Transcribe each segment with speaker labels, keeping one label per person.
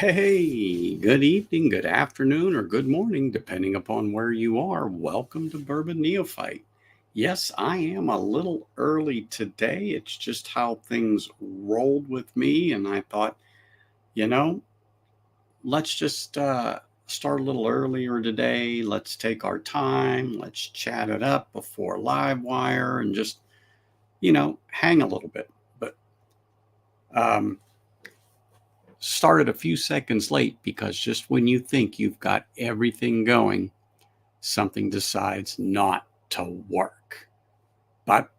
Speaker 1: Hey, good evening, good afternoon, or good morning, depending upon where you are. Welcome to Bourbon Neophyte. Yes, I am a little early today. It's just how things rolled with me. And I thought, you know, let's just start a little earlier today. Let's take our time. Let's chat it up before live wire and just, hang a little bit. But um, started a few seconds late because just when you think you've got everything going, something decides not to work. But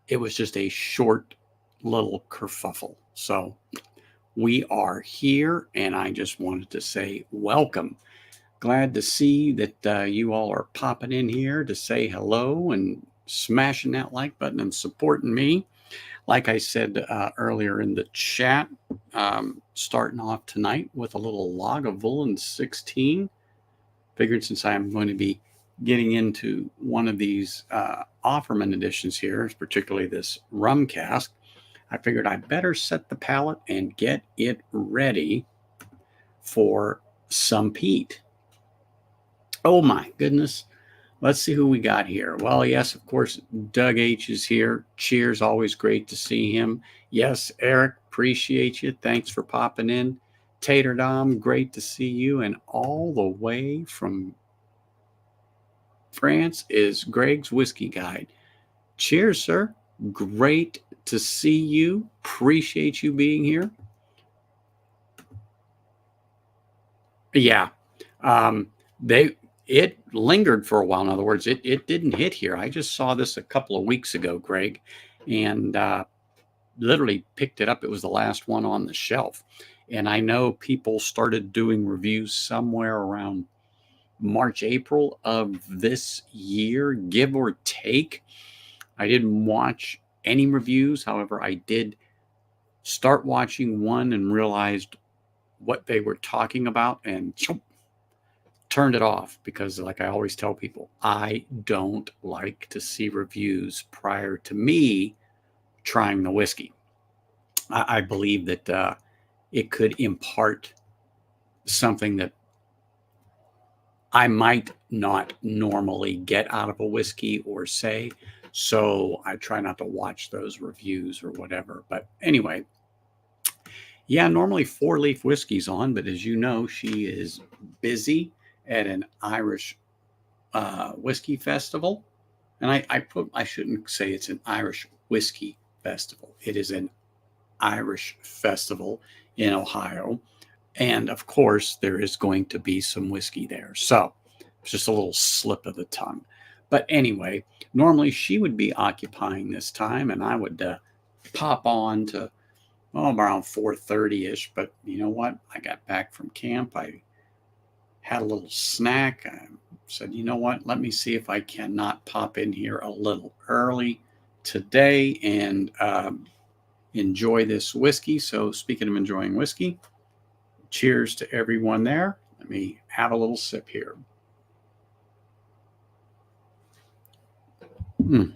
Speaker 1: it was just a short little kerfuffle. So we are here, and I just wanted to say welcome. Glad to see that you all are popping in here to say hello and smashing that like button and supporting me. Like I said earlier in the chat, starting off tonight with a little Lagavulin 16. Figured since I'm going to be getting into one of these Offerman editions here, particularly this rum cask, I figured I better set the palate and get it ready for some peat. Oh my goodness. Let's see who we got here. Well, yes, of course, Doug H is here. Cheers. Always great to see him. Yes, Eric, appreciate you. Thanks for popping in. Tater Dom, great to see you. And all the way from France is Greg's Whiskey Guide. Cheers, sir. Great to see you. Appreciate you being here. Yeah. Um, it lingered for a while. In other words, it didn't hit here. I just saw this a couple of weeks ago, Greg, and literally picked it up. It was the last one on the shelf. And I know people started doing reviews somewhere around March, April of this year, give or take. I didn't watch any reviews. However, I did start watching one and realized what they were talking about and turned it off because, like I always tell people, I don't like to see reviews prior to me trying the whiskey. I believe that it could impart something that I might not normally get out of a whiskey or say. So I try not to watch those reviews or whatever. But anyway, yeah, normally Four Leaf Whiskey's on, but as you know, she is busy at an Irish whiskey festival. And I shouldn't say it's an Irish whiskey festival. It is an Irish festival in Ohio. And of course, there is going to be some whiskey there. So it's just a little slip of the tongue. But anyway, normally she would be occupying this time, and I would pop on to around 4:30ish. But you know what? I got back from camp. I had a little snack. I said, you know what? Let me see if I cannot pop in here a little early today and enjoy this whiskey. So speaking of enjoying whiskey, cheers to everyone there. Let me have a little sip here. Mm.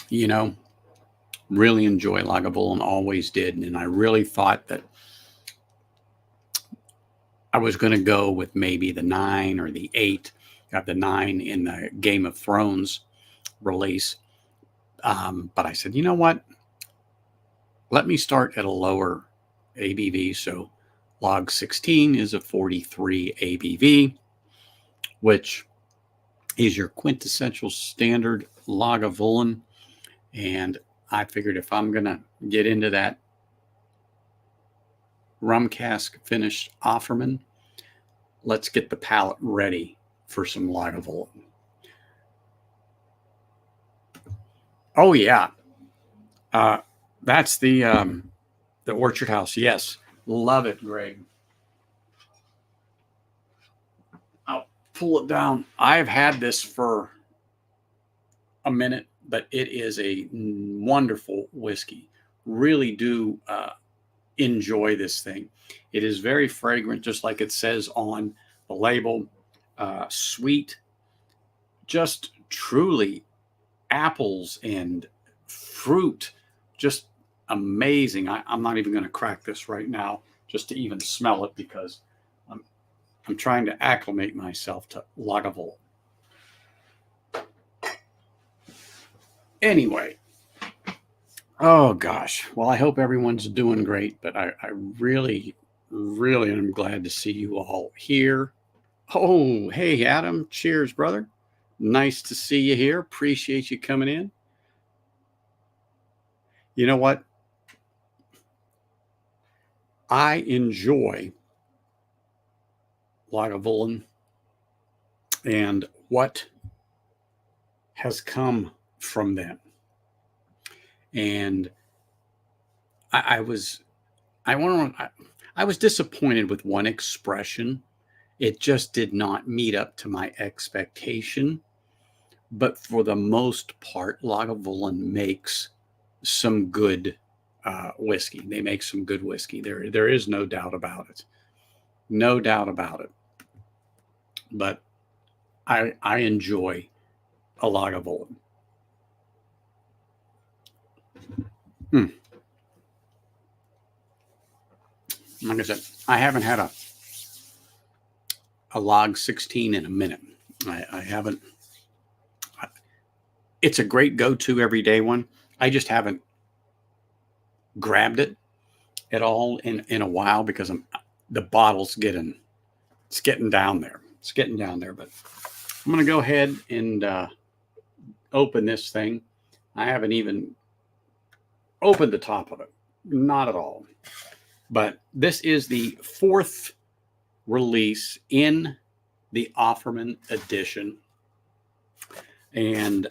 Speaker 1: You know, really enjoy Lagavulin, always did. And I really thought that I was going to go with maybe the 9 or the 8. Got the 9 in the Game of Thrones release. But I said, you know what? Let me start at a lower ABV. So log 16 is a 43 ABV, which is your quintessential standard Lagavulin. And I figured if I'm going to get into that rum cask finished Offerman, let's get the palate ready for some Lagavulin. Oh yeah, that's the Orchard House. Yes, love it, Greg. I'll pull it down. I've had this for a minute, but it is a wonderful whiskey. Really do enjoy this thing. It is very fragrant, just like it says on the label. Sweet, just truly apples and fruit just amazing. I'm not even going to crack this right now just to even smell it because I'm trying to acclimate myself to Lagavulin. Anyway, oh gosh. Well, I hope everyone's doing great, but I really, really am glad to see you all here. Oh, hey, Adam. Cheers, brother. Nice to see you here. Appreciate you coming in. You know what? I enjoy Lagavulin and what has come from them. And I was I was disappointed with one expression. It just did not meet up to my expectation. But for the most part, Lagavulin makes some good whiskey. They make some good whiskey. There is no doubt about it. No doubt about it. But I enjoy a Lagavulin. Like I said, I haven't had a log 16 in a minute. I haven't. It's a great go-to everyday one. I just haven't grabbed it at all in a while because the bottle's getting down there. It's getting down there. But I'm going to go ahead and open this thing. I haven't even opened the top of it. Not at all. But this is the 4th release in the Offerman edition. And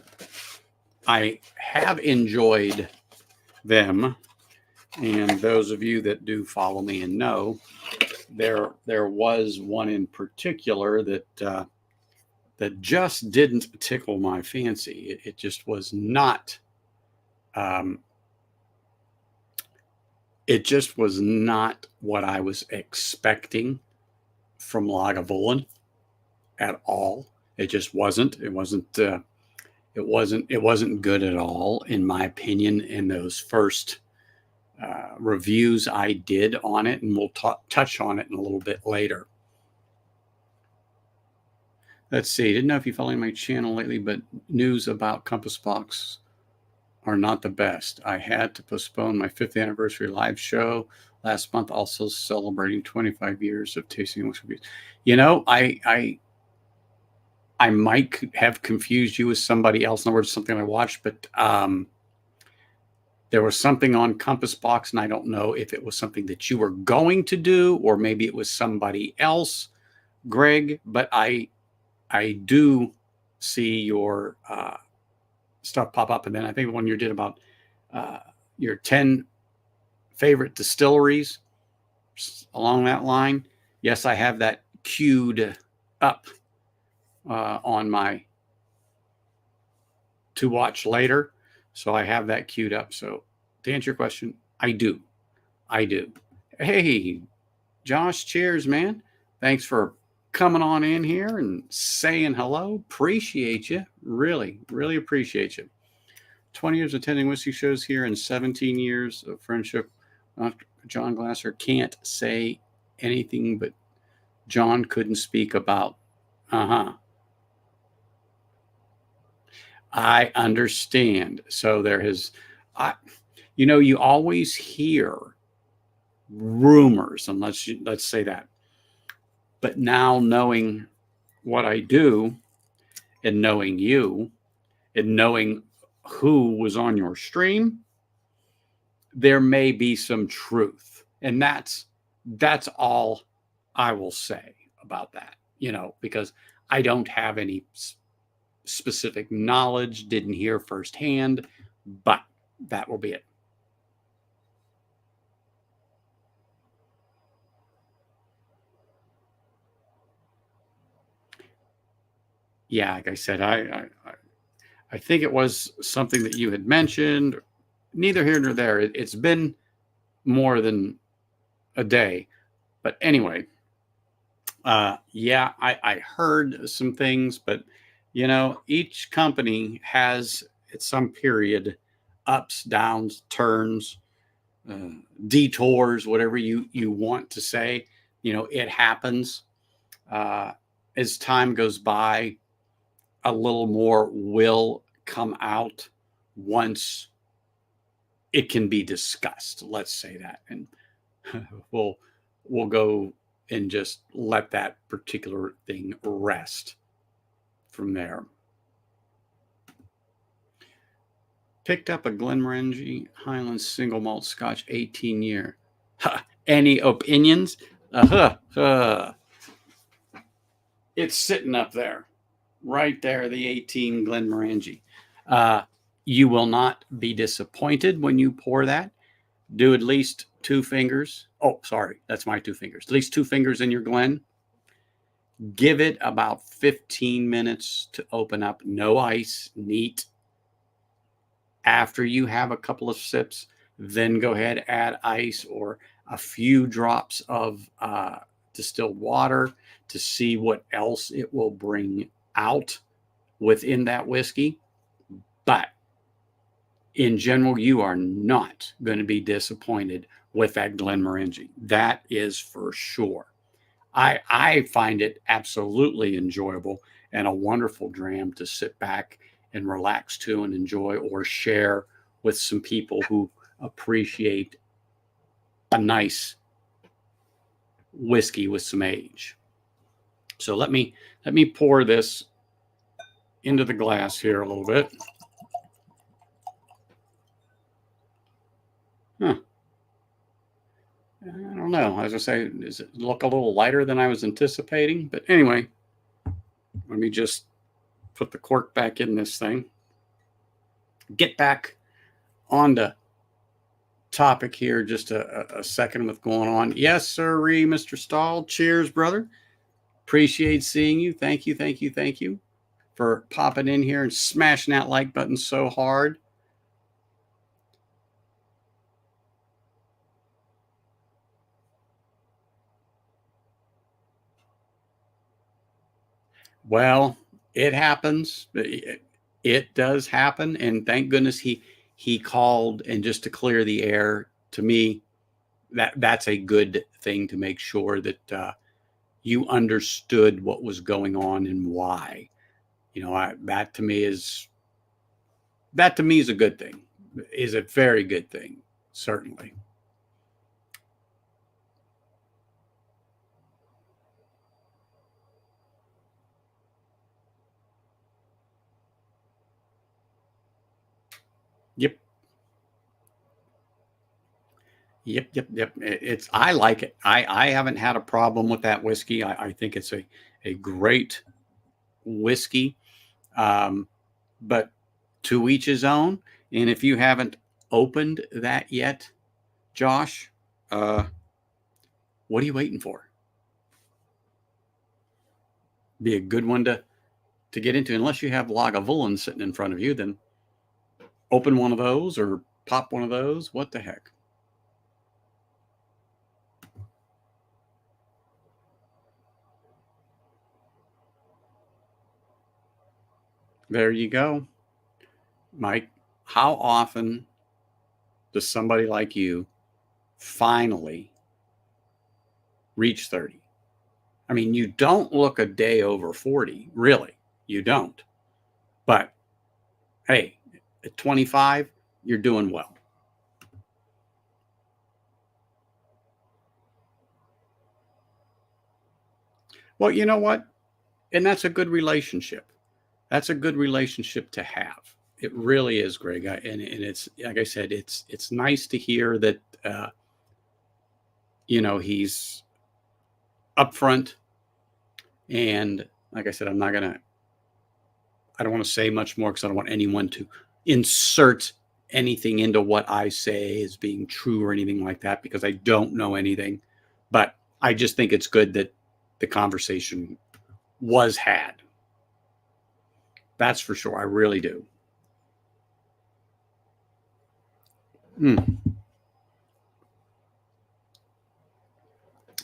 Speaker 1: I have enjoyed them. And those of you that do follow me and know, there was one in particular that that just didn't tickle my fancy. It just was not. It just was not what I was expecting from Lagavulin at all. It just wasn't. It wasn't good at all, in my opinion, in those first reviews I did on it, and we'll touch on it in a little bit later. Let's see. Didn't know if you follow my channel lately, but news about Compass Box are not the best. I had to postpone my 5th anniversary live show last month, also celebrating 25 years of tasting whiskey. You know, I might have confused you with somebody else. In other words, something I watched, but there was something on Compass Box, and I don't know if it was something that you were going to do or maybe it was somebody else, Greg. But I do see your stuff pop up, and then I think one you did about your 10 favorite distilleries along that line. Yes, I have that queued up on my to watch later. So I have that queued up. So to answer your question, I do. Hey, Josh, cheers, man. Thanks for coming on in here and saying hello. Appreciate you. Really, really appreciate you. 20 years attending whiskey shows here and 17 years of friendship. John Glasser can't say anything, but John couldn't speak about. I understand. So there has, you always hear rumors, and let's say that. But now knowing what I do, and knowing you, and knowing who was on your stream, there may be some truth, and that's all I will say about that. Because I don't have any specific knowledge, didn't hear firsthand, but that will be it. Yeah, like I said, I think it was something that you had mentioned. Neither here nor there. It's been more than a day, but anyway, yeah, I heard some things, but each company has at some period ups, downs, turns, detours, whatever you want to say. It happens. As time goes by, a little more will come out once it can be discussed. Let's say that, and we'll we'll go and just let that particular thing rest from there. Picked up a Glenmorangie Highlands single malt Scotch 18 year. Any opinions? It's sitting up there, right there, the 18 Glenmorangie. You will not be disappointed when you pour that. Do at least 2 fingers. Oh, sorry, that's my 2 fingers. At least 2 fingers in your Glen. Give it about 15 minutes to open up. No ice, neat. After you have a couple of sips, then go ahead, add ice or a few drops of distilled water to see what else it will bring out within that whiskey. But in general, you are not going to be disappointed with that Glenmorangie. That is for sure. I find it absolutely enjoyable and a wonderful dram to sit back and relax to and enjoy, or share with some people who appreciate a nice whiskey with some age. So let me pour this into the glass here a little bit. Huh. I don't know. As I say, does it look a little lighter than I was anticipating? But anyway, let me just put the cork back in this thing. Get back on the topic here just a second with going on. Yes, sir, Mr. Stahl. Cheers, brother. Appreciate seeing you. Thank you for popping in here and smashing that like button so hard. Well, it happens. It does happen, and thank goodness he called. And just to clear the air, to me, that's a good thing, to make sure that you understood what was going on and why. That to me is a good thing. Is a very good thing, certainly. Yep. Yep. I like it. I haven't had a problem with that whiskey. I think it's a great whiskey. But to each his own. And if you haven't opened that yet, Josh, what are you waiting for? Be a good one to get into. Unless you have Lagavulin sitting in front of you, then open one of those or pop one of those. What the heck? There you go. Mike, how often does somebody like you finally reach 30? I mean, you don't look a day over 40, really. You don't. But hey, at 25, you're doing well. Well, you know what? And that's a good relationship. That's a good relationship to have. It really is, Greg. And it's, like I said, it's nice to hear that he's upfront. And like I said, I don't want to say much more because I don't want anyone to insert anything into what I say as being true or anything like that, because I don't know anything. But I just think it's good that the conversation was had. That's for sure. I really do.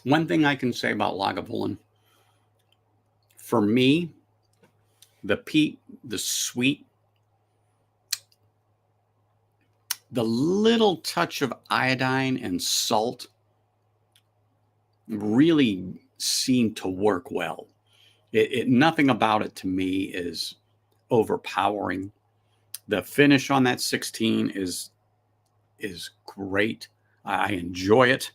Speaker 1: One thing I can say about Lagavulin, for me, the peat, the sweet, the little touch of iodine and salt really seemed to work well. Nothing about it to me is overpowering. The finish on that 16 is great. I enjoy it.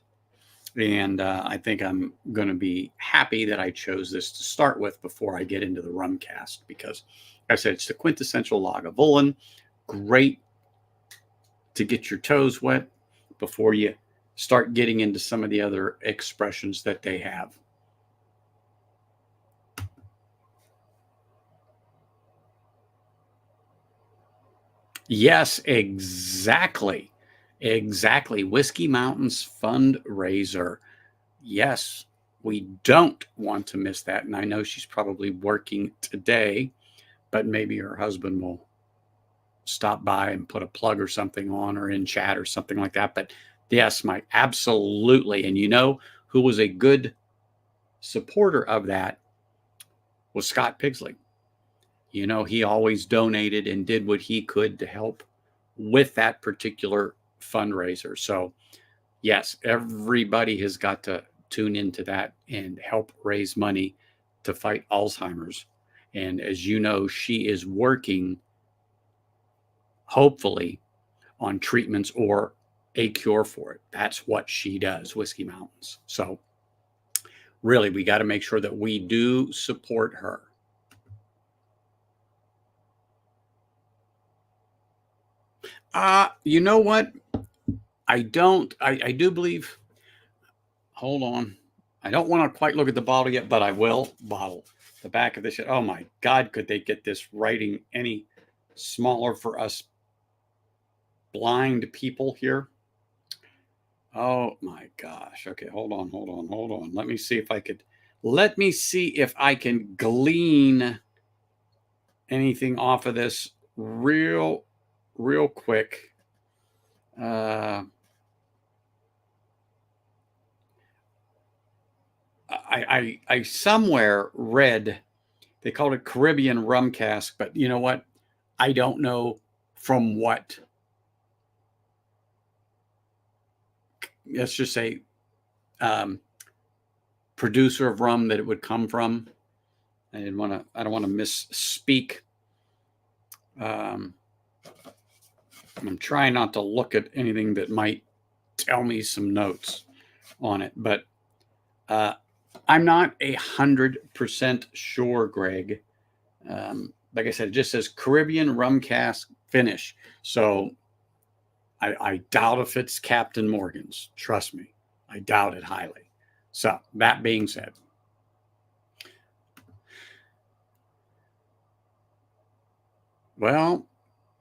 Speaker 1: And I think I'm going to be happy that I chose this to start with before I get into the rum cask, because like I said, it's the quintessential Lagavulin. Great to get your toes wet before you start getting into some of the other expressions that they have. Yes, exactly. Exactly. Whiskey Mountain's fundraiser. Yes, we don't want to miss that. And I know she's probably working today, but maybe her husband will stop by and put a plug or something on, or in chat or something like that. But yes, Mike, absolutely. And you know who was a good supporter of that was Scott Pigsley. You know, he always donated and did what he could to help with that particular fundraiser. So, yes, everybody has got to tune into that and help raise money to fight Alzheimer's. And as you know, she is working, hopefully, on treatments or a cure for it. That's what she does, Whiskey Mountains. So, really, we got to make sure that we do support her. You know what? I don't. I do believe. Hold on. I don't want to quite look at the bottle yet, but I will. Bottle. The back of this. Oh my God! Could they get this writing any smaller for us blind people here? Oh my gosh. Okay, hold on, hold on, hold on. Let me see if I could. Let me see if I can glean anything off of this real quick. I somewhere read they called it Caribbean rum cask, but you know what? I don't know from what. Let's just say um, producer of rum that it would come from. I don't want to misspeak. Um, I'm trying not to look at anything that might tell me some notes on it, but I'm not 100% sure, Greg. Like I said, it just says Caribbean rum cask finish. So I doubt if it's Captain Morgan's. Trust me, I doubt it highly. So that being said, well,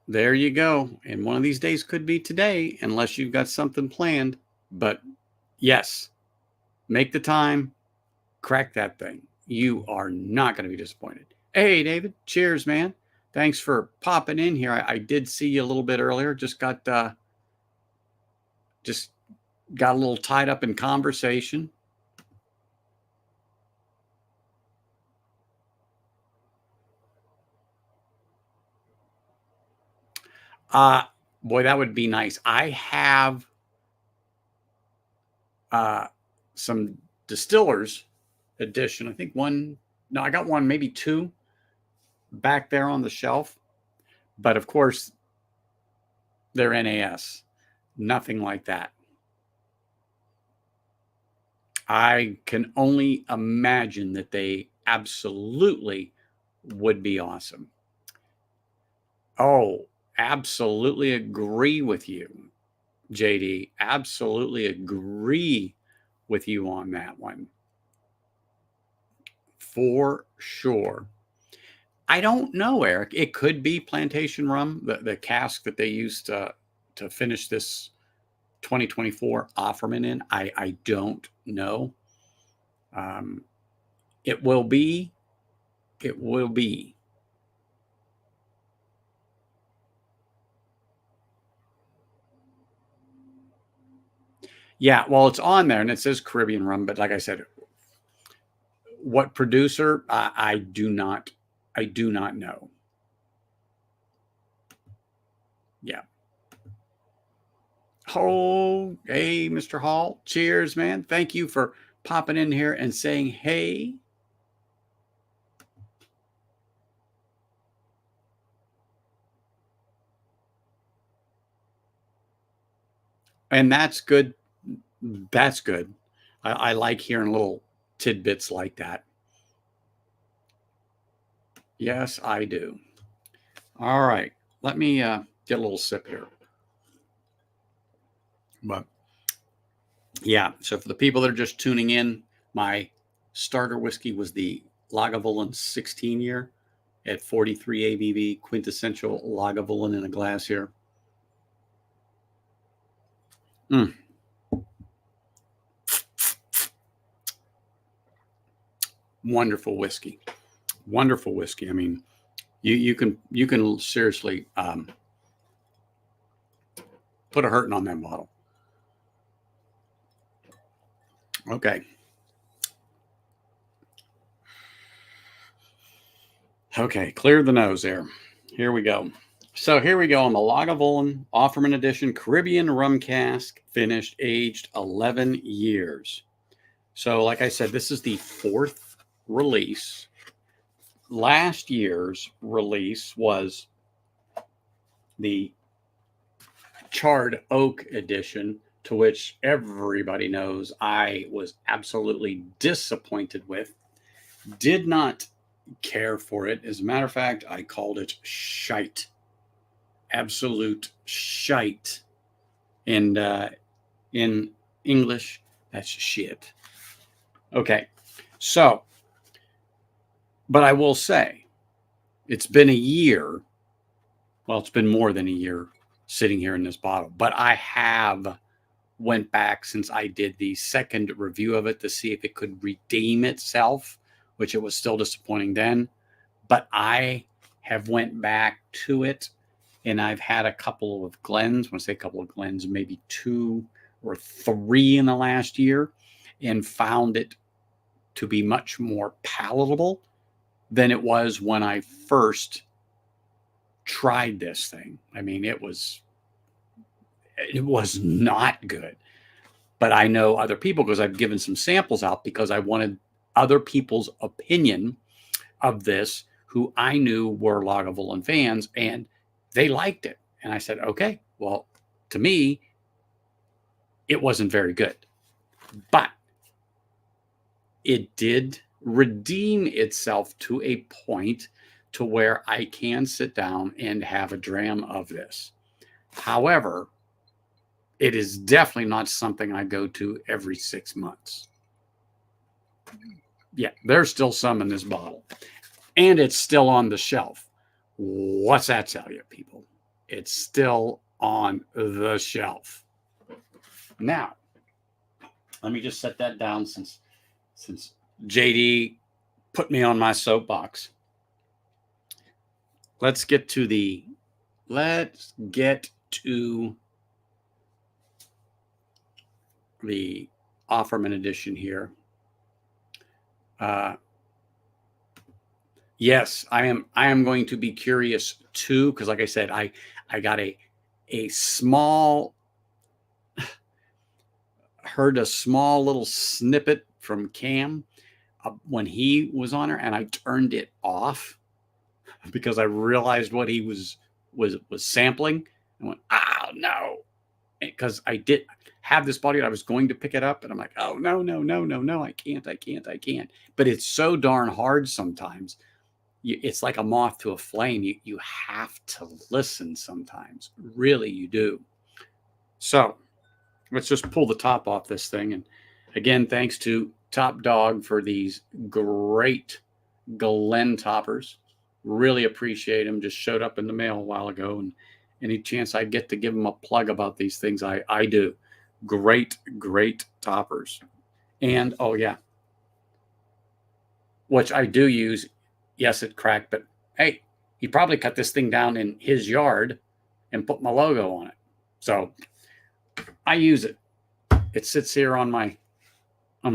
Speaker 1: there you go. And one of these days could be today, unless you've got something planned. But yes, make the time, crack that thing. You are not going to be disappointed. Hey, David, cheers, man. Thanks for popping in here. I did see you a little bit earlier. Just got a little tied up in conversation. Boy, that would be nice. I have some distillers edition. I think one. No, I got one, maybe two back there on the shelf. But of course, they're NAS. Nothing like that. I can only imagine that they absolutely would be awesome. Oh, absolutely agree with you, JD. Absolutely agree with you on that one. For sure. I don't know, Eric. It could be plantation rum, the cask that they used to finish this 2024 Offerman in. I don't know. Um, it will be. It will be. Yeah, well, it's on there and it says Caribbean rum, but like I said, what producer? I do not. I do not know. Yeah. Oh, hey, Mr. Hall. Cheers, man. Thank you for popping in here and saying hey. And that's good. That's good. I like hearing little tidbits like that. Yes, I do. All right. Let me get a little sip here. But yeah, so for the people that are just tuning in, my starter whiskey was the Lagavulin 16 year at 43 ABV, quintessential Lagavulin in a glass here. Mm. Wonderful whiskey. Wonderful whiskey. I mean, you can seriously put a hurting on that bottle. Okay. Okay, clear the nose there. Here we go. So here we go on the Lagavulin Offerman Edition Caribbean Rum Cask, finished, aged 11 years. So like I said, this is the 4th release. Last year's release was the Charred Oak Edition, to which everybody knows I was absolutely disappointed with. Did not care for it. As a matter of fact, I called it shite. Absolute shite. And in English, that's shit. Okay. So, but I will say, it's been a year. Well, it's been more than a year sitting here in this bottle, but I have went back since I did the second review of it to see if it could redeem itself, which it was still disappointing then. But I have went back to it, and I've had a couple of glens. When I say a couple of glens, maybe 2 or 3 in the last year, and found it to be much more palatable than it was when I first tried this thing. I mean, it was not good. But I know other people because I've given some samples out because I wanted other people's opinion of this who I knew were Lagavulin fans, and they liked it. And I said, okay, well, to me, it wasn't very good. But it did redeem itself to a point to where I can sit down and have a dram of this. However, it is definitely not something I go to every 6 months. Yeah, there's still some in this bottle. And it's still on the shelf. What's that tell you, people? It's still on the shelf. Now, let me just set that down since JD put me on my soapbox. Let's get to the Offerman edition here. Yes, I am going to be curious too, because like I said, I got a small heard a small little snippet from Cam when he was on her, and I turned it off because I realized what he was sampling. I went, oh no, because I did have this bottle. I was going to pick it up, and I'm like, oh no, I can't. But it's so darn hard sometimes. It's like a moth to a flame. You have to listen sometimes. Really, you do. So let's just pull the top off this thing. And again, thanks to Top Dog for these great Glen toppers. Really appreciate them. Just showed up in the mail a while ago. And any chance I get to give them a plug about these things, I do. Great toppers. And, oh, yeah, which I do use. Yes, it cracked, but hey, he probably cut this thing down in his yard and put my logo on it. So I use it. It sits here on my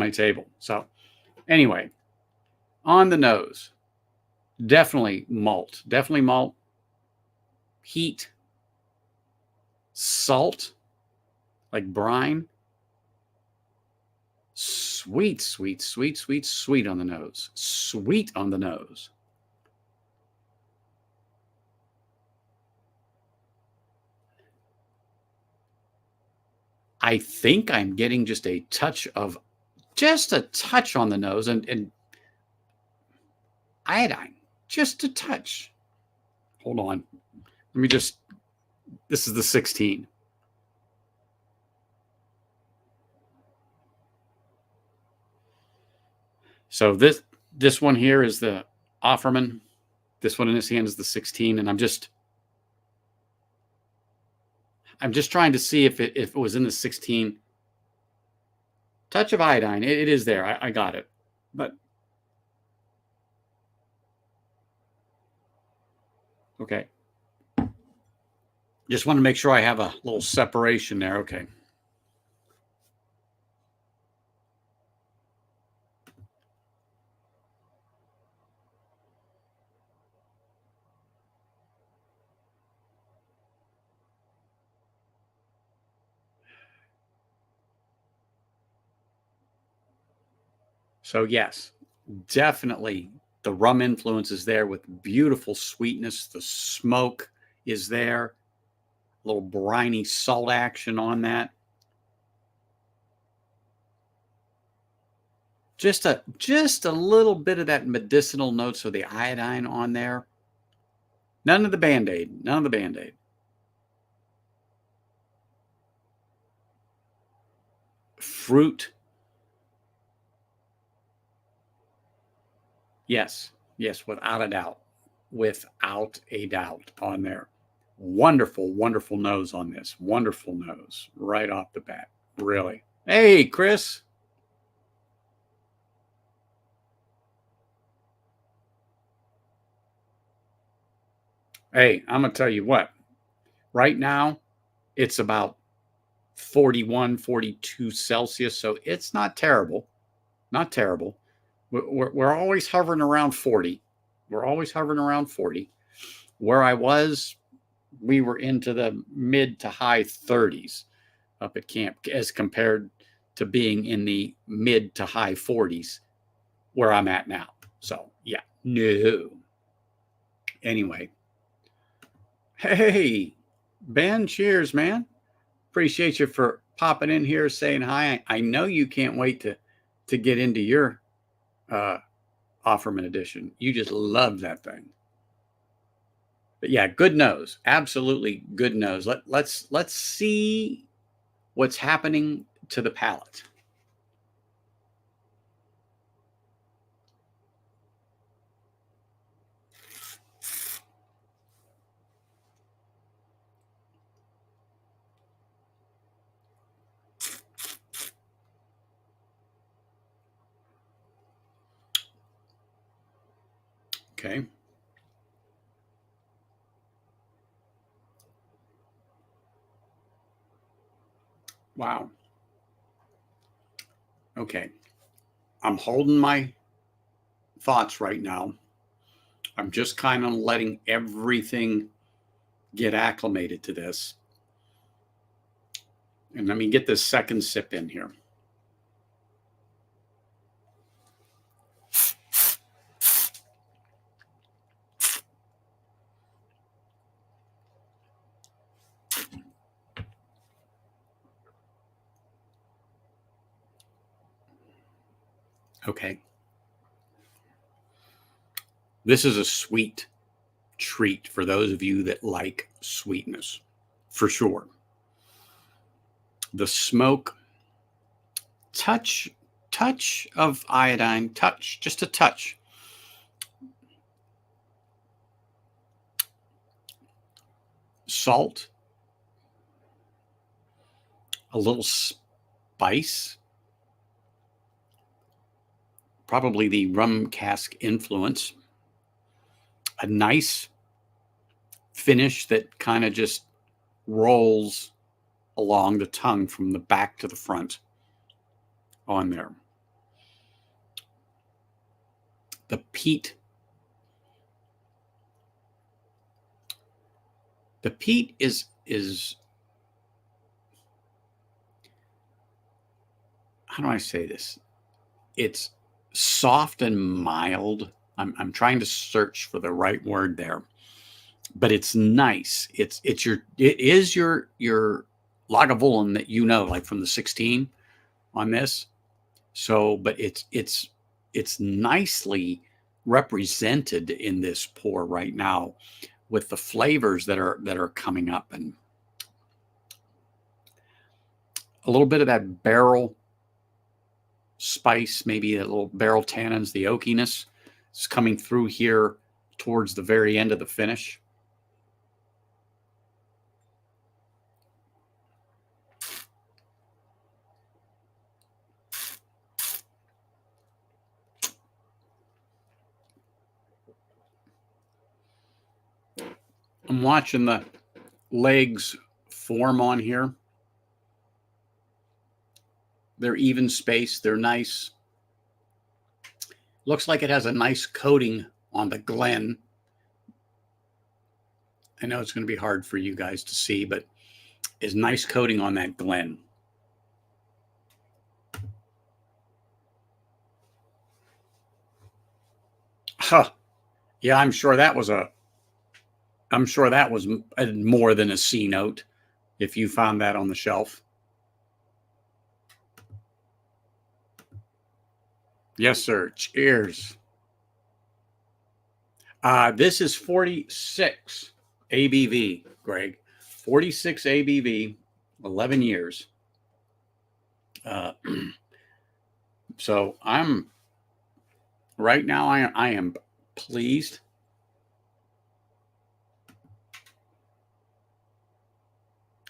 Speaker 1: table. So anyway, on the nose, definitely malt. Heat, salt, like brine. Sweet, sweet, sweet, sweet, sweet on the nose. Sweet on the nose. I think I'm getting just a touch on the nose and iodine, just a touch. Hold on. Let me just, this is the 16. So this one here is the Offerman. This one in his hand is the 16, and I'm just trying to see if it was in the 16. Touch of iodine. It is there. I got it. But okay. Just want to make sure I have a little separation there. Okay. So yes, definitely the rum influence is there with beautiful sweetness. The smoke is there. A little briny salt action on that. Just a little bit of that medicinal notes of the iodine on there. None of the Band-Aid. None of the Band-Aid. Fruit. Yes. Yes, without a doubt. Without a doubt on there. Wonderful, wonderful nose on this. Wonderful nose right off the bat. Really. Hey, Chris. Hey, I'm going to tell you what. Right now, it's about 41, 42 Celsius. So it's not terrible. Not terrible. We're always hovering around 40. We're always hovering around 40. Where I was, we were into the mid to high 30s up at camp as compared to being in the mid to high 40s where I'm at now. So, yeah, no. Anyway, hey, Ben, cheers, man. Appreciate you for popping in here saying hi. I know you can't wait to get into your Offerman edition. You just love that thing. But yeah, good nose. Absolutely good nose. Let's see what's happening to the palate. Okay. Wow. Okay. I'm holding my thoughts right now. I'm just kind of letting everything get acclimated to this. And let me get this second sip in here. Okay. This is a sweet treat for those of you that like sweetness, for sure. The smoke, touch of iodine, just a touch. Salt, a little spice, probably the rum cask influence, a nice finish that kind of just rolls along the tongue from the back to the front on there. The peat. The peat is how do I say this? It's soft and mild. I'm trying to search for the right word there, but it's nice. It is your Lagavulin that like from the 16 on this. So, but it's nicely represented in this pour right now with the flavors that are coming up, and a little bit of that barrel spice, maybe a little barrel tannins, the oakiness is coming through here towards the very end of the finish. I'm watching the legs form on here. They're even spaced. They're nice. Looks like it has a nice coating on the glen. I know it's going to be hard for you guys to see, but is nice coating on that glen. Huh. Yeah, I'm sure that was more than a C note if you found that on the shelf. Yes, sir. Cheers. This is 46 ABV, Greg. 46 ABV, 11 years. So right now I am pleased.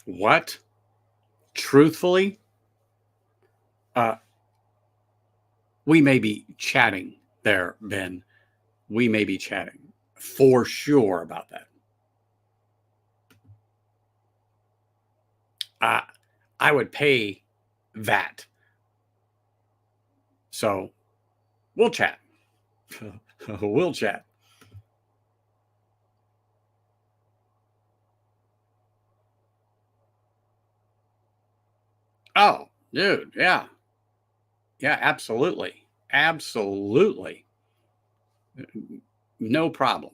Speaker 1: What? Truthfully, we may be chatting there, Ben. We may be chatting for sure about that. I would pay that. So we'll chat. We'll chat. Oh, dude. Yeah. Yeah, absolutely. Absolutely. No problem.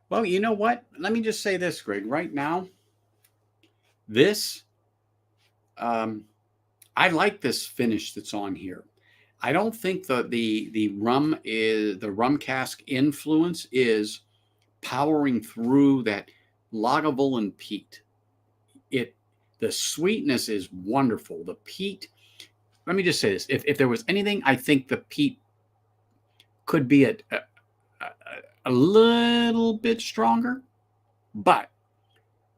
Speaker 1: Well, you know what? Let me just say this, Greg. Right now, this, I like this finish that's on here. I don't think the rum cask influence is powering through that Lagavulin peat. The sweetness is wonderful. The peat. Let me just say this: if there was anything, I think the peat could be a little bit stronger, but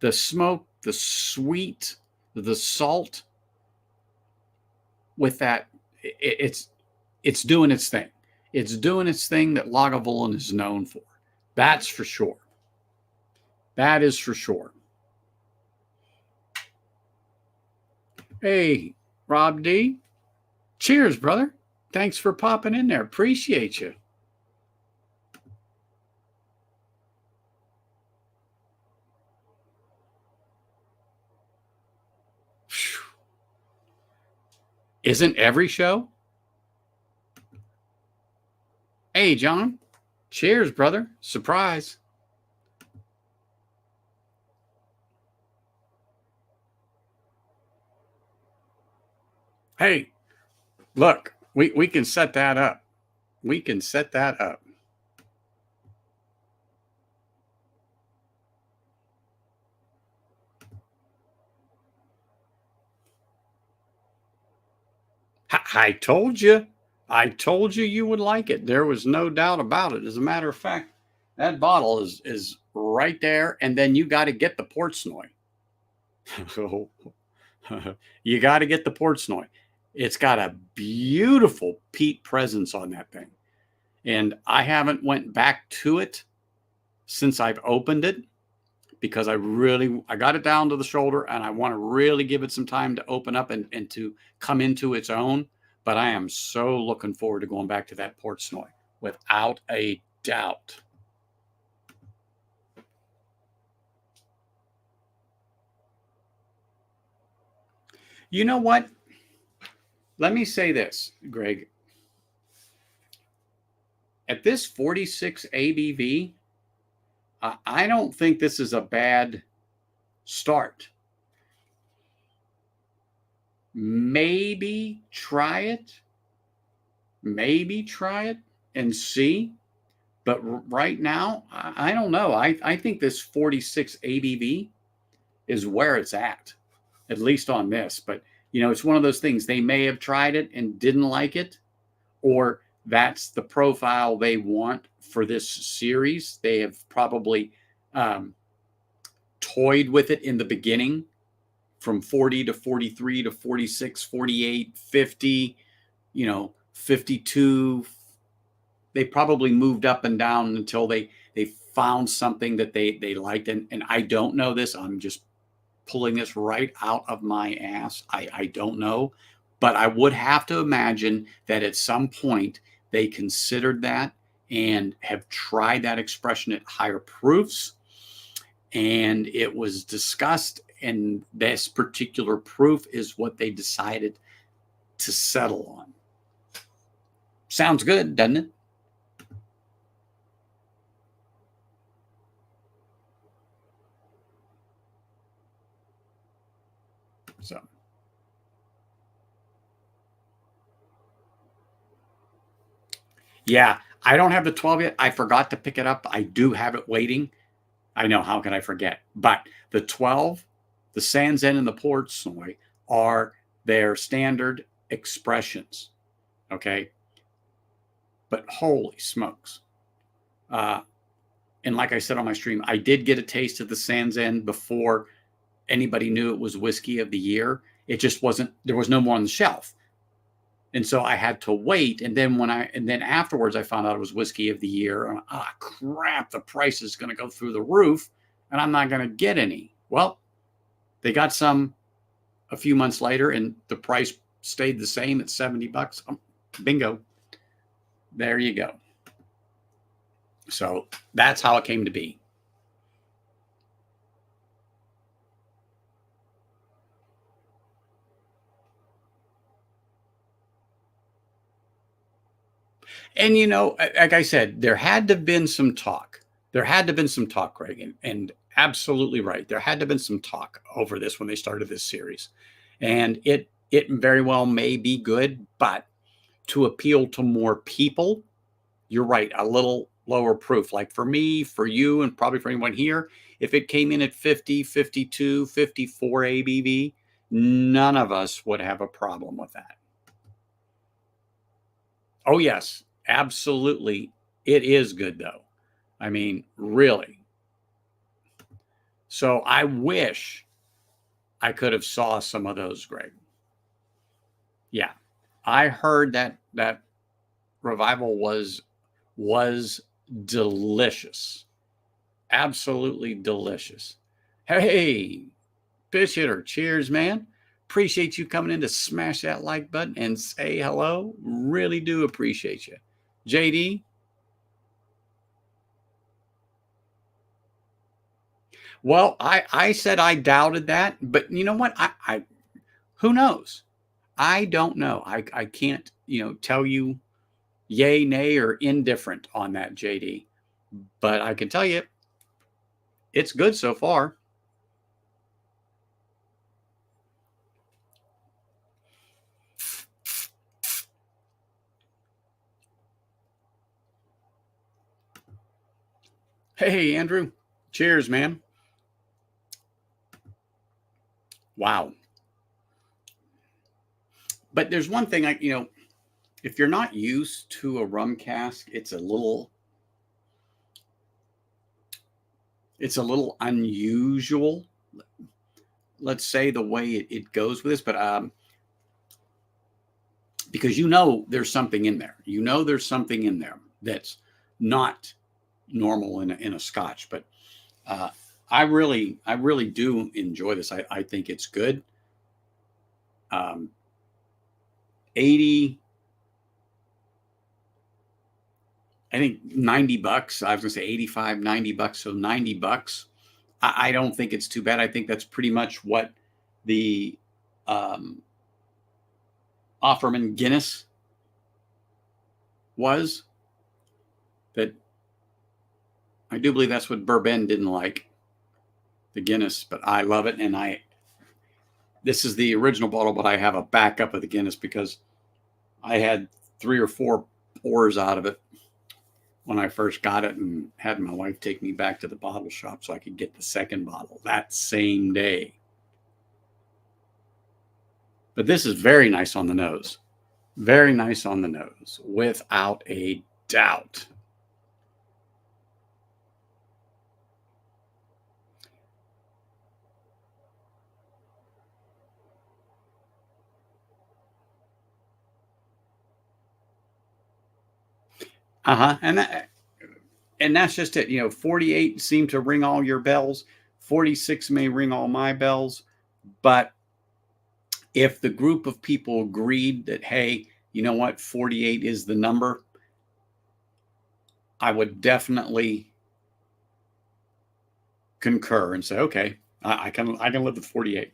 Speaker 1: the smoke, the sweet, the salt with that, it's doing its thing. It's doing its thing that Lagavulin is known for. That's for sure. That is for sure. Hey, Rob D. Cheers, brother. Thanks for popping in there. Appreciate you. Isn't every show? Hey, John. Cheers, brother. Surprise. Hey, look, we can set that up. We can set that up. I told you. I told you you would like it. There was no doubt about it. As a matter of fact, that bottle is right there, and then you got to get the Portsnoy. You got to get the Portsnoy. It's got a beautiful peat presence on that thing, and I haven't went back to it since I've opened it because I got it down to the shoulder, and I want to really give it some time to open up and to come into its own. but I am so looking forward to going back to that Portnoy without a doubt. You know what? Let me say this, Greg. At this 46 ABV, I don't think this is a bad start. Maybe try it. Maybe try it and see. But right now, I don't know. I think this 46 ABV is where it's at least on this. But, it's one of those things. They may have tried it and didn't like it, or that's the profile they want for this series. They have probably toyed with it in the beginning from 40 to 43 to 46, 48, 50, 52. They probably moved up and down until they found something that they liked. And I don't know this. I'm just pulling this right out of my ass. I don't know. But I would have to imagine that at some point they considered that and have tried that expression at higher proofs. And it was discussed. And this particular proof is what they decided to settle on. Sounds good, doesn't it? So, yeah, I don't have the 12 yet. I forgot to pick it up. I do have it waiting. I know, how can I forget? But the 12, the Sans Zen and the Portnoy are their standard expressions. Okay. But holy smokes. And like I said on my stream, I did get a taste of the Sans Zen before anybody knew it was whiskey of the year. It just wasn't, there was no more on the shelf. And so I had to wait. And then afterwards, I found out it was whiskey of the year. And crap, the price is going to go through the roof and I'm not going to get any. Well, they got some a few months later and the price stayed the same at $70. Bingo. There you go. So that's how it came to be. And, like I said, there had to have been some talk. There had to have been some talk, Greg, and absolutely right. There had to have been some talk over this when they started this series. And it very well may be good, but to appeal to more people, you're right, a little lower proof. Like for me, for you, and probably for anyone here, if it came in at 50, 52, 54 ABV, none of us would have a problem with that. Oh, yes, absolutely. It is good, though. I mean, really. So I wish I could have saw some of those, Greg. Yeah. I heard that revival was delicious. Absolutely delicious. Hey, pitch hitter, cheers, man. Appreciate you coming in to smash that like button and say hello. Really do appreciate you. JD? Well, I said I doubted that, but you know what? I who knows? I don't know. I can't, tell you yay, nay, or indifferent on that, JD. But I can tell you it's good so far. Hey, Andrew. Cheers, man. Wow. But there's one thing if you're not used to a rum cask, it's a little unusual. Let's say the way it goes with this, but because there's something in there. There's something in there that's not normal in a Scotch. But I really do enjoy this. I think it's good. 80, I think $90. I was going to say 85, $90. So $90. I don't think it's too bad. I think that's pretty much what the Offerman Guinness was. That I do believe that's what Bourbon didn't like, the Guinness, but I love it. And this is the original bottle, but I have a backup of the Guinness because I had 3 or 4 pours out of it when I first got it and had my wife take me back to the bottle shop so I could get the second bottle that same day. But this is very nice on the nose. Very nice on the nose, without a doubt. And that's just it. 48 seemed to ring all your bells. 46 may ring all my bells. But if the group of people agreed that, hey, you know what, 48 is the number, I would definitely concur and say, okay, I can live with 48.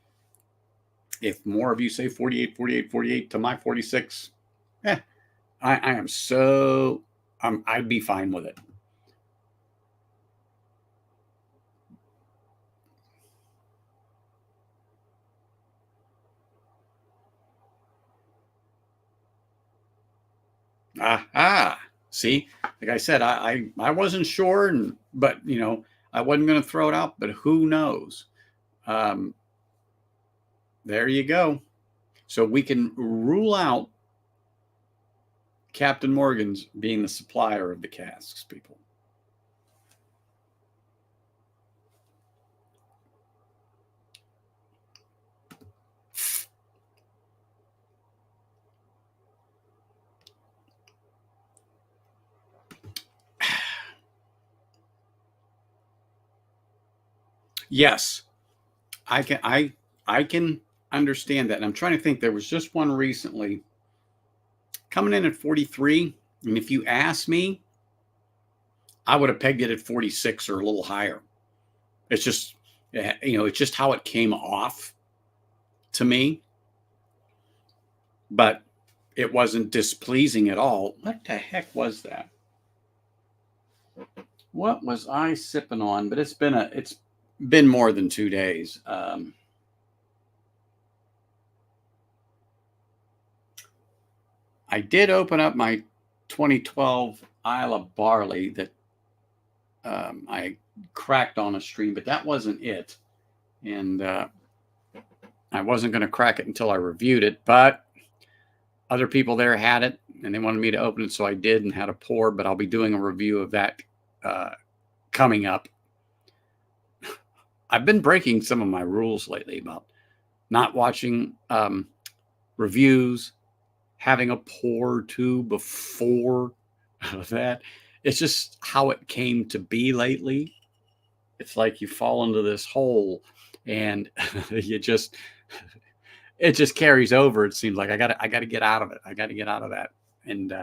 Speaker 1: If more of you say 48, 48, 48 to my 46, I am so, I'd be fine with it. See, like I said, I wasn't sure, but I wasn't going to throw it out, but who knows? There you go. So we can rule out Captain Morgan's being the supplier of the casks, people. Yes, I can understand that. And I'm trying to think. There was just one recently coming in at 43, and if you ask me, I would have pegged it at 46 or a little higher. It's just it's just how it came off to me, but it wasn't displeasing at all. What the heck was that? What was I sipping on? But it's been more than 2 days. I did open up my 2012 Isle of Barley that I cracked on a stream, but that wasn't it. And I wasn't going to crack it until I reviewed it, but other people there had it and they wanted me to open it, so I did and had a pour, but I'll be doing a review of that coming up. I've been breaking some of my rules lately about not watching reviews, having a pour or two before that. It's just how it came to be lately. It's like you fall into this hole and it just carries over. It seems like I gotta get out of it. I gotta get out of that and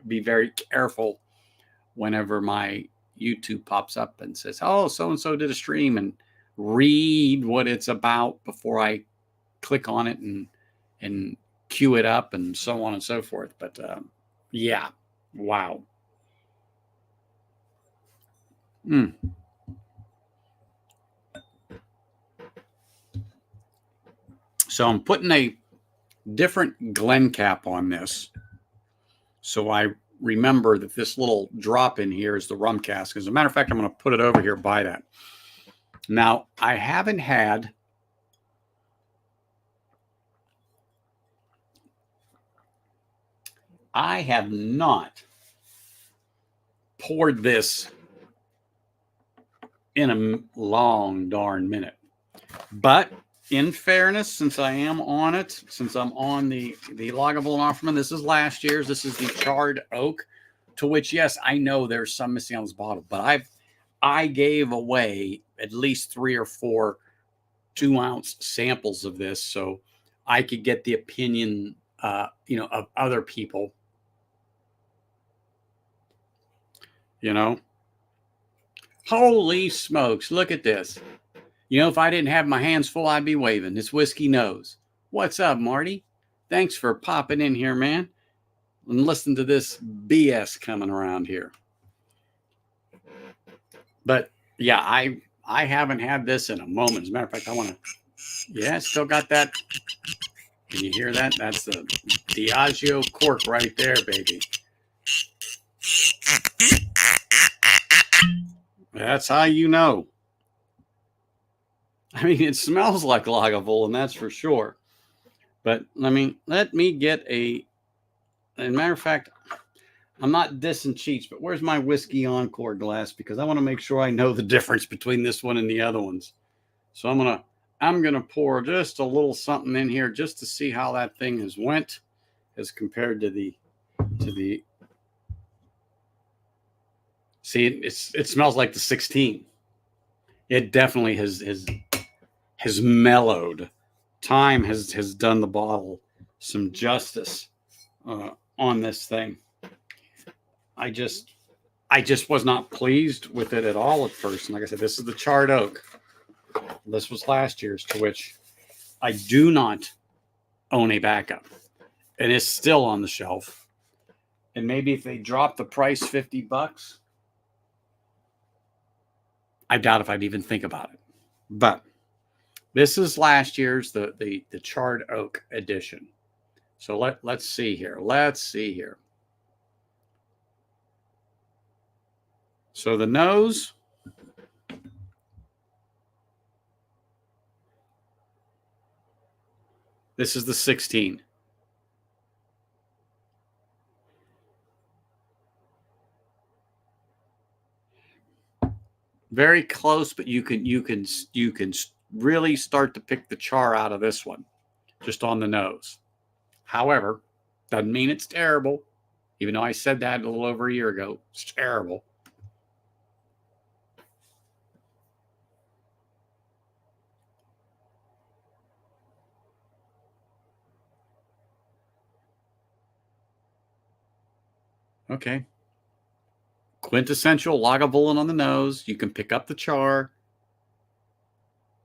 Speaker 1: be very careful whenever my YouTube pops up and says, oh, so-and-so did a stream, and read what it's about before I click on it and queue it up and so on and so forth. But yeah, wow. So I'm putting a different Glen cap on this, so I remember that this little drop in here is the rum cask. As a matter of fact, I'm going to put it over here by that. Now, I have not poured this in a long darn minute. But in fairness, since I am on it, since I'm on the Lagavulin Offerman, this is last year's. This is the charred oak, to which, yes, I know there's some missing on this bottle, but I gave away at least 3 or 4 2-ounce samples of this so I could get the opinion of other people, you know. Holy smokes, look at this. If I didn't have my hands full, I'd be waving. This whiskey knows. What's up, Marty? Thanks for popping in here, man, and listen to this BS coming around here. But yeah, I haven't had this in a moment. As a matter of fact, I want to. Yeah, still got that. Can you hear that? That's the Diageo cork right there, baby. That's how you know. I mean, it smells like Lagavulin, that's for sure. But let me get a. As a matter of fact, I'm not dissing cheats, but where's my whiskey encore glass? Because I want to make sure I know the difference between this one and the other ones. So I'm gonna pour just a little something in here just to see how that thing has went as compared to the. See, it smells like the 16. It definitely has mellowed. Time has done the bottle some justice on this thing. I just was not pleased with it at all at first. And like I said, this is the charred oak. This was last year's, to which I do not own a backup. And it's still on the shelf. And maybe if they drop the price $50, I doubt if I'd even think about it. But this is last year's, the charred oak edition. So let's see here. Let's see here. So the nose. This is the 16. Very close, but you can really start to pick the char out of this one, just on the nose. However, doesn't mean it's terrible. Even though I said that a little over a year ago, it's terrible. Okay. Quintessential Lagavulin on the nose. You can pick up the char.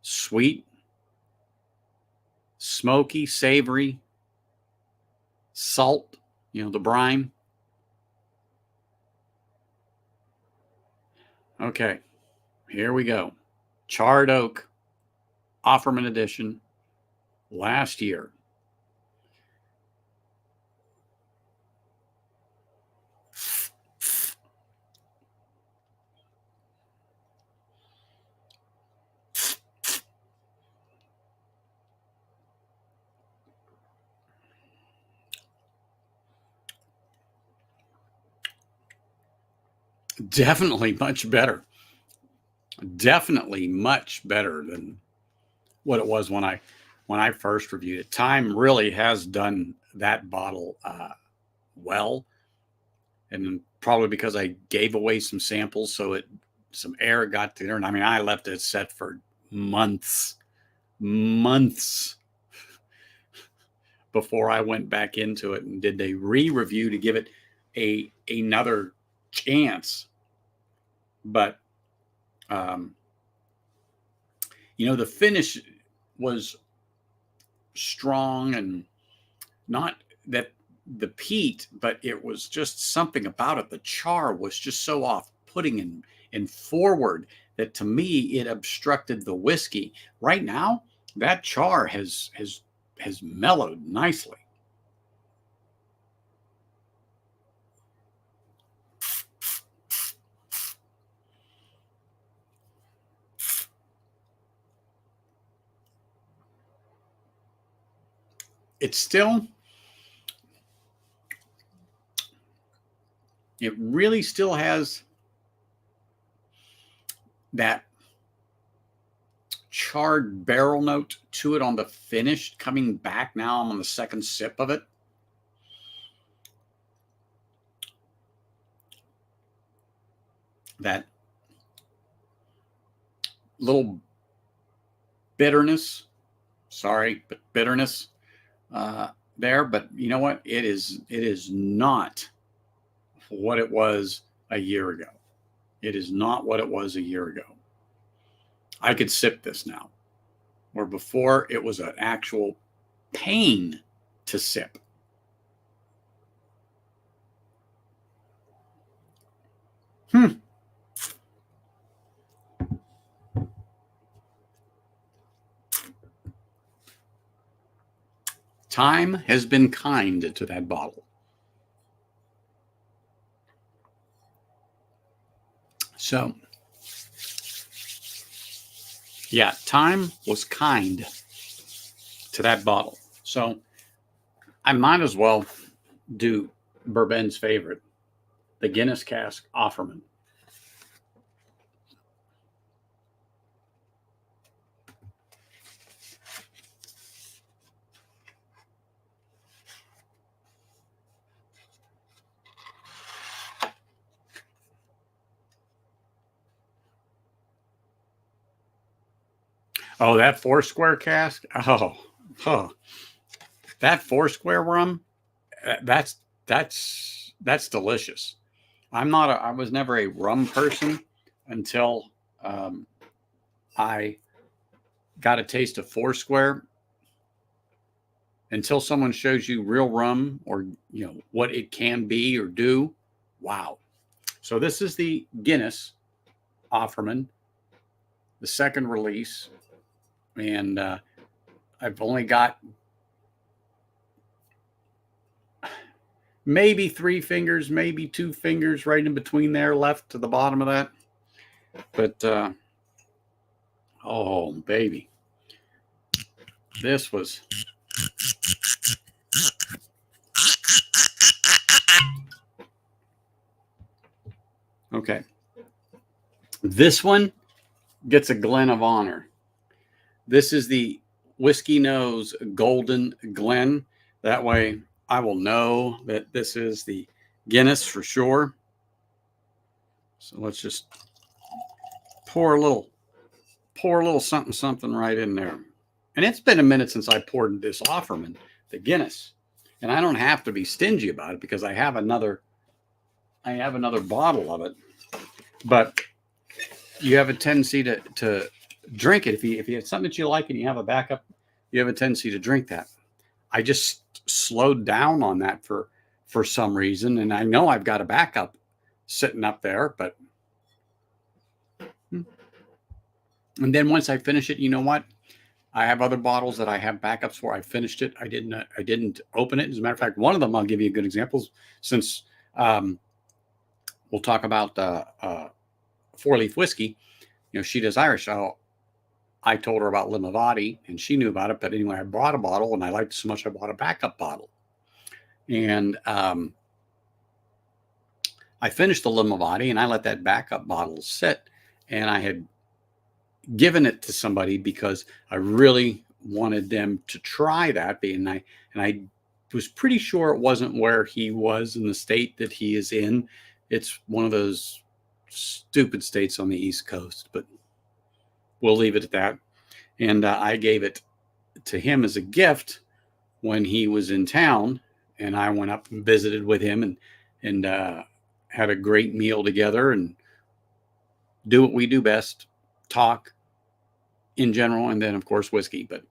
Speaker 1: Sweet, smoky, savory, salt, the brine. Okay, here we go. Charred oak, Offerman edition, last year. Definitely much better. Definitely much better than what it was when I first reviewed it. Time really has done that bottle well, and probably because I gave away some samples, so some air got there. And I left it set for months before I went back into it and did a re-review to give it another chance. But the finish was strong, and not that the peat, but it was just something about it. The char was just so off-putting and forward that to me it obstructed the whiskey. Right now, that char has mellowed nicely. It really still has that charred barrel note to it on the finish coming back. Now I'm on the second sip of it. That little bitterness, sorry, but bitterness there, but you know what? It is not what it was a year ago. It is not what it was a year ago. I could sip this now, where before it was an actual pain to sip. Time has been kind to that bottle. So, yeah, time was kind to that bottle. So, I might as well do Bourbon's favorite, the Guinness Cask Offerman. Oh, that Foursquare cask. Oh, that Foursquare rum. That's that's delicious. I was never a rum person until um, I got a taste of Foursquare. Until someone shows you real rum or what it can be or do. Wow. So this is the Guinness Offerman, the second release, and I've only got maybe 3 fingers, maybe 2 fingers right in between there left to the bottom of that. But oh baby, this was okay. This one gets a Glen of Honor. This is the Whiskey Nose Golden Glen. That way I will know that this is the Guinness for sure. So let's just pour a little something right in there. And it's been a minute since I poured this Offerman, the Guinness. And I don't have to be stingy about it because I have another bottle of it. But you have a tendency to drink it. If you have something that you like and you have a backup, you have a tendency to drink that. I just slowed down on that for some reason, and I know I've got a backup sitting up there, but and then once I finish it, you know what? I have other bottles that I have backups for. I finished it. I didn't open it. As a matter of fact, one of them I'll give you a good example. Since we'll talk about 4-leaf whiskey. She does Irish. So I told her about Limavady, and she knew about it. But anyway, I bought a bottle, and I liked it so much I bought a backup bottle. And I finished the Limavady, and I let that backup bottle sit. And I had given it to somebody because I really wanted them to try that. And I was pretty sure it wasn't where he was in the state that he is in. It's one of those stupid states on the East Coast, but we'll leave it at that. And I gave it to him as a gift when he was in town, and I went up and visited with him and had a great meal together and do what we do best, talk in general, and then of course whiskey. But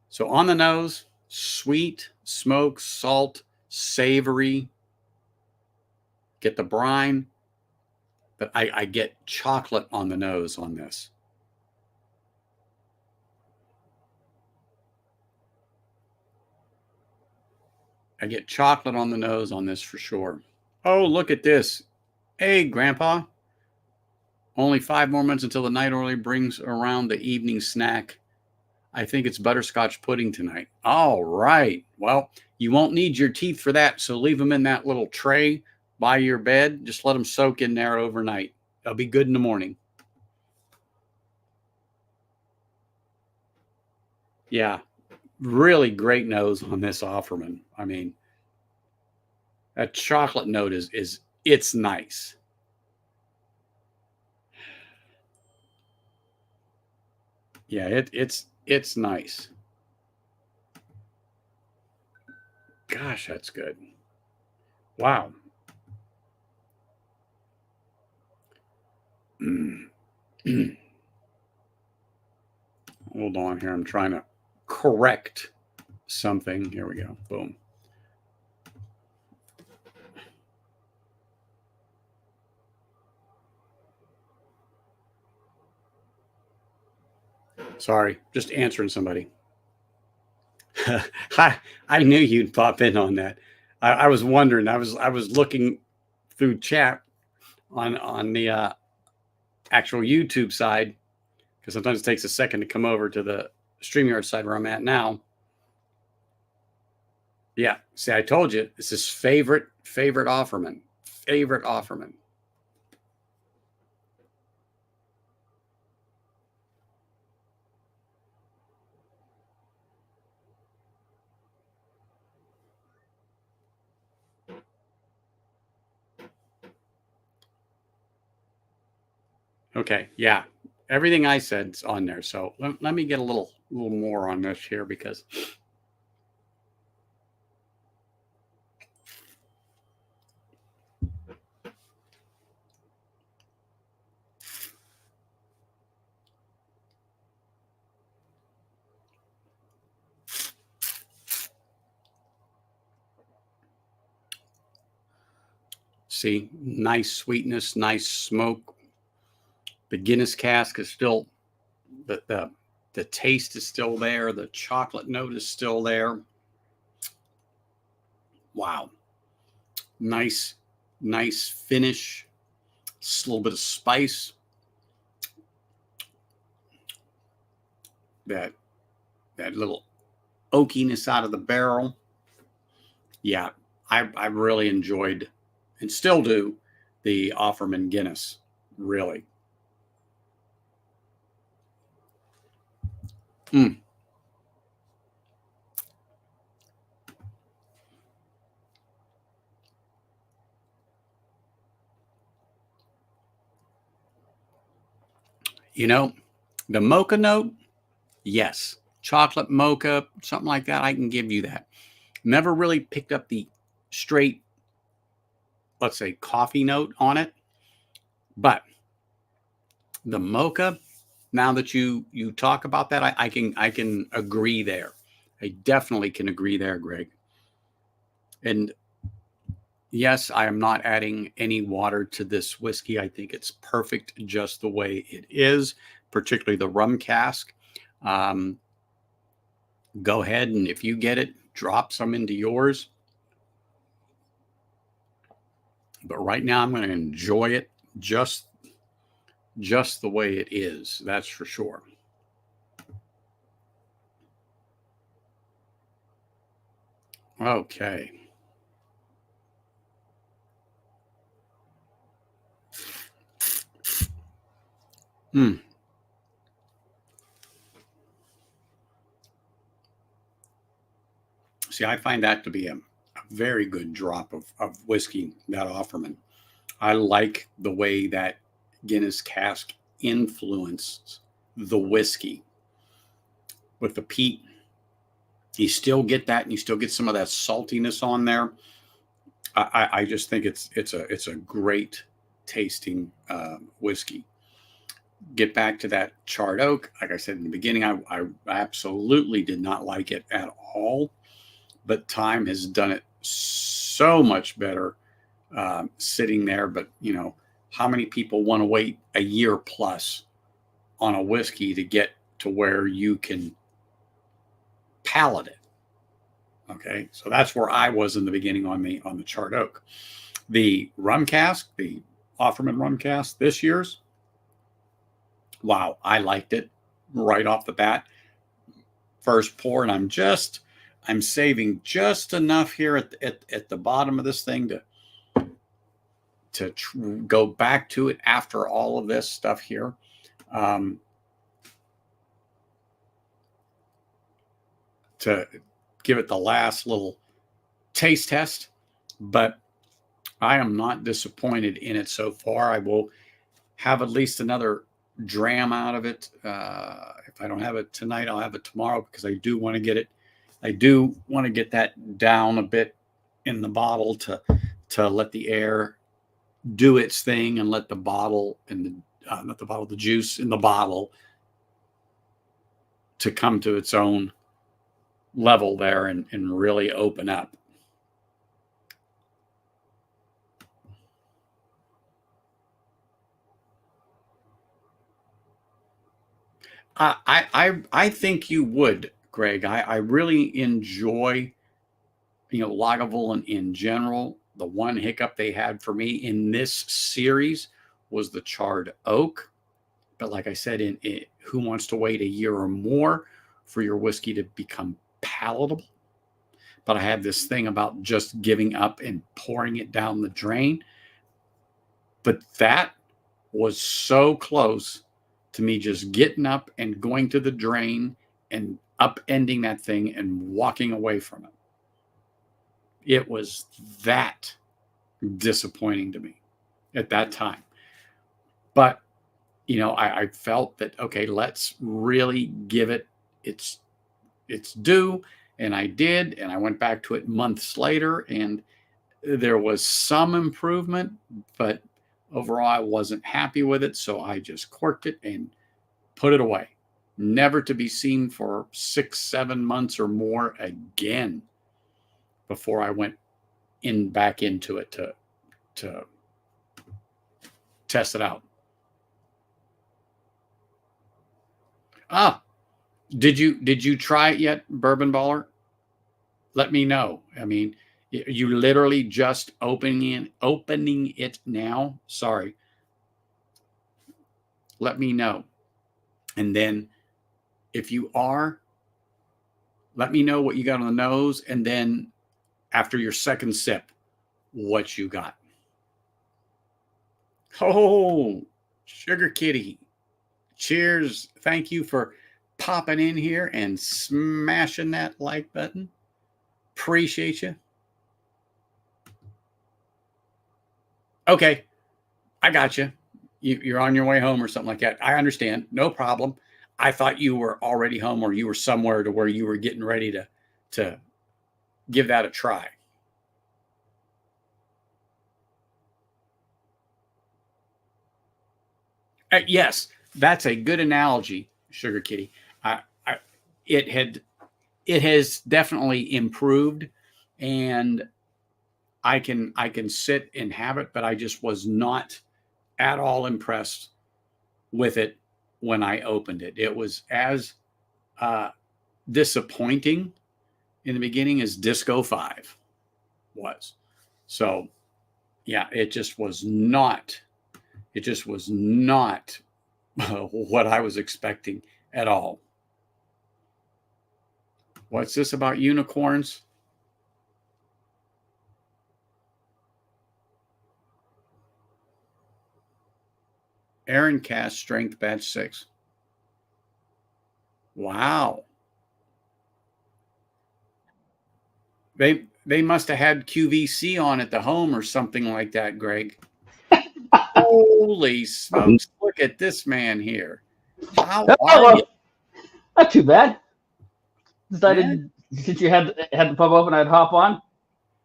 Speaker 1: so on the nose, sweet, smoke, salt, savory. Get the brine, but I get chocolate on the nose on this. I get chocolate on the nose on this for sure. Oh, look at this. Hey, Grandpa. Only 5 more minutes until the night early brings around the evening snack. I think it's butterscotch pudding tonight. All right. Well, you won't need your teeth for that, so leave them in that little tray by your bed. Just let them soak in there overnight. They'll be good in the morning. Yeah, really great nose on this Offerman. I mean, that chocolate note is it's nice. Yeah, it's nice. Gosh, that's good. Wow. Hold on here. I'm trying to correct something. Here we go. Boom. Sorry, just answering somebody. I knew you'd pop in on that. I was wondering. I was looking through chat on the actual YouTube side, because sometimes it takes a second to come over to the StreamYard side where I'm at now. Yeah, see, I told you, this is favorite Offerman. Favorite Offerman. Okay, yeah. Everything I said's on there. So let me get a little more on this here, because see, nice sweetness, nice smoke. The Guinness cask is still the taste is still there. The chocolate note is still there. Wow. Nice finish. Just a little bit of spice. That little oakiness out of the barrel. Yeah, I really enjoyed, and still do, the Offerman Guinness. Really. Mm. You know, the mocha note, yes. Chocolate mocha, something like that, I can give you that. Never really picked up the straight, let's say, coffee note on it. But the mocha, now that you talk about that, I can agree there. I definitely can agree there, Greg. And yes, I am not adding any water to this whiskey. I think it's perfect just the way it is, particularly the rum cask. Um, Go ahead, and if you get it, drop some into yours. But right now, I'm going to enjoy it just the way it is. That's for sure. Okay. Hmm. See, I find that to be a very good drop of whiskey, that Offerman. I like the way that Guinness cask influenced the whiskey with the peat. You still get that, and you still get some of that saltiness on there. I just think it's a great tasting whiskey. Get back to that charred oak. Like I said in the beginning, I absolutely did not like it at all, but time has done it so much better sitting there. But how many people want to wait a year plus on a whiskey to get to where you can palate it? Okay, so that's where I was in the beginning on the charred oak. The rum cask, the Offerman rum cask, this year's, wow, I liked it right off the bat. First pour, and I'm saving just enough here at the bottom of this thing to go back to it after all of this stuff here. To give it the last little taste test, but I am not disappointed in it so far. I will have at least another dram out of it. If I don't have it tonight, I'll have it tomorrow, because I do want to get it I do want to get that down a bit in the bottle to let the air do its thing and let the bottle and not the bottle, the juice in the bottle to come to its own level there and really open up. I think you would, Greg. I really enjoy, Lagavulin in general. The one hiccup they had for me in this series was the charred oak. But like I said, who wants to wait a year or more for your whiskey to become palatable? But I have this thing about just giving up and pouring it down the drain. But that was so close to me just getting up and going to the drain and upending that thing and walking away from it. It was that disappointing to me at that time. But, I felt that, okay, let's really give it its due. And I did. And I went back to it months later, and there was some improvement, but overall I wasn't happy with it. So I just corked it and put it away, never to be seen for 6-7 months or more again before I went back into it to test it out. Did you try it yet, Bourbon Baller? Let me know. I mean, you literally just opening it now. Sorry. Let me know. And then if you are, let me know what you got on the nose. And then after your second sip, what you got. Oh, Sugar Kitty. Cheers. Thank you for popping in here and smashing that like button. Appreciate you. Okay. I got you. You're on your way home or something like that. I understand. No problem. I thought you were already home or you were somewhere to where you were getting ready to give that a try. Yes, that's a good analogy, Sugar Kitty. It has definitely improved, and I can sit and have it, but I just was not at all impressed with it when I opened it. It was as disappointing in the beginning as Disco 5 was. So, yeah, it just was not what I was expecting at all. What's this about unicorns? Aaron Cask Strength Batch 6. Wow. They must have had QVC on at the home or something like that, Greg. Holy smokes. Look at this man here. How are you?
Speaker 2: Not too bad. Decided since you had the pub open, I'd hop on.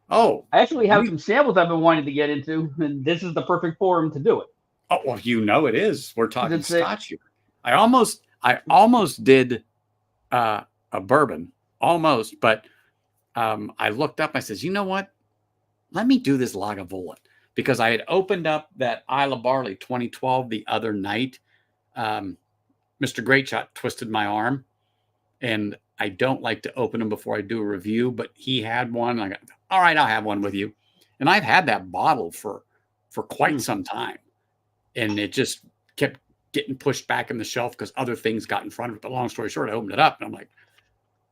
Speaker 1: Oh.
Speaker 2: I actually have some samples I've been wanting to get into, and this is the perfect forum to do it.
Speaker 1: Oh, well, it is. We're talking Scotch here. I almost did a bourbon. Almost, but I looked up, I says, you know what? Let me do this Lagavulin, because I had opened up that Isle of Barley 2012 the other night. Mr. Greatshot twisted my arm, and I don't like to open them before I do a review, but he had one. I got, all right, I'll have one with you. And I've had that bottle for quite some time, and it just kept getting pushed back in the shelf because other things got in front of it. But long story short, I opened it up, and I'm like,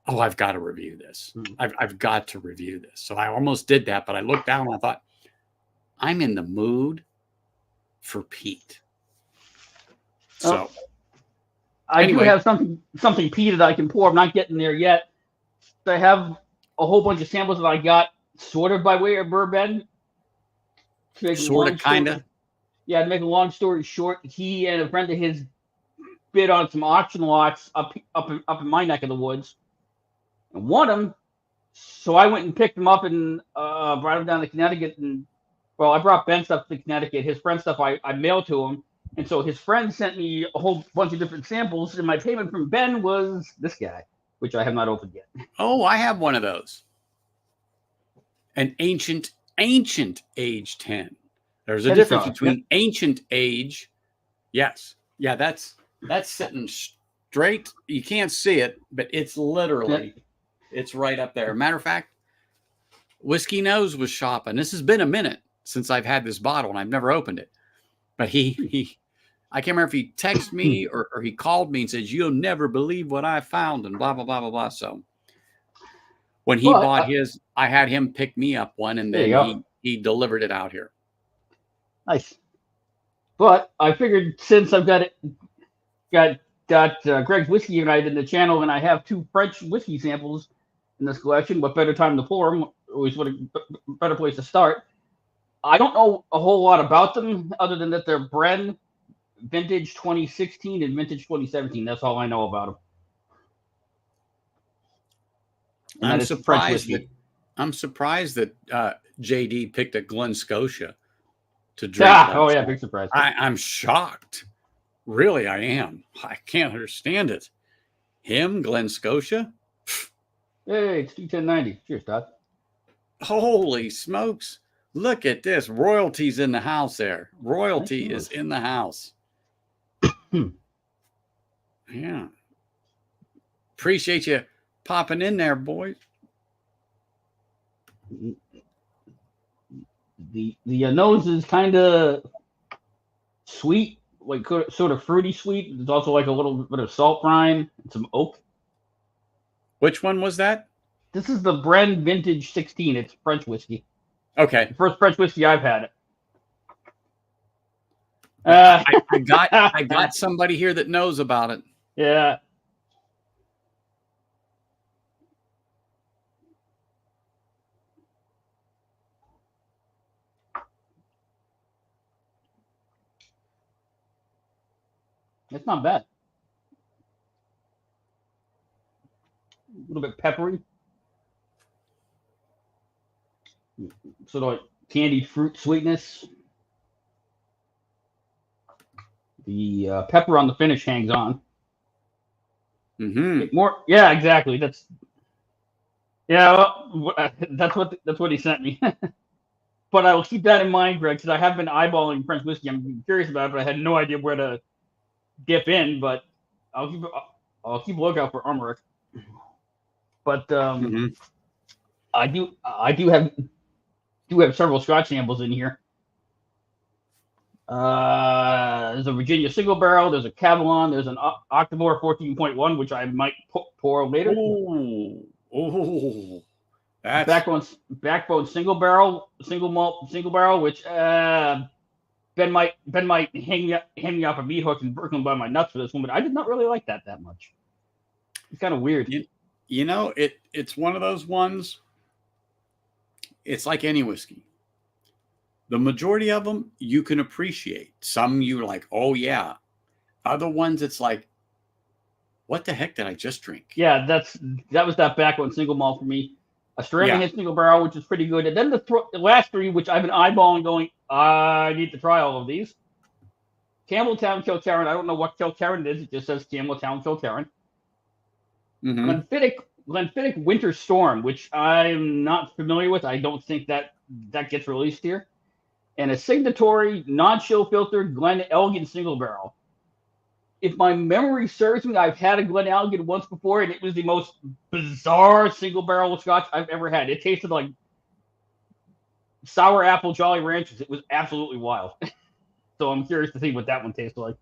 Speaker 1: oh, I've got to review this. I've got to review this. So I almost did that, but I looked down and I thought, I'm in the mood for peat. So
Speaker 2: I do have something peated I can pour. I'm not getting there yet. So I have a whole bunch of samples that I got sort of by way of bourbon.
Speaker 1: Sort of, kind of.
Speaker 2: Yeah, to make a long story short, he and a friend of his bid on some auction lots up in my neck of the woods. and want them. So I went and picked them up and brought them down to Connecticut. And well, I brought Ben stuff to Connecticut. His friend stuff I mailed to him. And so his friend sent me a whole bunch of different samples. And my payment from Ben was this guy, which I have not opened yet.
Speaker 1: Oh, I have one of those. An ancient age 10. There's a difference between ancient age. Yes. Yeah, that's sitting straight. You can't see it, but it's literally, it's right up there. Matter of fact, Whiskey Nose was shopping. This has been a minute since I've had this bottle and I've never opened it. But he I can't remember if he texted me or he called me and said, "You'll never believe what I found," and blah, blah, blah, blah, blah. So when he bought his, I had him pick me up one, and then he delivered it out here.
Speaker 2: Nice. But I figured since I've got Greg's Whiskey United in the channel, and I have 2 French whiskey samples in this collection, what better time to pour them? Always what a better place to start. I don't know a whole lot about them other than that they're Bren vintage 2016 and vintage 2017. That's all I know about them. And
Speaker 1: I'm surprised that JD picked a Glen Scotia to drink.
Speaker 2: Oh yeah, big surprise.
Speaker 1: I'm shocked. Really, I am. I can't understand it. Him, Glen Scotia?
Speaker 2: Hey, it's 1090. Cheers, Todd.
Speaker 1: Holy smokes. Look at this. Royalty's in the house there. Royalty is in the house. Yeah. Appreciate you popping in there, boys.
Speaker 2: The nose is kind of sweet, like sort of fruity sweet. There's also like a little bit of salt brine and some oak.
Speaker 1: Which one was that?
Speaker 2: This is the Bren Vintage 16. It's French whiskey.
Speaker 1: Okay.
Speaker 2: The first French whiskey I've had it.
Speaker 1: I got somebody here that knows about it.
Speaker 2: Yeah. It's not bad. A little bit peppery. Sort of like candied fruit sweetness. The pepper on the finish hangs on.
Speaker 1: Mm-hmm.
Speaker 2: Yeah, exactly. That's what he sent me. But I will keep that in mind, Greg, because I have been eyeballing French whiskey. I'm curious about it, but I had no idea where to dip in. But I'll keep a lookout for Armoric. But I do have several Scotch samples in here. There's a Virginia single barrel. There's a Cavalon. There's an Octomore 14.1, which I might pour later.
Speaker 1: Oh, that's
Speaker 2: backbone single barrel, single malt, single barrel, which Ben might hang me off a meat hook and Brooklyn by my nuts for this one, but I did not really like that much. It's kind of weird.
Speaker 1: You know, it's one of those ones. It's like any whiskey. The majority of them you can appreciate. Some you're like, oh yeah. Other ones it's like, what the heck did I just drink?
Speaker 2: Yeah, that was that backbone single malt for me. A Stranahan single barrel, which is pretty good. And then the last 3, which I've been eyeballing going, I need to try all of these. Campbelltown Kilkerran. I don't know what Kilkerran is. It just says Campbelltown Kilkerran. Glenfiddich Winter Storm, which I'm not familiar with. I don't think that gets released here. And a signatory non-chill filtered Glen Elgin single barrel. If my memory serves me, I've had a Glen Elgin once before, and it was the most bizarre single barrel of Scotch I've ever had. It tasted like sour apple Jolly Ranchers. It was absolutely wild. So I'm curious to see what that one tastes like.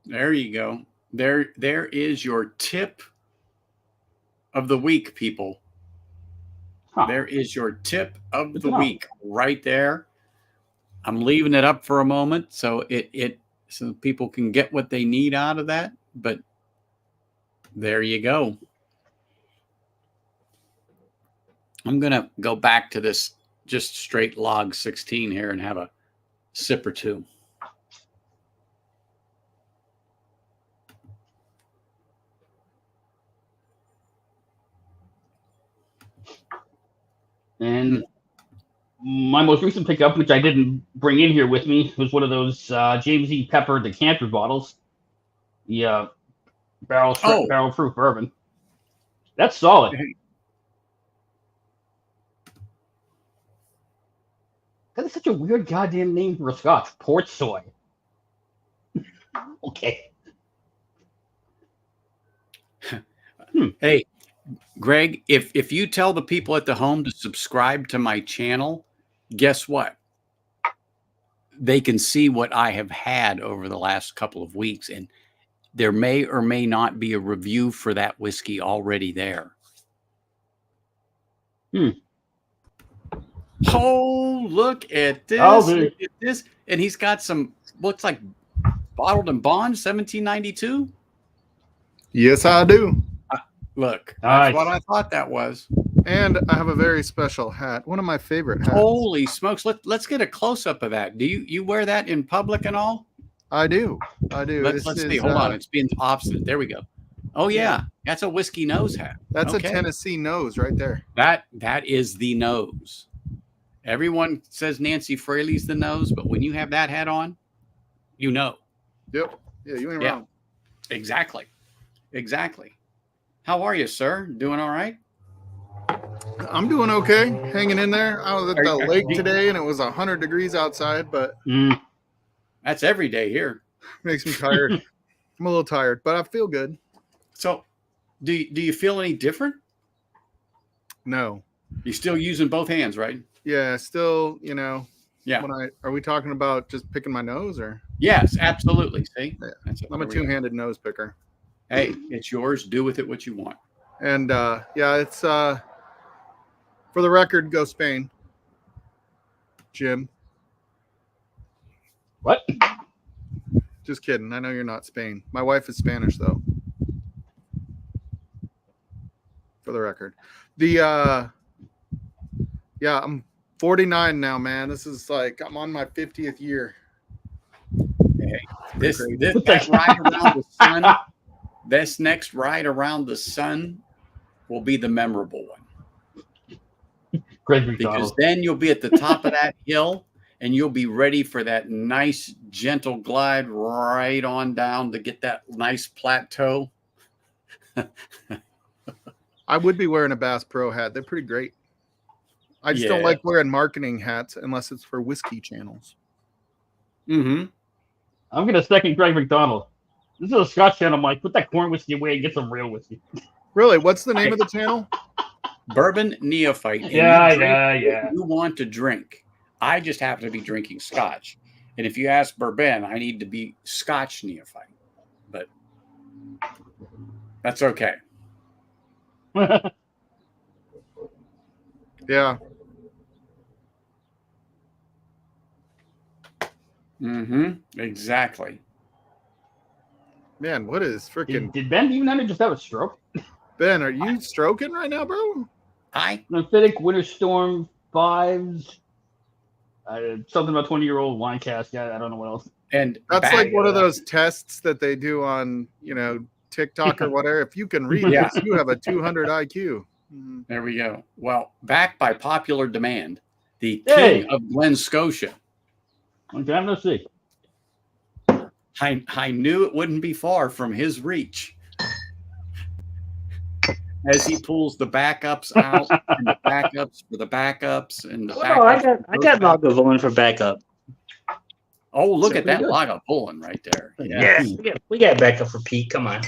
Speaker 1: There you go. There is your tip of the week, people. Huh. There is your tip of the week right there. I'm leaving it up for a moment so so people can get what they need out of that. But there you go. I'm going to go back to this just straight log 16 here and have a sip or two.
Speaker 2: And my most recent pickup, which I didn't bring in here with me, was one of those James E. Pepper decanter bottles. The barrel proof bourbon. That's solid. That is such a weird goddamn name for a Scotch. Port soy. Okay.
Speaker 1: Hey, Greg, if you tell the people at the home to subscribe to my channel, guess what? They can see what I have had over the last couple of weeks, and there may or may not be a review for that whiskey already there. Oh, look at this. Look at this. And he's got some, looks like bottled and bond, 1792.
Speaker 3: Yes, I do.
Speaker 1: Look, that's what I thought that was.
Speaker 3: And I have a very special hat. One of my favorite hats.
Speaker 1: Holy smokes. Let's get a close-up of that. Do you wear that in public and all?
Speaker 3: I do.
Speaker 1: Let's see. Hold on. It's being opposite. There we go. Oh, yeah. That's a whiskey nose hat.
Speaker 3: That's a Tennessee nose right there.
Speaker 1: That is the nose. Everyone says Nancy Fraley's the nose, but when you have that hat on, you know.
Speaker 3: Yep. Yeah, you ain't wrong.
Speaker 1: Exactly. How are you, sir? Doing all right?
Speaker 3: I'm doing okay. Hanging in there. I was at the lake today, and it was 100 degrees outside, but
Speaker 1: that's every day here.
Speaker 3: Makes me tired. I'm a little tired, but I feel good.
Speaker 1: So, do you feel any different?
Speaker 3: No.
Speaker 1: You're still using both hands, right?
Speaker 3: Yeah, still,
Speaker 1: Yeah.
Speaker 3: Are we talking about just picking my nose or?
Speaker 1: Yes, absolutely. See?
Speaker 3: Yeah. I'm a two-handed nose picker.
Speaker 1: Hey, it's yours. Do with it what you want.
Speaker 3: And it's for the record, go Spain. Jim.
Speaker 2: What?
Speaker 3: Just kidding. I know you're not Spain. My wife is Spanish though. For the record. I'm 49 now, man. This is like I'm on my 50th year.
Speaker 1: Hey, that ride around the sun, this next ride around the sun will be the memorable one. Because then you'll be at the top of that hill and you'll be ready for that nice gentle glide right on down to get that nice plateau.
Speaker 3: I would be wearing a Bass Pro hat. They're pretty great. I just don't like wearing marketing hats unless it's for whiskey channels.
Speaker 2: I'm going to second Greg McDonald. This is a Scotch channel, Mike. Put that corn whiskey away and get some real whiskey.
Speaker 3: Really? What's the name of the channel?
Speaker 1: Bourbon Neophyte.
Speaker 2: Yeah.
Speaker 1: You want to drink. I just happen to be drinking Scotch. And if you ask Bourbon, I need to be Scotch Neophyte. But that's okay.
Speaker 3: Yeah.
Speaker 1: Exactly.
Speaker 3: Man, what is freaking...
Speaker 2: Did Ben even just have a stroke?
Speaker 3: Ben, are you stroking right now, bro?
Speaker 2: Lymphatic Winter Storm 5s. Something about 20-year-old wine cask. I don't know what else.
Speaker 1: And
Speaker 3: that's like one of those tests that they do on, TikTok or whatever. If you can read this, you have a 200 IQ.
Speaker 1: There we go. Well, backed by popular demand, the king of Glen Scotia.
Speaker 2: Okay, let's see.
Speaker 1: I knew it wouldn't be far from his reach. As he pulls the backups out and the backups for the backups and the backups.
Speaker 4: I got Lagavulin for backup.
Speaker 1: Oh, look at that Lagavulin right there.
Speaker 4: Yeah, we got backup for peat. Come on.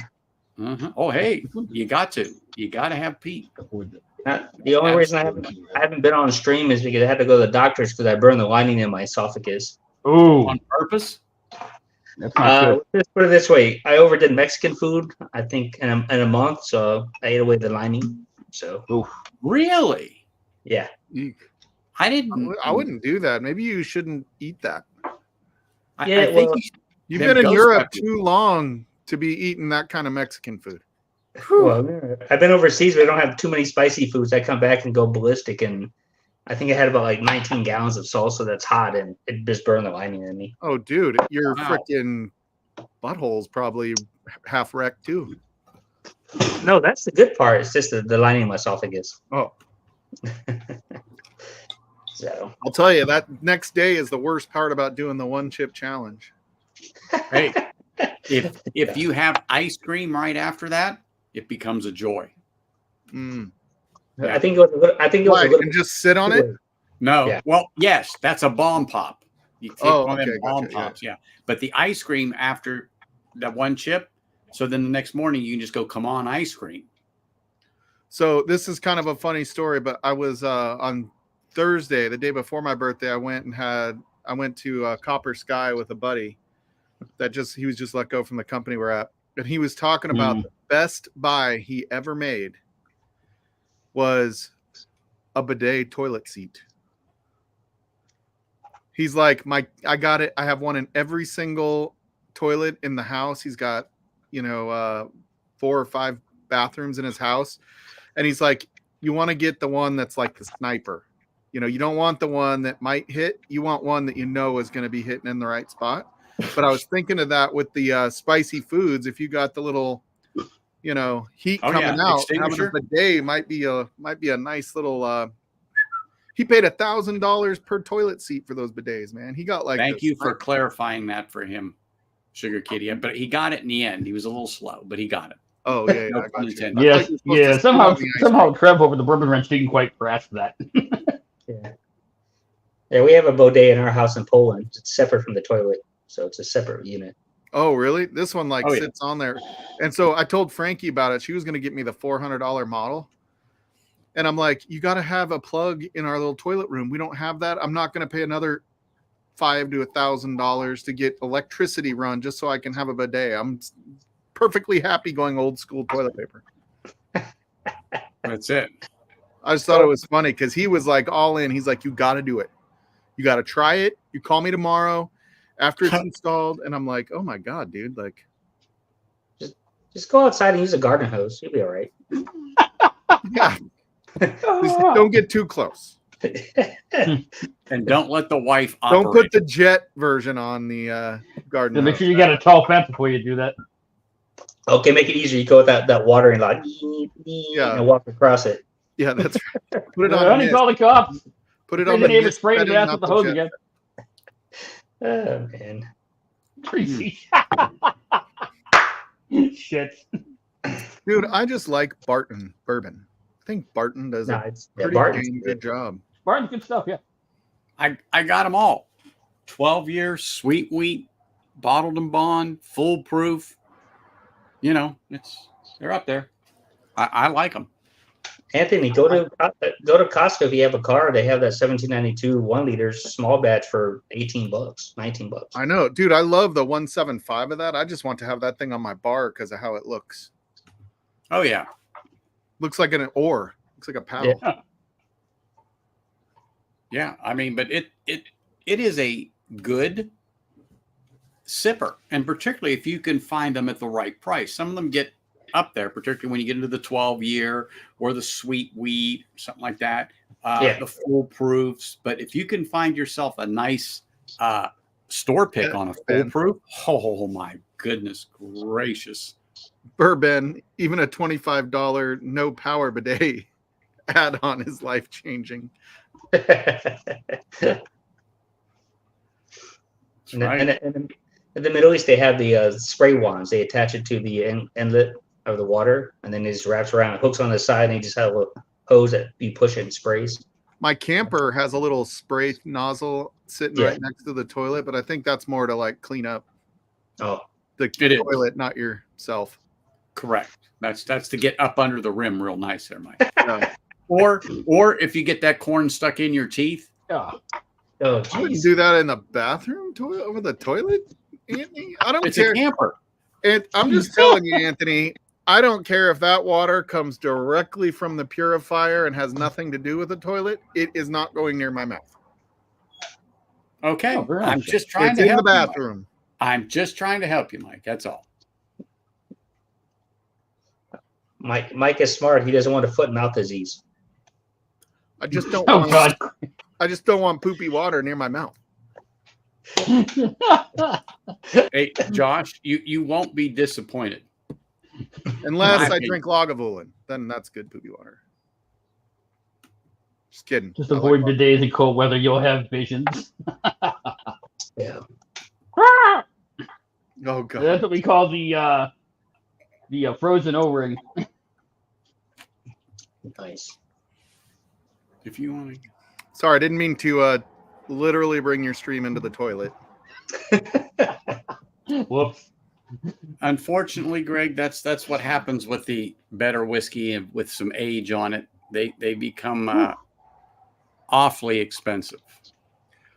Speaker 1: Oh, hey, you got to have peat.
Speaker 4: The only reason I haven't been on stream is because I had to go to the doctor's because I burned the lining in my esophagus.
Speaker 2: Oh,
Speaker 1: on purpose?
Speaker 2: That's not good.
Speaker 4: Let's put it this way: I overdid Mexican food. I think in a month, so I ate away the lining. So
Speaker 1: really,
Speaker 4: yeah.
Speaker 3: I wouldn't do that. Maybe you shouldn't eat that.
Speaker 1: I think
Speaker 3: you've been in Europe too long to be eating that kind of Mexican food.
Speaker 4: Well, I've been overseas, but I don't have too many spicy foods. I come back and go ballistic, and I think I had about like 19 gallons of salsa that's hot, and it just burned the lining in me.
Speaker 3: Oh, dude, your freaking butthole's probably half wrecked too.
Speaker 4: No, that's the good part. It's just the lining of my esophagus.
Speaker 3: Oh.
Speaker 4: So
Speaker 3: I'll tell you, that next day is the worst part about doing the 1-chip challenge.
Speaker 1: Hey, if you have ice cream right after that, it becomes a joy.
Speaker 3: Mm.
Speaker 1: Yeah.
Speaker 4: I think it was a little. I think it was a
Speaker 3: Why?
Speaker 4: little.
Speaker 3: And just sit on it?
Speaker 1: No,
Speaker 4: Yeah.
Speaker 1: well, yes, that's a bomb pop. You take
Speaker 3: Oh,
Speaker 1: one of them
Speaker 3: okay,
Speaker 1: bomb
Speaker 3: gotcha, yeah.
Speaker 1: pops, yeah. But the ice cream after that 1 chip, so then the next morning you can just go, come on, ice cream.
Speaker 3: So this is kind of a funny story, but I was on Thursday, the day before my birthday, I went to Copper Sky with a buddy he was just let go from the company we're at. And he was talking about the best buy he ever made was a bidet toilet seat. He's like, I got it. I have one in every single toilet in the house. He's got, 4 or 5 bathrooms in his house. And he's like, you want to get the one that's like the sniper. You don't want the one that might hit. You want one that is going to be hitting in the right spot. But I was thinking of that with the spicy foods. If you got the little, heat coming out, having a bidet might be a nice little. He paid $1,000 per toilet seat for those bidets, man. He got like.
Speaker 1: Thank you for clarifying that for him, Sugar Kitty. But he got it in the end. He was a little slow, but he got it.
Speaker 3: Oh yeah,
Speaker 1: No
Speaker 3: I
Speaker 1: pun
Speaker 3: got
Speaker 1: intended.
Speaker 3: you.
Speaker 2: Yeah. Somehow Trev over the Bourbon Ranch didn't quite grasp that.
Speaker 4: Yeah, we have a bidet in our house in Poland. It's separate from the toilet, so it's a separate unit.
Speaker 3: Oh really? This one sits on there, and so I told Frankie about it. She was going to get me the $400 model, and I'm like, you got to have a plug in our little toilet room. We don't have that. I'm not going to pay another $500 to $1,000 to get electricity run just so I can have a bidet. I'm perfectly happy going old school toilet paper.
Speaker 1: That's it.
Speaker 3: I just thought it was funny because he was like all in. He's like, you got to do it. You got to try it. You call me tomorrow after it's installed. And I'm like, oh my God, dude. Like,
Speaker 4: just go outside and use a garden hose. You'll be all right.
Speaker 3: Yeah. Just don't get too close.
Speaker 1: And don't let the wife
Speaker 3: Don't
Speaker 1: operate.
Speaker 3: put the jet version on the garden hose.
Speaker 2: Make sure you got a tall fence before you do that.
Speaker 4: Okay, make it easier. You go with that watering like and walk across it.
Speaker 3: Yeah, that's right. Put it on.
Speaker 2: Only call the cops.
Speaker 3: Put it
Speaker 2: Bring
Speaker 3: on
Speaker 2: the
Speaker 3: the
Speaker 2: neighbor
Speaker 3: mist
Speaker 2: spraying
Speaker 3: setting,
Speaker 2: the ass
Speaker 3: not
Speaker 2: with the hose
Speaker 3: jet.
Speaker 2: again.
Speaker 4: Oh man.
Speaker 2: Crazy. Shit.
Speaker 3: Dude, I just like Barton bourbon. I think Barton does a pretty dang good job.
Speaker 2: Barton's good stuff, yeah.
Speaker 1: I got them all. 12 years, sweet wheat, bottled and bond, foolproof. They're up there. I like them.
Speaker 4: Anthony, go to Costco if you have a car. They have that 1792 1 liter small batch for $18, $19.
Speaker 3: I know, dude. I love the 175 of that. I just want to have that thing on my bar because of how it looks.
Speaker 1: Oh yeah,
Speaker 3: looks like an oar. Looks like a paddle.
Speaker 1: Yeah. I mean, but it is a good sipper, and particularly if you can find them at the right price. Some of them get up there, particularly when you get into the 12-year or the sweet wheat, something like that. The foolproofs. But if you can find yourself a nice store pick on a foolproof, oh my goodness gracious.
Speaker 3: Bourbon, even a $25 no power bidet add-on is life-changing.
Speaker 4: In the Middle East, they have the spray wands. They attach it to the inlet of the water, and then it just wraps around, hooks on the side, and you just have a little hose that you push it and sprays.
Speaker 3: My camper has a little spray nozzle sitting right next to the toilet, but I think that's more to like clean up the toilet, not yourself.
Speaker 1: Correct. That's to get up under the rim real nice there, Mike. Or if you get that corn stuck in your teeth.
Speaker 2: Oh,
Speaker 3: I wouldn't do that in the bathroom toilet over the toilet, Anthony. I don't care.
Speaker 1: It's a camper.
Speaker 3: And I'm just telling you, Anthony, I don't care if that water comes directly from the purifier and has nothing to do with the toilet. It is not going near my mouth.
Speaker 1: Okay. I'm just trying to
Speaker 3: help
Speaker 1: in the
Speaker 3: bathroom.
Speaker 1: You, I'm just trying to help you, Mike. That's all.
Speaker 4: Mike is smart. He doesn't want a foot and mouth disease.
Speaker 3: I just don't
Speaker 2: God.
Speaker 3: I just don't want poopy water near my mouth.
Speaker 1: Hey, Josh, you won't be disappointed.
Speaker 3: Unless I drink Lagavulin, then that's good poopy water. Just kidding.
Speaker 2: Just
Speaker 3: I like
Speaker 2: avoid the
Speaker 3: Lagavulin.
Speaker 2: days in cold weather. You'll have visions.
Speaker 4: Yeah.
Speaker 3: Oh god.
Speaker 2: That's what we call the frozen O-ring.
Speaker 4: Nice.
Speaker 1: If you want to.
Speaker 3: Sorry, I didn't mean to literally bring your stream into the toilet.
Speaker 2: Whoops.
Speaker 1: Unfortunately, Greg, that's what happens with the better whiskey and with some age on it. They become awfully expensive.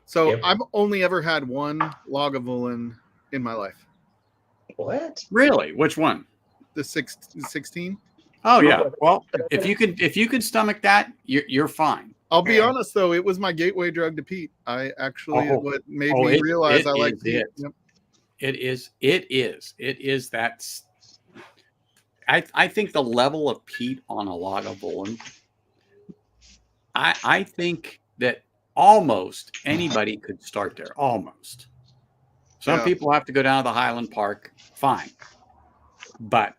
Speaker 3: So
Speaker 4: Yep.
Speaker 3: I've only ever had one Lagavulin in my life.
Speaker 4: What?
Speaker 1: Really? Which one?
Speaker 3: The 16.
Speaker 1: Oh yeah. Well, if you can stomach that, you're fine.
Speaker 3: I'll be honest though, it was my gateway drug to peat. I actually what made me realize I like peat. Yep.
Speaker 1: It is that. I think the level of peat on a Lagavulin, I think that almost anybody could start there. Almost. Some people have to go down to the Highland Park. Fine. But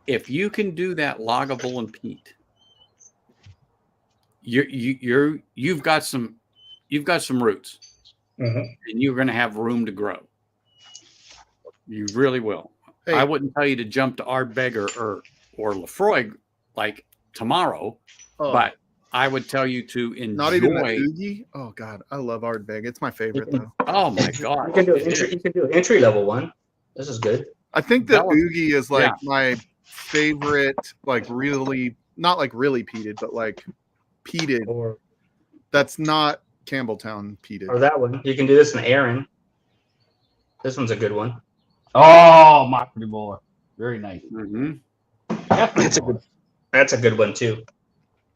Speaker 1: if you can do that Lagavulin peat, you've got some roots, and you're going to have room to grow. You really will.
Speaker 3: Hey.
Speaker 1: I wouldn't tell you to jump to Ardbeg or Lefroy like tomorrow, but I would tell you to enjoy.
Speaker 3: Not even the Oogie? Oh god, I love Ardbeg. It's my favorite though.
Speaker 1: Oh my god!
Speaker 4: You can do an entry level one. This is good.
Speaker 3: I think the Oogie is like my favorite, like really not like really peated, but like peated.
Speaker 4: Or
Speaker 3: that's not Campbelltown peated.
Speaker 4: Or that one. You can do this in Aaron. This one's a good one.
Speaker 2: Oh, Mockery Bowler. Very nice.
Speaker 1: Mm-hmm.
Speaker 4: That's a good one too.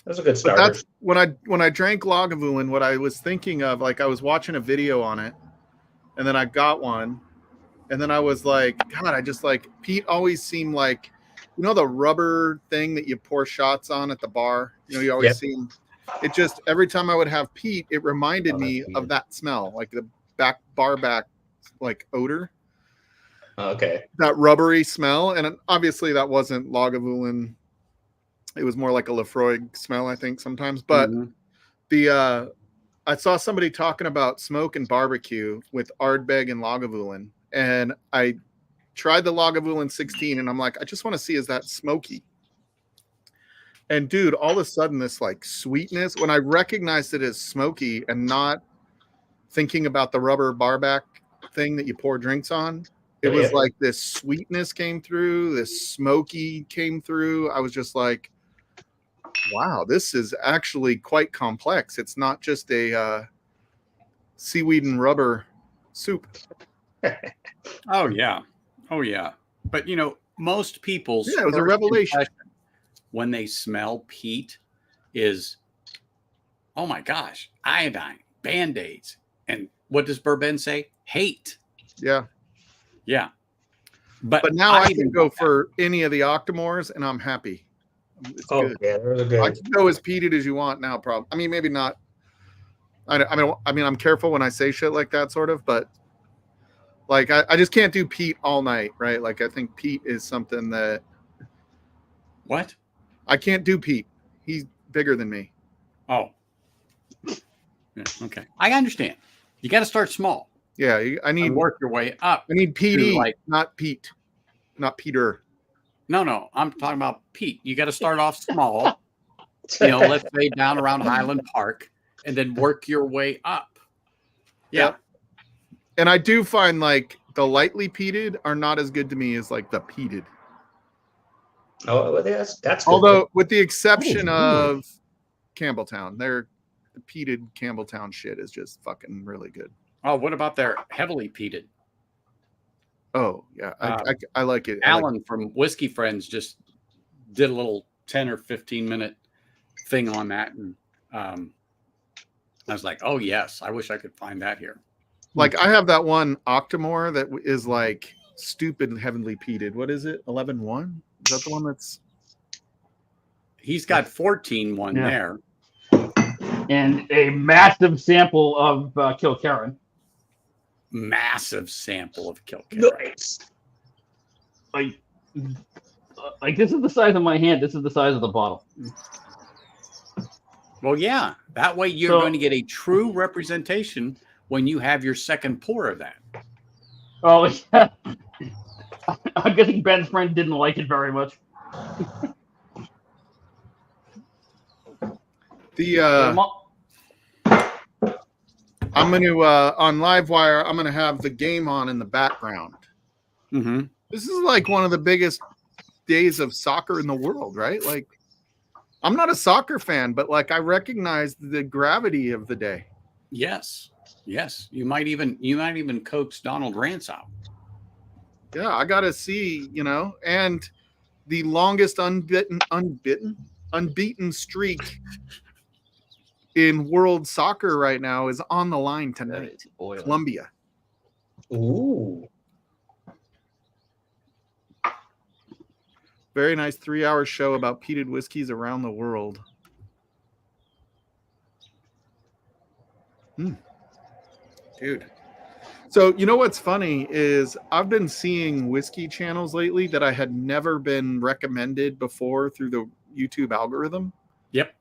Speaker 4: That's a good
Speaker 3: But
Speaker 4: start.
Speaker 3: that's when I drank Lagavulin, what I was thinking of, like I was watching a video on it, and then I got one, and then I was like, God, I just like peat always seemed like, you know, the rubber thing that you pour shots on at the bar. You know, you always see them. It just every time I would have peat, it reminded me of that smell, like the bar back like odor.
Speaker 4: Okay.
Speaker 3: That rubbery smell, and obviously that wasn't Lagavulin. It was more like a Lefroy smell, I think, sometimes. But I saw somebody talking about smoke and barbecue with Ardbeg and Lagavulin, and I tried the Lagavulin 16, and I'm like, I just want to see, is that smoky? And dude, all of a sudden, this like sweetness, when I recognized it as smoky and not thinking about the rubber barback thing that you pour drinks on, it was like this sweetness came through, this smoky came through. I was just like, wow, this is actually quite complex. It's not just a seaweed and rubber soup.
Speaker 1: Oh yeah. But you know, most people's
Speaker 3: it was a revelation
Speaker 1: when they smell peat is, oh my gosh, iodine, Band-Aids. And what does Bourbon say? Hate. Yeah. But
Speaker 3: now I can go for any of the Octomores and I'm happy. It's good.
Speaker 4: Yeah, those are good.
Speaker 3: I can go as peated as you want now, probably. I mean, maybe not. I mean, I'm careful when I say shit like that, sort of, but like, I just can't do peat all night, right? Like, I think peat is something that.
Speaker 1: What?
Speaker 3: I can't do peat. He's bigger than me.
Speaker 1: Oh. Yeah, okay. I understand. You got to start small.
Speaker 3: Yeah, I need
Speaker 1: and work your way up.
Speaker 3: I need PD, not Pete, not Peter.
Speaker 1: No, I'm talking about Pete. You got to start off small. You know, let's say down around Highland Park, and then work your way up. Yeah.
Speaker 3: And I do find like the lightly peated are not as good to me as like the peated.
Speaker 4: Oh, well, that's good.
Speaker 3: Although with the exception of Campbelltown, the peated Campbelltown shit is just fucking really good.
Speaker 1: Oh, what about their heavily peated?
Speaker 3: Oh yeah, I like it.
Speaker 1: Alan from Whiskey Friends just did a little 10 or 15 minute thing on that, and I was like, oh yes, I wish I could find that here.
Speaker 3: Like I have that one Octomore that is like stupid heavily peated. What is it? 11-1? Is that the one that's?
Speaker 1: He's got 14-1 there,
Speaker 2: and a massive sample of Kilkerran.
Speaker 1: Massive sample of Kilkerran.
Speaker 4: Nice.
Speaker 2: Like this is the size of my hand. This is the size of the bottle.
Speaker 1: Well, yeah. That way you're
Speaker 2: So-
Speaker 1: going to get a true representation when you have your second pour of that.
Speaker 2: Oh, yeah. I'm guessing Ben's friend didn't like it very much.
Speaker 3: I'm going to on Livewire. I'm going to have the game on in the background.
Speaker 1: Mm-hmm.
Speaker 3: This is like one of the biggest days of soccer in the world, right? Like, I'm not a soccer fan, but like I recognize the gravity of the day.
Speaker 1: Yes. Yes. You might even coax Donald Rance out.
Speaker 3: Yeah, I got to see, and the longest unbeaten streak in world soccer right now is on the line tonight. Colombia.
Speaker 4: Ooh.
Speaker 3: Very nice 3-hour show about peated whiskeys around the world. Dude. So, you know what's funny is I've been seeing whiskey channels lately that I had never been recommended before through the YouTube algorithm.
Speaker 1: Yep.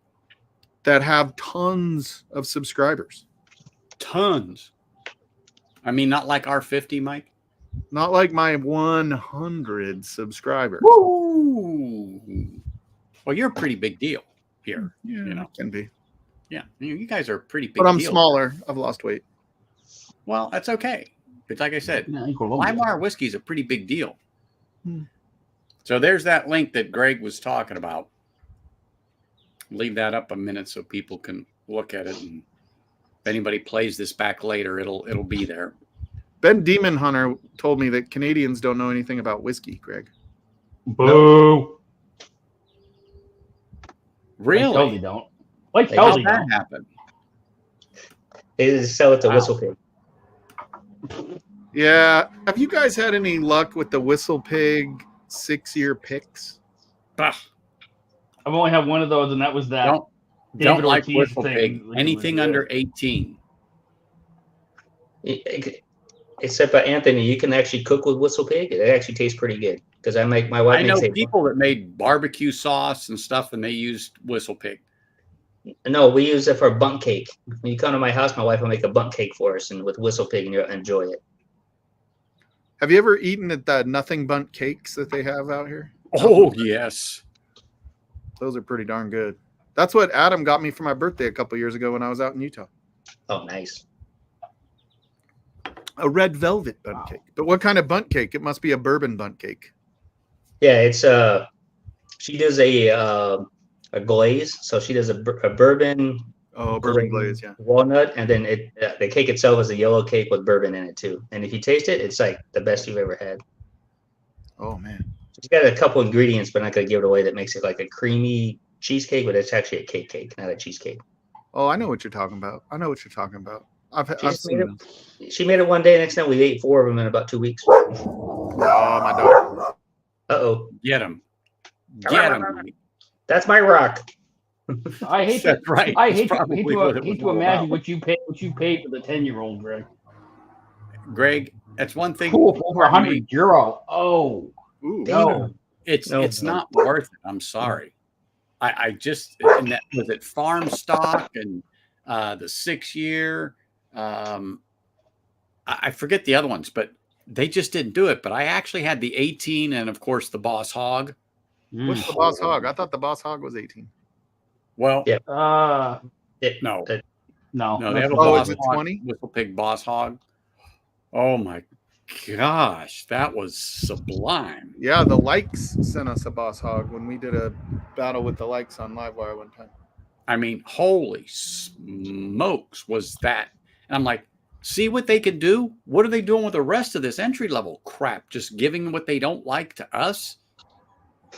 Speaker 3: That have tons of subscribers.
Speaker 1: Tons. I mean, not like our 50, Mike.
Speaker 3: Not like my 100 subscribers.
Speaker 1: Woo! Well, you're a pretty big deal here.
Speaker 3: Yeah, can be.
Speaker 1: Yeah, you guys are a pretty big
Speaker 3: But I'm
Speaker 1: deal.
Speaker 3: smaller. I've lost weight.
Speaker 1: Well, that's okay. But like I said,
Speaker 2: Yeah, Colombia.
Speaker 1: LimeWire whiskey is a pretty big deal.
Speaker 3: Hmm.
Speaker 1: So there's that link that Greg was talking about. Leave that up a minute so people can look at it. And if anybody plays this back later, it'll be there.
Speaker 3: Ben Demon Hunter told me that Canadians don't know anything about whiskey, Greg.
Speaker 2: Boo.
Speaker 1: Really?
Speaker 2: Like hell they don't. Like
Speaker 4: They
Speaker 2: hell
Speaker 1: How'd
Speaker 2: they
Speaker 1: that
Speaker 2: don't.
Speaker 1: happen?
Speaker 4: They just sell it to
Speaker 1: Wow.
Speaker 4: Whistle Pig.
Speaker 3: Yeah. Have you guys had any luck with the Whistle Pig 6-year picks?
Speaker 1: Bah,
Speaker 2: I've only had one of those, and that was that.
Speaker 1: don't
Speaker 2: David
Speaker 1: like
Speaker 2: Ortiz
Speaker 1: Whistle
Speaker 2: thing.
Speaker 1: Pig.
Speaker 2: Like,
Speaker 1: Anything under 18.
Speaker 4: Except by Anthony, you can actually cook with Whistle Pig. It actually tastes pretty good because my wife
Speaker 1: I know
Speaker 4: makes
Speaker 1: people that made barbecue sauce and stuff, and they used Whistle Pig.
Speaker 4: No, we use it for a bunk cake. When you come to my house, my wife will make a bunk cake for us and with Whistle Pig, and you'll enjoy it.
Speaker 3: Have you ever eaten at the Nothing Bundt cakes that they have out here?
Speaker 1: Oh, yes.
Speaker 3: Those are pretty darn good. That's what Adam got me for my birthday a couple years ago when I was out in Utah.
Speaker 4: Oh, nice.
Speaker 3: A red velvet bundt cake. But what kind of bundt cake? It must be a bourbon bundt cake.
Speaker 4: Yeah, it's she does a glaze. So she does a bourbon.
Speaker 3: Oh, bourbon glaze, yeah.
Speaker 4: Walnut, and then the cake itself is a yellow cake with bourbon in it too. And if you taste it, it's like the best you've ever had.
Speaker 3: Oh, man.
Speaker 4: It's got a couple ingredients, but I'm not gonna give it away. That makes it like a creamy cheesecake, but it's actually a cake, not a cheesecake.
Speaker 3: Oh, I know what you're talking about. I've seen them.
Speaker 4: She made it one day. Next time we ate 4 of them in about 2 weeks.
Speaker 3: Oh, my dog.
Speaker 4: Uh-oh.
Speaker 1: Get him. Get him.
Speaker 4: That's my rock.
Speaker 2: I hate
Speaker 1: That's right.
Speaker 2: I
Speaker 1: That's
Speaker 2: hate
Speaker 1: probably
Speaker 2: to,
Speaker 1: what it
Speaker 2: hate
Speaker 1: was
Speaker 2: to
Speaker 1: all
Speaker 2: imagine
Speaker 1: about.
Speaker 2: what you paid for the 10-year-old, Greg.
Speaker 1: Greg, that's one thing.
Speaker 2: Cool, over €100. Oh
Speaker 3: Ooh.
Speaker 2: no.
Speaker 1: It's
Speaker 4: No.
Speaker 1: not worth it. I'm sorry. I just, and that was it farm stock and the 6-year. I forget the other ones, but they just didn't do it. But I actually had the 18 and of course the Boss Hog.
Speaker 3: What's the Boss Hog? I thought the Boss Hog was 18.
Speaker 1: Well,
Speaker 4: Yeah.
Speaker 1: no,
Speaker 2: No.
Speaker 1: no, they have a
Speaker 3: Oh,
Speaker 1: Boss
Speaker 3: is it
Speaker 1: Hog,
Speaker 3: 20?
Speaker 1: Whistle Pig Boss Hog. Oh my gosh, that was sublime.
Speaker 3: Yeah, the Likes sent us a Boss Hog when we did a battle with the Likes on Livewire one time.
Speaker 1: I mean, holy smokes, was that? And I'm like, see what they can do? What are they doing with the rest of this entry level crap? Just giving what they don't like to us?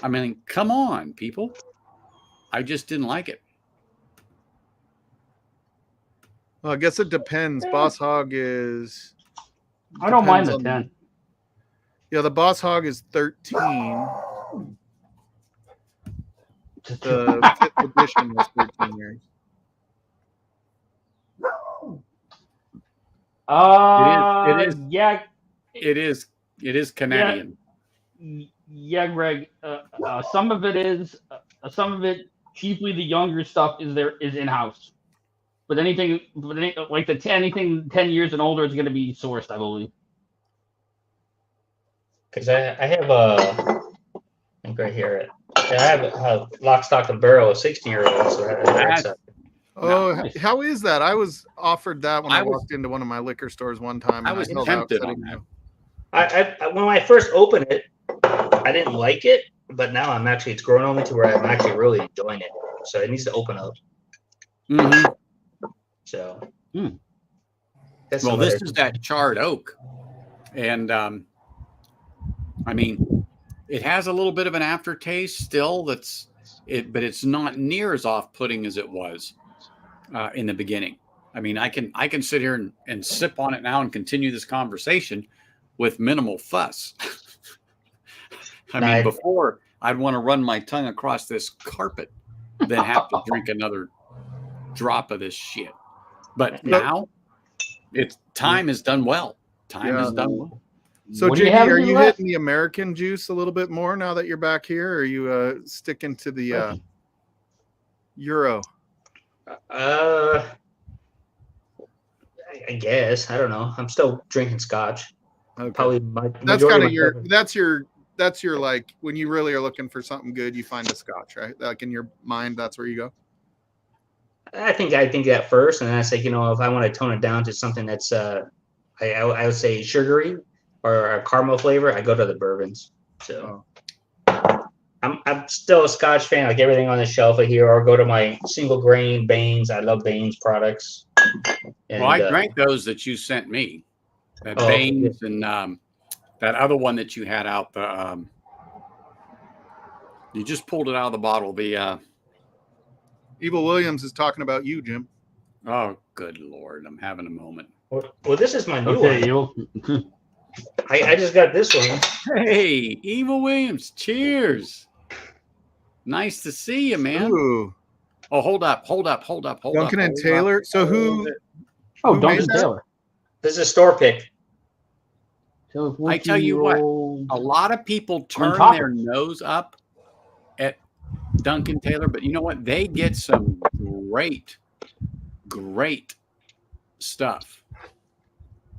Speaker 1: I mean, come on, people. I just didn't like it.
Speaker 3: Well, I guess it depends. Boss Hog is.
Speaker 2: I don't mind the
Speaker 3: depends on-
Speaker 2: 10.
Speaker 3: Yeah, the Boss Hog is 13. The 5th edition was 13 years.
Speaker 1: It is-
Speaker 2: Yeah,
Speaker 1: It is Canadian.
Speaker 2: yeah, Greg. Some of it is, some of it chiefly the younger stuff is in house. But anything like anything 10 years and older is going to be sourced, I believe.
Speaker 4: Because I have I think right here. I have a lock, stock, and barrel of 16-year-old. So that's
Speaker 3: Oh,
Speaker 2: Nice.
Speaker 3: how is that? I was offered that when I
Speaker 1: was-
Speaker 3: walked into one of my liquor stores one time.
Speaker 1: I
Speaker 3: and
Speaker 1: was
Speaker 3: held out,
Speaker 1: tempted
Speaker 3: said,
Speaker 1: on
Speaker 3: you know,
Speaker 4: I when I first opened it, I didn't like it, but now it's grown on me to where I'm actually really enjoying it. So it needs to open up.
Speaker 1: Mhm.
Speaker 4: So
Speaker 2: Hmm.
Speaker 4: that's
Speaker 1: Well,
Speaker 4: some
Speaker 1: this
Speaker 4: other-
Speaker 1: is that charred oak, and I mean, it has a little bit of an aftertaste still. But it's not near as off-putting as it was in the beginning. I mean, I can sit here and sip on it now and continue this conversation with minimal fuss. I mean, before I'd want to run my tongue across this carpet, then have to drink another drop of this shit. But now, time has done well. Time has done well.
Speaker 3: So,
Speaker 2: What do you
Speaker 3: JD,
Speaker 2: have
Speaker 3: are
Speaker 2: in
Speaker 3: you
Speaker 2: your left?
Speaker 3: hitting the American juice a little bit more now that you're back here? Or are you sticking to the Euro?
Speaker 4: I guess I don't know. I'm still drinking Scotch.
Speaker 3: Okay.
Speaker 4: Probably
Speaker 3: That's kind of that's your like when you really are looking for something good, you find a Scotch, right? Like in your mind, that's where you go.
Speaker 4: I think that first, and then I say, if I want to tone it down to something that's I would say sugary or a caramel flavor, I go to the bourbons. So I'm still a Scotch fan, like everything on the shelf here, or go to my single grain Baines. I love Baines products. And,
Speaker 1: Well, I drank those that you sent me, that Baines and that other one that you had out. You just pulled it out of the bottle. The
Speaker 3: Evil Williams is talking about you, Jim.
Speaker 1: oh, good Lord, I'm having a moment.
Speaker 4: Well, this is my new
Speaker 2: Okay,
Speaker 4: one.
Speaker 2: you.
Speaker 4: I just got this one.
Speaker 1: Hey, Evil Williams, cheers. Nice to see you, man.
Speaker 3: Ooh,
Speaker 1: Oh, hold up.
Speaker 3: Duncan and Taylor. So who?
Speaker 2: Oh,
Speaker 3: Who
Speaker 2: Duncan
Speaker 3: made that?
Speaker 2: Taylor.
Speaker 4: This is a store pick.
Speaker 2: So
Speaker 1: I tell you what,
Speaker 2: 14-year-old
Speaker 1: a lot of people turn
Speaker 2: topic.
Speaker 1: their nose up at Duncan Taylor, but you know what? They get some great stuff.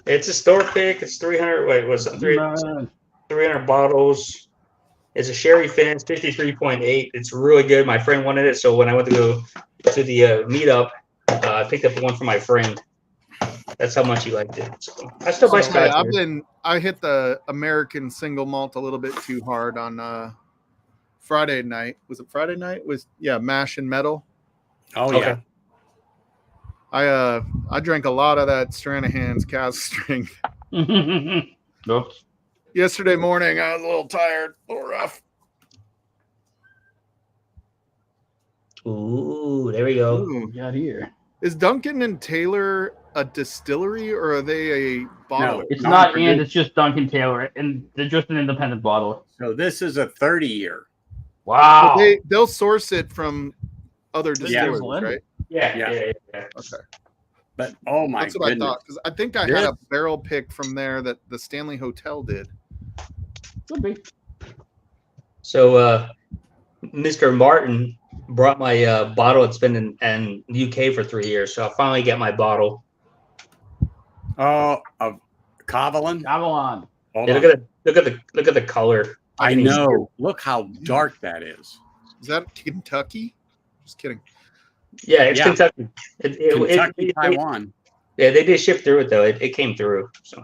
Speaker 4: It's a store pick. It's 300. Wait, what's it? 300 bottles. It's a sherry finish, 53.8. It's really good. My friend wanted it, so when I went to go to the meetup, I picked up one for my friend. That's how much he liked it. So I still buy Scotch.
Speaker 3: I hit the American single malt a little bit too hard on Friday night. Was it Friday night? Mash and Metal.
Speaker 1: Oh
Speaker 4: Okay.
Speaker 1: yeah.
Speaker 3: I drank a lot of that Stranahan's cask strength.
Speaker 2: Oops.
Speaker 3: Yesterday morning, I was a little tired, a little rough.
Speaker 4: Ooh, there we go.
Speaker 3: Ooh.
Speaker 2: Got here.
Speaker 3: Is Duncan and Taylor a distillery or are they a bottler?
Speaker 2: It's
Speaker 1: No,
Speaker 2: not
Speaker 1: produced.
Speaker 2: and it's just Duncan Taylor, and they're just an independent bottler.
Speaker 1: So this is a 30-year.
Speaker 2: Wow.
Speaker 3: But they'll source it from other distilleries,
Speaker 2: Blended.
Speaker 3: right?
Speaker 4: Yeah.
Speaker 3: Okay.
Speaker 1: But oh my
Speaker 3: That's what
Speaker 1: goodness.
Speaker 3: I thought. Because I think I had a barrel pick from there that the Stanley Hotel did.
Speaker 2: Could be.
Speaker 4: So, Mr. Martin brought my bottle. It's been in UK for 3 years, so I finally get my bottle.
Speaker 1: Oh, of Lagavulin.
Speaker 2: Avalon.
Speaker 1: Hold
Speaker 4: Yeah,
Speaker 1: on.
Speaker 4: look at the color.
Speaker 1: I
Speaker 4: can even see
Speaker 1: know. Look how dark that is.
Speaker 3: Is that Kentucky? Just kidding.
Speaker 4: Yeah, it's
Speaker 1: Yeah.
Speaker 4: Kentucky.
Speaker 1: Kentucky, Taiwan.
Speaker 4: Yeah, they did ship through it though. It came through. So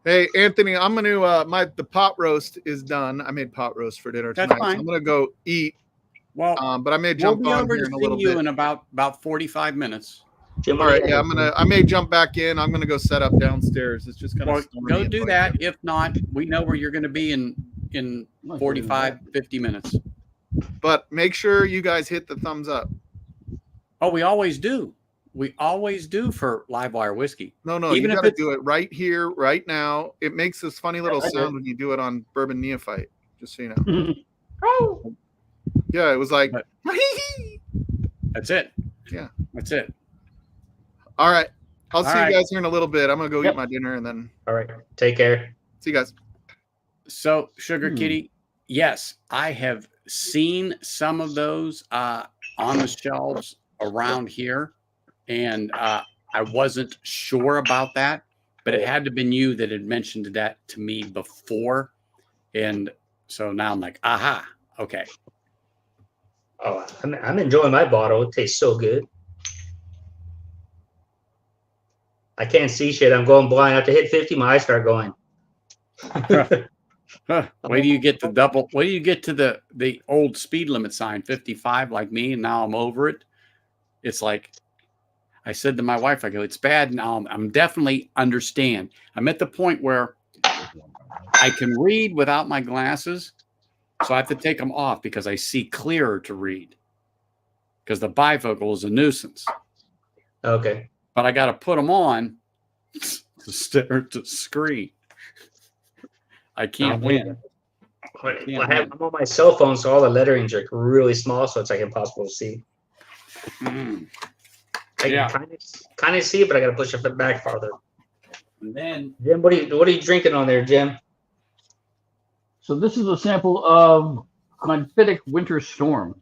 Speaker 3: Hey, Anthony, I'm gonna the pot roast is done. I made pot roast for dinner
Speaker 1: That's
Speaker 3: tonight. So
Speaker 1: fine.
Speaker 3: I'm gonna go eat.
Speaker 1: Well,
Speaker 3: But I may
Speaker 1: we'll
Speaker 3: jump
Speaker 1: be
Speaker 3: on
Speaker 1: over
Speaker 3: here
Speaker 1: to
Speaker 3: in a
Speaker 1: see
Speaker 3: little
Speaker 1: you
Speaker 3: bit.
Speaker 1: in about 45 minutes.
Speaker 4: Jim,
Speaker 3: All right, yeah, I may jump back in. I'm gonna go set up downstairs. It's just kind
Speaker 1: Well,
Speaker 3: of
Speaker 1: go do that. If not, we know where you're going to be in 45, 50 minutes.
Speaker 3: But make sure you guys hit the thumbs up.
Speaker 1: Oh, we always do. We always do for Livewire whiskey.
Speaker 3: No,
Speaker 1: Even
Speaker 3: you
Speaker 1: if
Speaker 3: got to
Speaker 1: it's-
Speaker 3: do it right here, right now. It makes this funny little
Speaker 4: I do.
Speaker 3: sound when you do it on Bourbon Neophyte. Just so you know.
Speaker 2: Oh.
Speaker 3: Yeah, it was like.
Speaker 1: But- That's it.
Speaker 3: Yeah.
Speaker 1: That's it.
Speaker 3: All right. I'll see
Speaker 1: right.
Speaker 3: you guys here in a little bit. I'm gonna go
Speaker 2: Yep.
Speaker 3: eat my dinner and then
Speaker 4: All right, take care.
Speaker 3: see you guys.
Speaker 1: So, Sugar Kitty, yes, I have seen some of those on the shelves around here, and I wasn't sure about that, but it had to have been you that had mentioned that to me before. And so now I'm like, aha, okay.
Speaker 4: Oh, I'm enjoying my bottle. It tastes so good. I can't see shit. I'm going blind. After hit 50, my eyes start going.
Speaker 1: Wait do you get the double? Wait do you get to the old speed limit sign 55 like me, and now I'm over it? It's like I said to my wife, I go, it's bad now. I'm definitely understand. I'm at the point where I can read without my glasses, so I have to take them off because I see clearer to read. Because the bifocal is a nuisance.
Speaker 4: Okay.
Speaker 1: But I got to put them on to stare at the screen. I can't win.
Speaker 4: I'm on my cell phone, so all the letterings are really small, so it's like impossible to see.
Speaker 1: Mm.
Speaker 4: I can kind of see it, but I got to push it back farther.
Speaker 1: And then,
Speaker 4: Jim, what are you drinking on there, Jim?
Speaker 2: So this is a sample of Glenfiddich Winter Storm.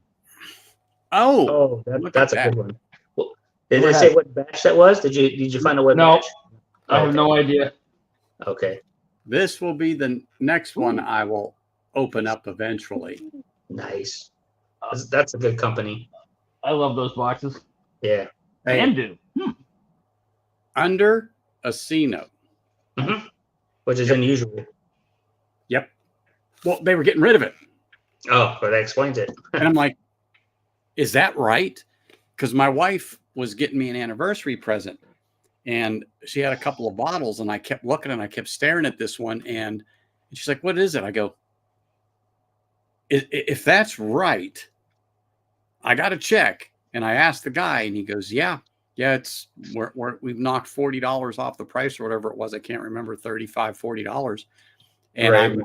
Speaker 1: oh,
Speaker 4: That's a
Speaker 1: that.
Speaker 4: good one. Well, did it say what batch that was? Did you find out what
Speaker 2: No,
Speaker 4: batch?
Speaker 2: I have no idea.
Speaker 4: Okay.
Speaker 1: This will be the next one I will open up eventually.
Speaker 4: Nice. That's a good company.
Speaker 2: I love those boxes.
Speaker 4: Yeah.
Speaker 1: Hey,
Speaker 2: And do.
Speaker 1: under a C note.
Speaker 4: Mm-hmm. Which is unusual.
Speaker 1: Yep. Well, they were getting rid of it.
Speaker 4: Oh, well, that explains it.
Speaker 1: And I'm like, is that right? Because my wife was getting me an anniversary present, and she had a couple of bottles, and I kept looking and I kept staring at this one, and she's like, what is it? I go, if that's right, I got to check. And I asked the guy, and he goes, yeah, we've knocked $40 off the price or whatever it was. I can't remember, $35, $40. And
Speaker 4: Right.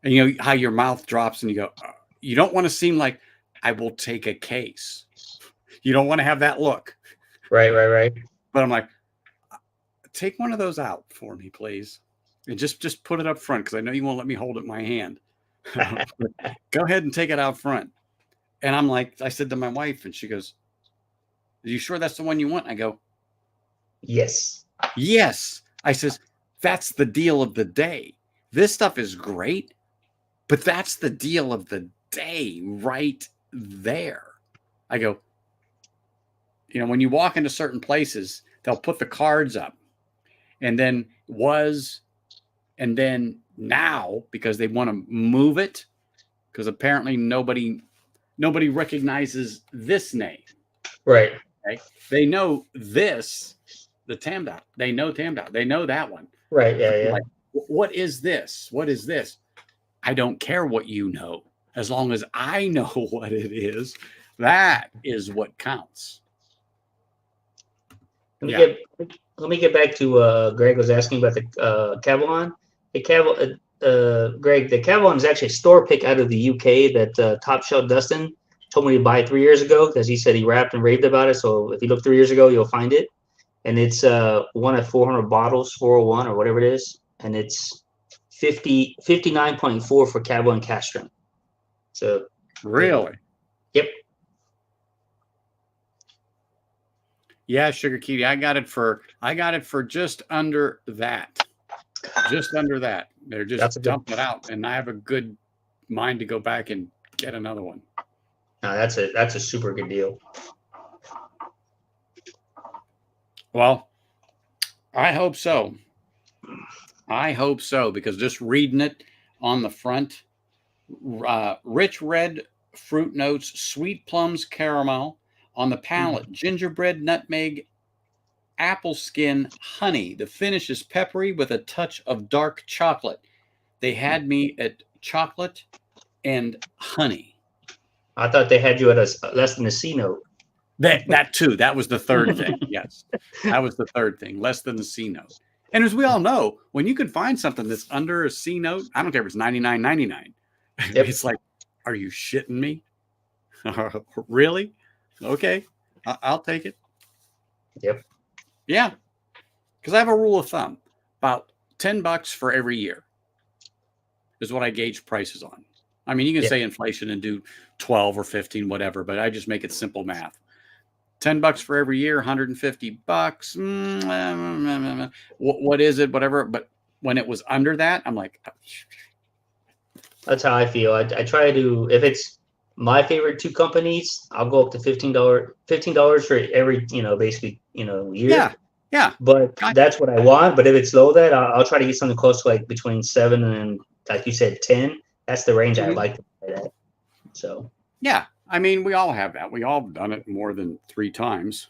Speaker 1: and you know how your mouth drops and you go, you don't want to seem like I will take a case. You don't want to have that look.
Speaker 4: Right.
Speaker 1: But I'm like, take one of those out for me, please. And just put it up front, because I know you won't let me hold it in my hand. Go ahead and take it out front. And I'm like, I said to my wife, and she goes, are you sure that's the one you want? I go,
Speaker 4: Yes.
Speaker 1: yes. I says, that's the deal of the day. This stuff is great, but that's the deal of the day right there. I go, you know, when you walk into certain places, they'll put the cards up, and then and then now, because they want to move it, because apparently nobody recognizes this name.
Speaker 4: Right.
Speaker 1: Okay? They know this, the Tamdot. They know Tamdot. They know that one.
Speaker 4: Right. Yeah.
Speaker 1: Like, what is this? What is this? I don't care what you know. As long as I know what it is, that is what counts.
Speaker 4: Let me get back to Greg was asking about the Cavallon. Greg, the Cavallon is actually a store pick out of the UK that Top Shelf Dustin told me to buy 3 years ago, because he said he rapped and raved about it. So if you look 3 years ago, you'll find it. And it's one of 400 bottles, 401 or whatever it is. And it's 59.4 for Cavallon cask strength. So
Speaker 1: Really?
Speaker 4: Yep.
Speaker 1: Yeah, Sugar Cutie. I got it for just under that. Just under that. They're just dumping it out, and I have a good mind to go back and get another one.
Speaker 4: No, that's a super good deal.
Speaker 1: Well, I hope so. I hope so, because just reading it on the front, rich red fruit notes, sweet plums, caramel. On the palate, gingerbread, nutmeg, apple skin, honey. The finish is peppery with a touch of dark chocolate. They had me at chocolate and honey.
Speaker 4: I thought they had you at a less than a C note.
Speaker 1: That too. That was the third thing. Yes, that was the third thing. Less than the C note. And as we all know, when you can find something that's under a C note, I don't care if it's $99.99.
Speaker 4: Yep.
Speaker 1: It's like, are you shitting me? Really? Okay, I'll take it.
Speaker 4: Yep.
Speaker 1: Yeah, because I have a rule of thumb: about $10 for every year is what I gauge prices on. I mean, you can
Speaker 4: Yeah.
Speaker 1: say inflation and do 12 or 15, whatever, but I just make it simple math. $10 for every year, $150. What is it? Whatever. But when it was under that, I'm like,
Speaker 4: That's how I feel. I try to, if it's my favorite two companies, I'll go up to $15 for every, basically, year.
Speaker 1: yeah.
Speaker 4: But
Speaker 1: Gotcha.
Speaker 4: that's what I want. But if it's low that, I'll try to get something close to like between 7 and, like you said, 10. That's the range I like to play at. So
Speaker 1: Yeah. I mean, we all have that. We all have done it more than 3 times.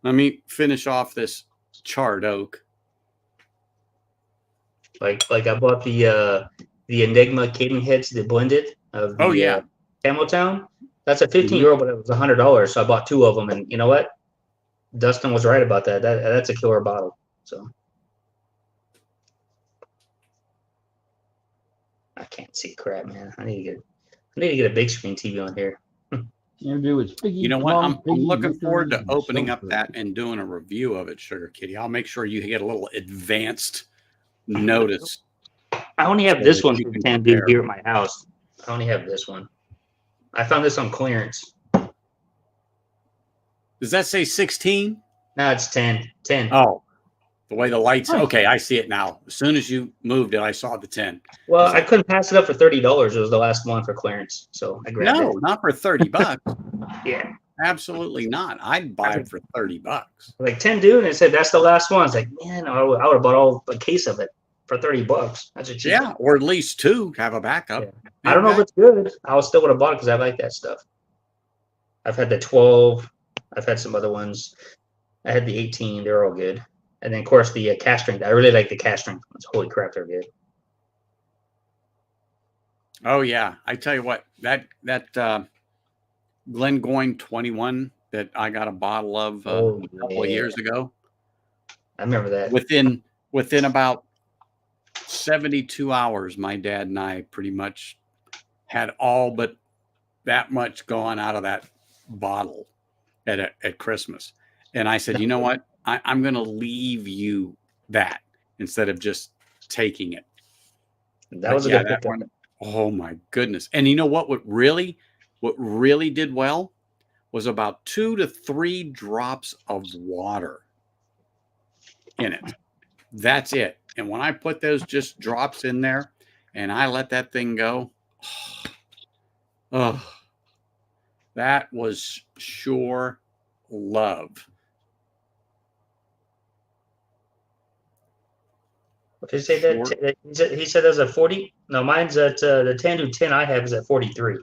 Speaker 1: Let me finish off this charred oak.
Speaker 4: like I bought the Enigma Cadenheads, the blended of the Cameltown. That's a 15-year-old, but it was $100. So I bought 2 of them, and you know what? Dustin was right about that. That's a killer bottle. So I can't see crap, man. I need to get a big screen TV on here.
Speaker 1: You know what? I'm looking forward to opening up that and doing a review of it, Sugar Kitty. I'll make sure you get a little advanced notice.
Speaker 4: I only have
Speaker 1: So
Speaker 4: this
Speaker 1: that
Speaker 4: one
Speaker 1: you
Speaker 4: for
Speaker 1: can
Speaker 4: 10 dude
Speaker 1: compare.
Speaker 4: here at my house. I only have this one. I found this on clearance.
Speaker 1: Does that say 16?
Speaker 4: No, it's 10. 10.
Speaker 1: Oh, the way the lights.
Speaker 2: Nice.
Speaker 1: Okay, I see it now. As soon as you moved it, I saw the 10.
Speaker 4: Well,
Speaker 1: Is
Speaker 4: I
Speaker 1: that-
Speaker 4: couldn't pass it up for $30. It was the last one for clearance, so I grabbed
Speaker 1: No,
Speaker 4: it.
Speaker 1: not for $30.
Speaker 4: Yeah,
Speaker 1: Absolutely not. I'd buy it for $30.
Speaker 4: like 10 dude, and it said that's the last one. It's like, man, I would have bought a case of it for $30. That's a cheap.
Speaker 1: Yeah, or at least 2. Have a backup.
Speaker 4: Yeah. I don't know if it's good. I still would have bought it because I like that stuff. I've had the 12. I've had some other ones. I had the 18. They're all good. And then, of course, the cast strength. I really like the cast strength ones. Holy crap, they're good.
Speaker 1: Oh yeah, I tell you what, that Glengoyne 21 that I got a bottle of a couple of years ago.
Speaker 4: I remember that.
Speaker 1: Within about 72 hours, my dad and I pretty much had all but that much gone out of that bottle at Christmas. And I said, you know what? I'm going to leave you that instead of just taking it.
Speaker 4: That was a good
Speaker 1: that one. Oh my goodness. And you know what really did well was about 2 to 3 drops of water in it. That's it. And when I put those just drops in there and I let that thing go, oh, that was sure love.
Speaker 4: What did he say that? He said there's a 40. No, mine's at the 10 to 10 I have is at 43,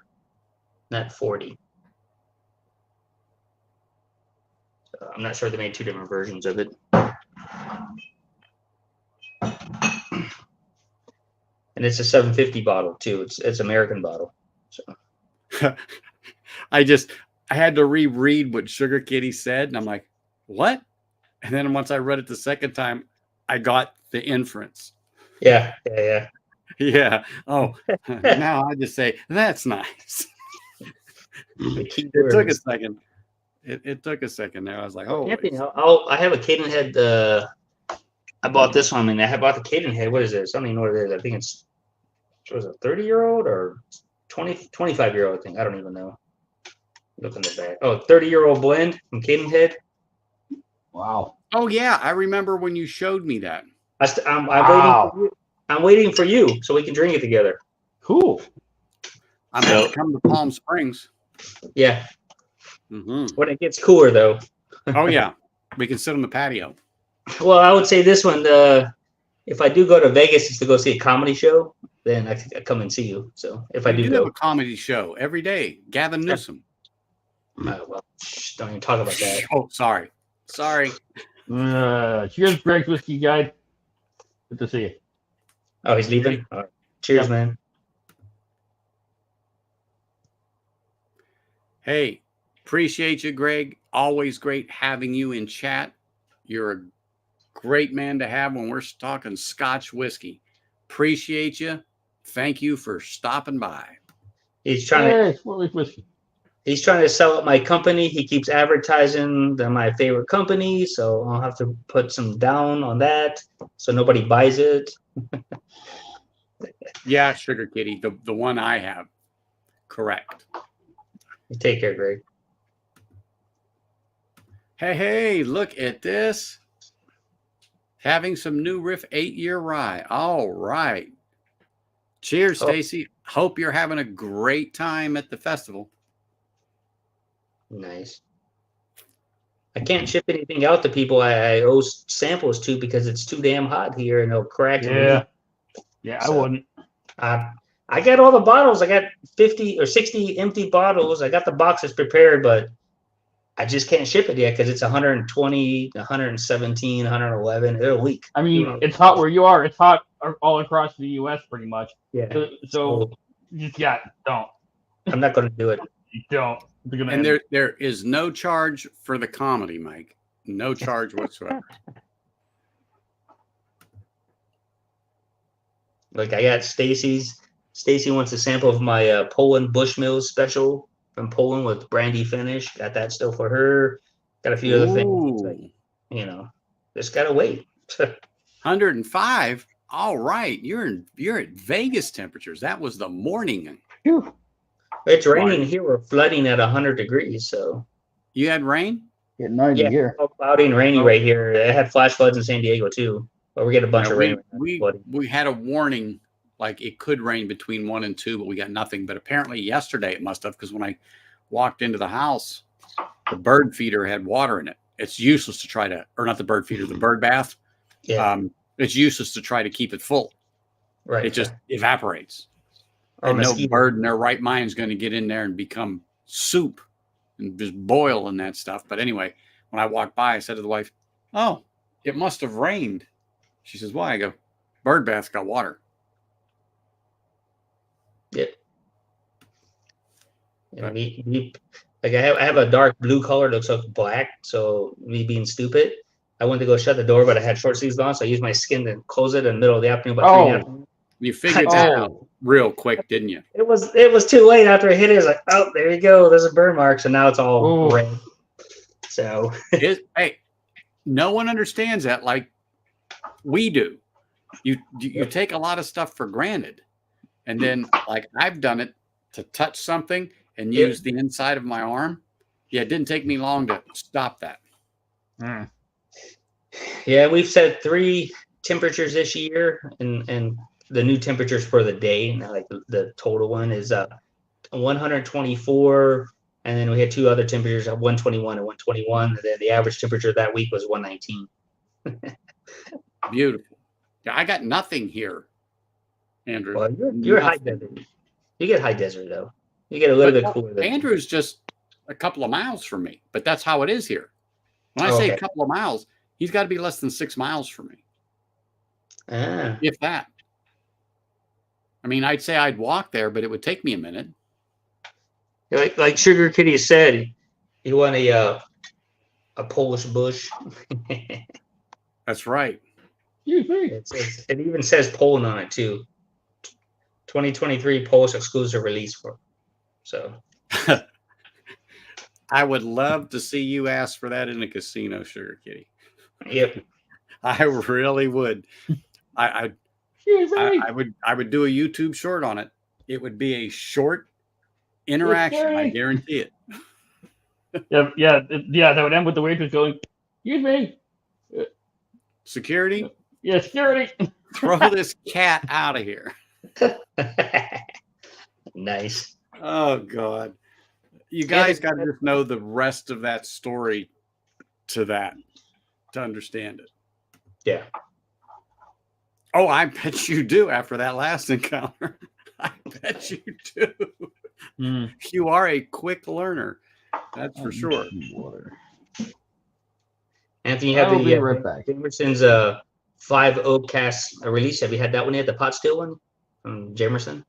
Speaker 4: not 40. So I'm not sure they made 2 different versions of it. And it's a 750 bottle too. It's American bottle. So
Speaker 1: I had to reread what Sugar Kitty said, and I'm like, what? And then once I read it the second time, I got the inference.
Speaker 4: Yeah.
Speaker 1: Yeah. Oh, now I just say that's nice. It took a second. It took a second there. I was like, oh,
Speaker 4: Anthony, I have a Cadenhead. I bought this one. I mean, I bought the Cadenhead. What is this? I don't even know what it is. I think it's was a 30-year-old or 25-year-old thing. I don't even know. Look in the back. Oh, 30-year-old blend from Cadenhead.
Speaker 2: Wow.
Speaker 1: oh yeah, I remember when you showed me that.
Speaker 4: I'm
Speaker 2: Wow.
Speaker 4: waiting for you. I'm waiting for you so we can drink it together.
Speaker 2: Cool.
Speaker 1: I'm going to come to Palm Springs.
Speaker 4: Yeah.
Speaker 1: Mm-hmm.
Speaker 4: When it gets cooler, though.
Speaker 1: Oh yeah, we can sit on the patio.
Speaker 4: Well, I would say this one. If I do go to Vegas just to go see a comedy show, then I could come and see you. So if I
Speaker 1: We
Speaker 4: do
Speaker 1: have
Speaker 4: go,
Speaker 1: a comedy show every day. Gavin Newsom.
Speaker 4: well, don't even talk about that.
Speaker 1: Oh, sorry.
Speaker 2: Cheers, Greg's Whiskey Guide. Good to see you.
Speaker 4: Oh, he's leaving. All right. Cheers,
Speaker 2: Yep.
Speaker 4: man.
Speaker 1: Hey, appreciate you, Greg. Always great having you in chat. You're a great man to have when we're talking Scotch whiskey. Appreciate you. Thank you for stopping by.
Speaker 4: He's trying to.
Speaker 2: Hey, Sport Leaf Whiskey.
Speaker 4: He's trying to sell out my company. He keeps advertising my favorite company, so I'll have to put some down on that so nobody buys it.
Speaker 1: Yeah, Sugar Kitty, the one I have. Correct.
Speaker 4: You take care, Greg.
Speaker 1: Hey, look at this. Having some new Riff 8-year rye. All right. Cheers,
Speaker 4: Oh.
Speaker 1: Stacy. Hope you're having a great time at the festival.
Speaker 4: Nice. I can't ship anything out to people I owe samples to because it's too damn hot here and they'll crack.
Speaker 2: Yeah. Yeah, I
Speaker 4: So-
Speaker 2: wouldn't.
Speaker 4: I got all the bottles. I got 50 or 60 empty bottles. I got the boxes prepared, but I just can't ship it yet because it's 120, 117, 111. They're a week.
Speaker 2: I mean, it's hot where you are. It's hot all across the U.S. pretty much.
Speaker 4: Yeah.
Speaker 2: So just don't.
Speaker 4: I'm not going to do it.
Speaker 2: You don't. They're gonna
Speaker 1: And
Speaker 2: end
Speaker 1: there is no charge for the comedy, Mike. No charge whatsoever.
Speaker 4: Like I got Stacy's. Stacy wants a sample of my Poland Bushmills special from Poland with brandy finish. Got that still for her. Got a few other things. Like,
Speaker 1: Ooh.
Speaker 4: Just gotta wait.
Speaker 1: 105. All right. You're at Vegas temperatures. That was the morning.
Speaker 2: Phew.
Speaker 4: It's raining here. We're flooding at 100 degrees. So
Speaker 1: You had rain?
Speaker 2: Get 90
Speaker 4: yeah,
Speaker 2: here.
Speaker 4: all cloudy and rainy right here. It had flash floods in San Diego too. But we're getting a bunch
Speaker 1: Yeah,
Speaker 4: of rain.
Speaker 1: we had a warning like it could rain between 1 and 2, but we got nothing. But apparently yesterday it must have, because when I walked into the house, the bird feeder had water in it. It's useless to try to, or not the bird feeder, the bird bath.
Speaker 4: Yeah,
Speaker 1: It's useless to try to keep it full.
Speaker 4: right.
Speaker 1: It just evaporates.
Speaker 4: Or
Speaker 1: And no
Speaker 4: mosquitoes.
Speaker 1: bird in their right mind is going to get in there and become soup and just boil in that stuff. But anyway, when I walked by, I said to the wife, "Oh, it must have rained." She says, "Why?" I go, "Bird bath's got water."
Speaker 4: Yep. And like I have a dark blue color that looks like black. So me being stupid, I went to go shut the door, but I had short sleeves on, so I used my skin to close it in the middle of the afternoon. About 3 in the afternoon.
Speaker 1: You figured that
Speaker 2: Oh.
Speaker 1: out real quick, didn't you?
Speaker 4: It was too late after I hit it. It was like, oh, there you go. There's a burn mark. So now it's all
Speaker 2: Ooh.
Speaker 4: red. So
Speaker 1: Hey, no one understands that like we do. You take a lot of stuff for granted, and then like I've done it to touch something and
Speaker 4: Yeah.
Speaker 1: use the inside of my arm. Yeah, it didn't take me long to stop that.
Speaker 2: Mm.
Speaker 4: yeah, we've set 3 temperatures this year, and the new temperatures for the day. Now, like the total one is 124, and then we had 2 other temperatures of 121 and 121, and then the average temperature that week was 119.
Speaker 1: Beautiful. Yeah, I got nothing here, Andrew.
Speaker 4: Well, you're high desert. You get high desert though. You get a little bit cooler.
Speaker 1: Andrew's just a couple of miles from me, but that's how it is here. When I say a couple of miles, he's got to be less than 6 miles from me, if that. I mean, I'd say I'd walk there, but it would take me a minute.
Speaker 4: Like Sugar Kitty said, you want a Polish bush.
Speaker 1: That's right.
Speaker 4: It even says Poland on it too. 2023 Polish exclusive release for. So
Speaker 1: I would love to see you ask for that in a casino, Sugar Kitty.
Speaker 4: yep.
Speaker 1: I really would. I would do a YouTube short on it. It would be a short interaction. I guarantee it.
Speaker 2: Yeah. That would end with the waitress going, "Excuse me."
Speaker 1: Security,
Speaker 2: Yeah, security.
Speaker 1: throw this cat out of here.
Speaker 4: Nice.
Speaker 1: Oh God. You guys got to just know the rest of that story to understand it.
Speaker 4: Yeah.
Speaker 1: Oh, I bet you do after that last encounter. I bet you do.
Speaker 2: Mm.
Speaker 1: You are a quick learner. That's for sure.
Speaker 4: Anthony, you have
Speaker 2: I'll be
Speaker 4: the
Speaker 2: right back.
Speaker 4: Jamerson's 5 oak cask release. Have you had that one yet? The pot still one from Jamerson?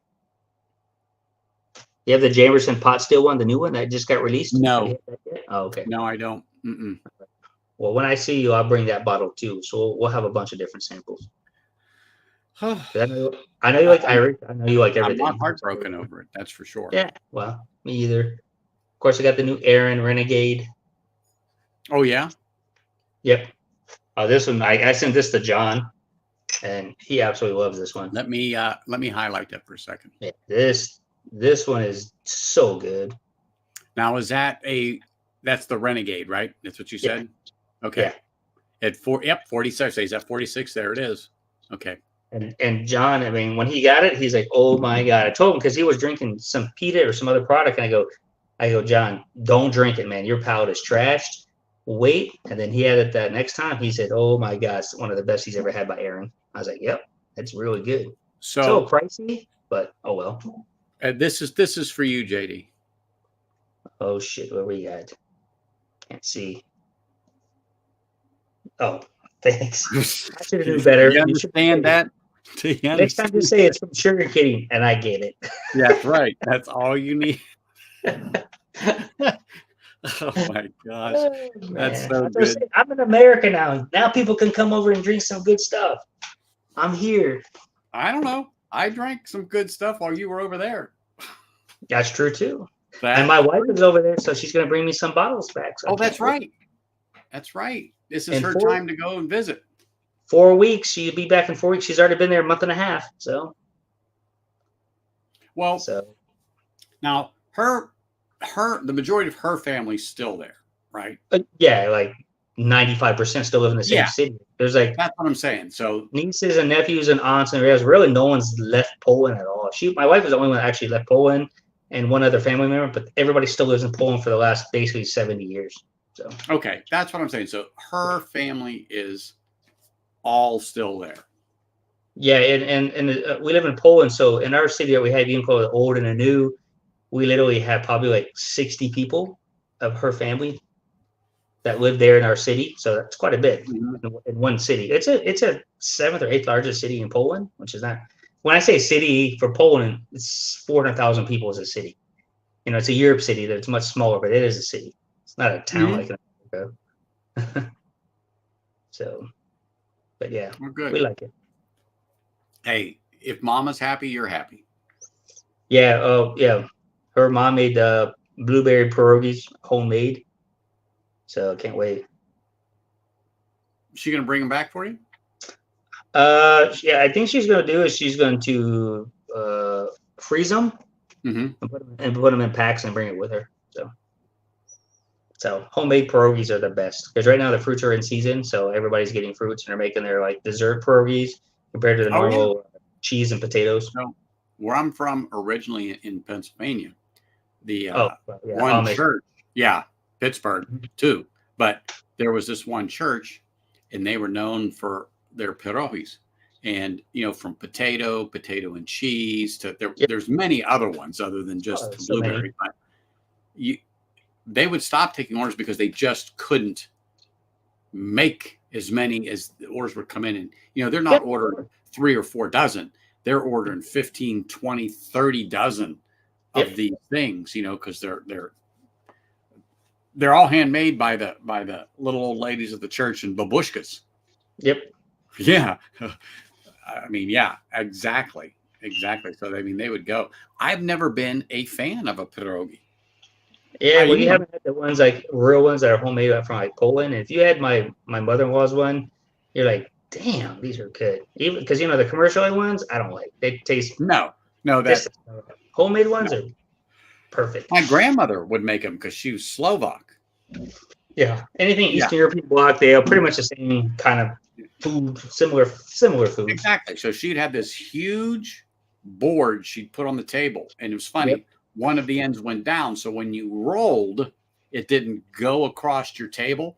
Speaker 4: You have the Jamerson pot still one, the new one that just got released?
Speaker 1: No.
Speaker 4: Have you had that yet? Oh, okay.
Speaker 1: No, I don't. Mm-mm.
Speaker 4: Well, when I see you, I'll bring that bottle too. So we'll have a bunch of different samples. I know you like Irish. I know you like
Speaker 1: I'm
Speaker 4: everything.
Speaker 1: not heartbroken over it. That's for sure.
Speaker 4: Yeah. Well, me either. Of course, I got the new Aaron Renegade.
Speaker 1: Oh yeah.
Speaker 4: Yep. This one I sent this to John, and he absolutely loves this one.
Speaker 1: Let me highlight that for a second.
Speaker 4: Yeah, this This one is so good.
Speaker 1: Now, that's the Renegade, right? That's what you
Speaker 4: Yeah.
Speaker 1: said? Okay.
Speaker 4: Yeah.
Speaker 1: At 46. He's at 46. There it is. Okay.
Speaker 4: And John, I mean, when he got it, he's like, "Oh my god!" I told him because he was drinking some peat or some other product, and I go, John, don't drink it, man. Your palate is trashed. Wait, and then he had it that next time. He said, "Oh my god, it's one of the best he's ever had by Aaron." I was like, "Yep, it's really good." So
Speaker 1: So
Speaker 4: pricey, but oh well.
Speaker 1: this is for you, JD.
Speaker 4: Oh shit, where we at? Can't see. Oh, thanks. I should have
Speaker 1: You
Speaker 4: done better.
Speaker 1: understand that? Do you
Speaker 4: Next time,
Speaker 1: understand?
Speaker 4: just say it's from Sugar Kitty, and I get it.
Speaker 1: That's right. That's all you need. Oh my gosh.
Speaker 4: Oh,
Speaker 1: That's
Speaker 4: man.
Speaker 1: so
Speaker 4: That's what I
Speaker 1: good.
Speaker 4: say. I'm in America now. Now people can come over and drink some good stuff. I'm here.
Speaker 1: I don't know. I drank some good stuff while you were over there.
Speaker 4: That's true too.
Speaker 1: That-
Speaker 4: And my wife is over there, so she's gonna bring me some bottles back. So I
Speaker 1: oh, that's
Speaker 4: can't wait.
Speaker 1: right. That's right. This is
Speaker 4: And
Speaker 1: her
Speaker 4: four-
Speaker 1: time to go and visit.
Speaker 4: 4 weeks. She'll be back in 4 weeks. She's already been there a month and a half. So
Speaker 1: Well, now the majority of her family's still there, right?
Speaker 4: yeah, like 95% still live in the same
Speaker 1: Yeah.
Speaker 4: city. There's like
Speaker 1: That's what I'm saying. So
Speaker 4: nieces and nephews and aunts and there's really no one's left Poland at all. My wife is the only one that actually left Poland and one other family member, but everybody still lives in Poland for the last basically 70 years. So
Speaker 1: okay, that's what I'm saying. So her family is all still there.
Speaker 4: yeah, and we live in Poland, so in our city that we have, even called the old and the new, we literally have probably like 60 people of her family that live there in our city. So that's quite a bit in one city. It's a 7th or 8th largest city in Poland, which is not. When I say city for Poland, it's 400,000 people is a city. You know, it's a Europe city that's much smaller, but it is a city. It's not a town like in America. So, but yeah,
Speaker 1: We're good.
Speaker 4: we like it.
Speaker 1: Hey, if mama's happy, you're happy.
Speaker 4: Yeah. Oh, yeah. Her mom made blueberry pierogies homemade. So can't wait.
Speaker 1: Is she gonna bring them back for you?
Speaker 4: Yeah, I think she's gonna do is she's going to freeze them
Speaker 1: Mm-hmm.
Speaker 4: and put them in packs and bring it with her. So homemade pierogies are the best because right now the fruits are in season, so everybody's getting fruits and they're making their like dessert pierogies compared to the normal cheese and potatoes.
Speaker 1: So where I'm from originally in Pennsylvania, the
Speaker 4: yeah,
Speaker 1: one
Speaker 4: Amish.
Speaker 1: church, Pittsburgh too, but there was this one church and they were known for their pierogies. And from potato and cheese to there's many other ones other than just blueberry. But they would stop taking orders because they just couldn't make as many as the orders would come in. And they're not ordering 3 or 4 dozen. They're ordering 15, 20, 30 dozen of these things, because they're all handmade by the little old ladies of the church and babushkas.
Speaker 4: Yep.
Speaker 1: Yeah. I mean, yeah, exactly. So, they would go. I've never been a fan of a pierogi.
Speaker 4: Yeah, well, you haven't had the ones like real ones that are homemade from like Poland. And if you had my mother-in-law's one, you're like, damn, these are good. Even because the commercial ones, I don't like. They taste
Speaker 1: no. That
Speaker 4: homemade ones are perfect.
Speaker 1: My grandmother would make them because she was Slovak.
Speaker 4: Yeah, anything Eastern European bloc, they are pretty much the same kind of food, similar food.
Speaker 1: Exactly. So she'd have this huge board she'd put on the table, and it was funny.
Speaker 4: Yep.
Speaker 1: One of the ends went down, so when you rolled, it didn't go across your table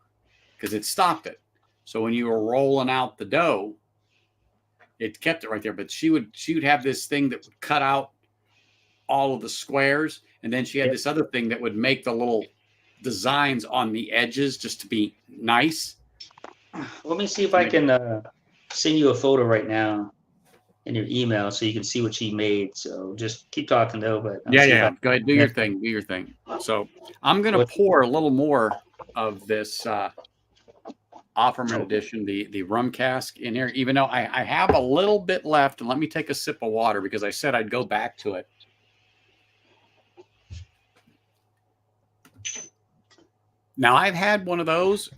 Speaker 1: because it stopped it. So when you were rolling out the dough, it kept it right there. But she would have this thing that would cut out all of the squares, and then she had this other thing that would make the little designs on the edges just to be nice.
Speaker 4: Let me see if I can send you a photo right now in your email so you can see what she made. So just keep talking though. But
Speaker 1: yeah. Go ahead, do your thing. So I'm gonna pour a little more of this Offerman edition, the rum cask in here, even though I have a little bit left. And let me take a sip of water because I said I'd go back to it. Now I've had one of those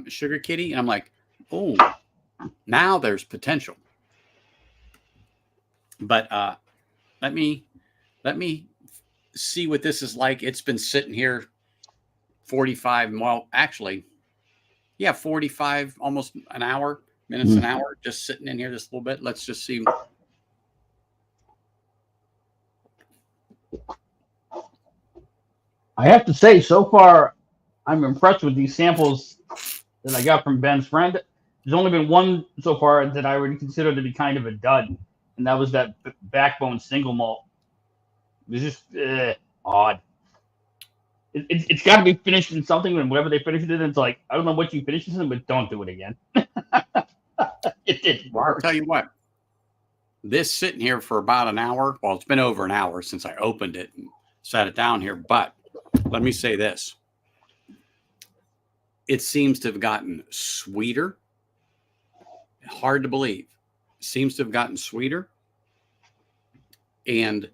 Speaker 1: Sugar Kitty, and I'm like, oh, now there's potential. But let me Let me see what this is like. It's been sitting here 45, well, actually, yeah, 45, almost an hour, minutes an hour, just sitting in here just a little bit. Let's just see.
Speaker 2: I have to say, so far, I'm impressed with these samples that I got from Ben's friend. There's only been one so far that I would consider to be kind of a dud, and that was that Backbone single malt. It was just odd. It's got to be finished in something, and whatever they finish it in, it's like, I don't know what you finished this in, but don't do it again. It didn't
Speaker 1: Well, I'll
Speaker 2: work.
Speaker 1: tell you what, this sitting here for about an hour. Well, it's been over an hour since I opened it and sat it down here, but let me say this. It seems to have gotten sweeter. Hard to believe. Seems to have gotten sweeter and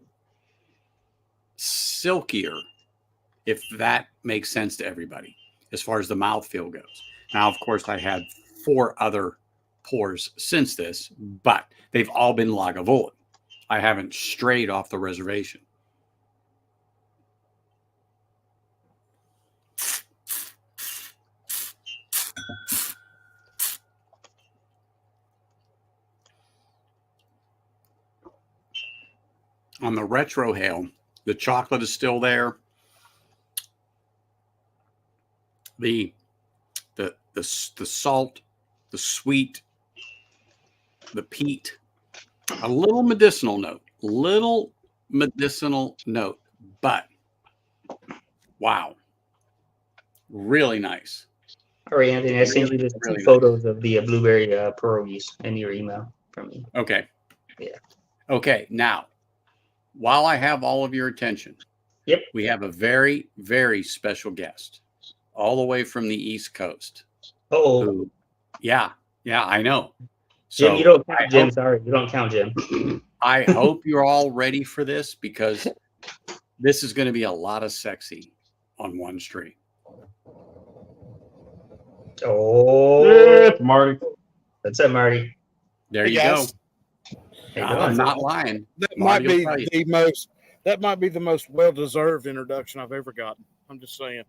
Speaker 1: silkier, if that makes sense to everybody, as far as the mouthfeel goes. Now, of course, I had 4 other pours since this, but they've all been Lagavulin. I haven't strayed off the reservation. On the retro hail, the chocolate is still there. The salt, the sweet, the peat, a little medicinal note, but wow, really nice.
Speaker 4: All right, Anthony, I sent you the 2
Speaker 1: really
Speaker 4: photos of the blueberry pierogies in your email from me.
Speaker 1: Okay.
Speaker 4: Yeah.
Speaker 1: Okay. Now, while I have all of your attention,
Speaker 4: Yep.
Speaker 1: we have a very, very special guest all the way from the East Coast.
Speaker 4: Oh,
Speaker 1: Who, yeah, I know.
Speaker 4: Jim,
Speaker 1: So
Speaker 4: you don't count, Jim. Sorry, you don't count, Jim.
Speaker 1: I hope you're all ready for this, because this is going to be a lot of sexy on one stream.
Speaker 4: Oh,
Speaker 2: It's Marty.
Speaker 4: that's it, Marty.
Speaker 1: There
Speaker 5: Hey,
Speaker 1: you
Speaker 5: guys.
Speaker 1: go.
Speaker 4: Hey,
Speaker 1: I'm not lying.
Speaker 5: That
Speaker 1: Marty
Speaker 5: might
Speaker 1: will
Speaker 5: be
Speaker 1: tell you.
Speaker 5: the most well-deserved introduction I've ever gotten. I'm just saying.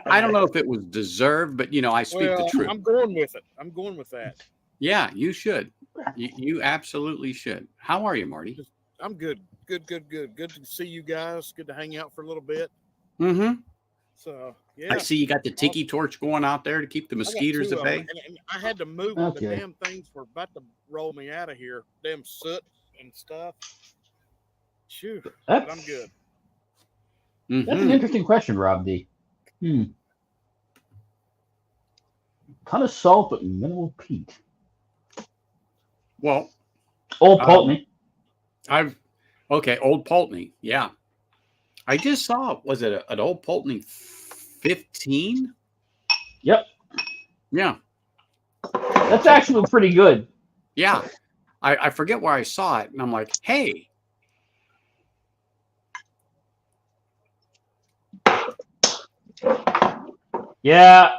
Speaker 1: I don't know if it was deserved, but I speak the truth.
Speaker 5: I'm going with it. I'm going with that.
Speaker 1: Yeah, you should. You absolutely should. How are you, Marty?
Speaker 5: I'm good. Good. Good to see you guys. Good to hang out for a little bit.
Speaker 1: Mm-hmm.
Speaker 5: So yeah.
Speaker 1: I see you got the tiki torch going out there to keep the
Speaker 5: I got
Speaker 1: mosquitoes
Speaker 5: 2
Speaker 1: at
Speaker 5: of 'em,
Speaker 1: bay.
Speaker 5: and I had to move them.
Speaker 2: Okay.
Speaker 5: The damn things were about to roll me out of here. Damn soot and stuff. Phew. But I'm good.
Speaker 2: That's an
Speaker 1: Mm-hmm.
Speaker 2: interesting question, Rob D. Ton of salt, but minimal peat.
Speaker 1: Well,
Speaker 2: Old Pulteney.
Speaker 1: Old Pulteney. Yeah. I just saw, was it an Old Pulteney 15?
Speaker 2: Yep.
Speaker 1: Yeah.
Speaker 2: That's actually pretty good.
Speaker 1: Yeah. I forget where I saw it, and I'm like, hey.
Speaker 2: Yeah.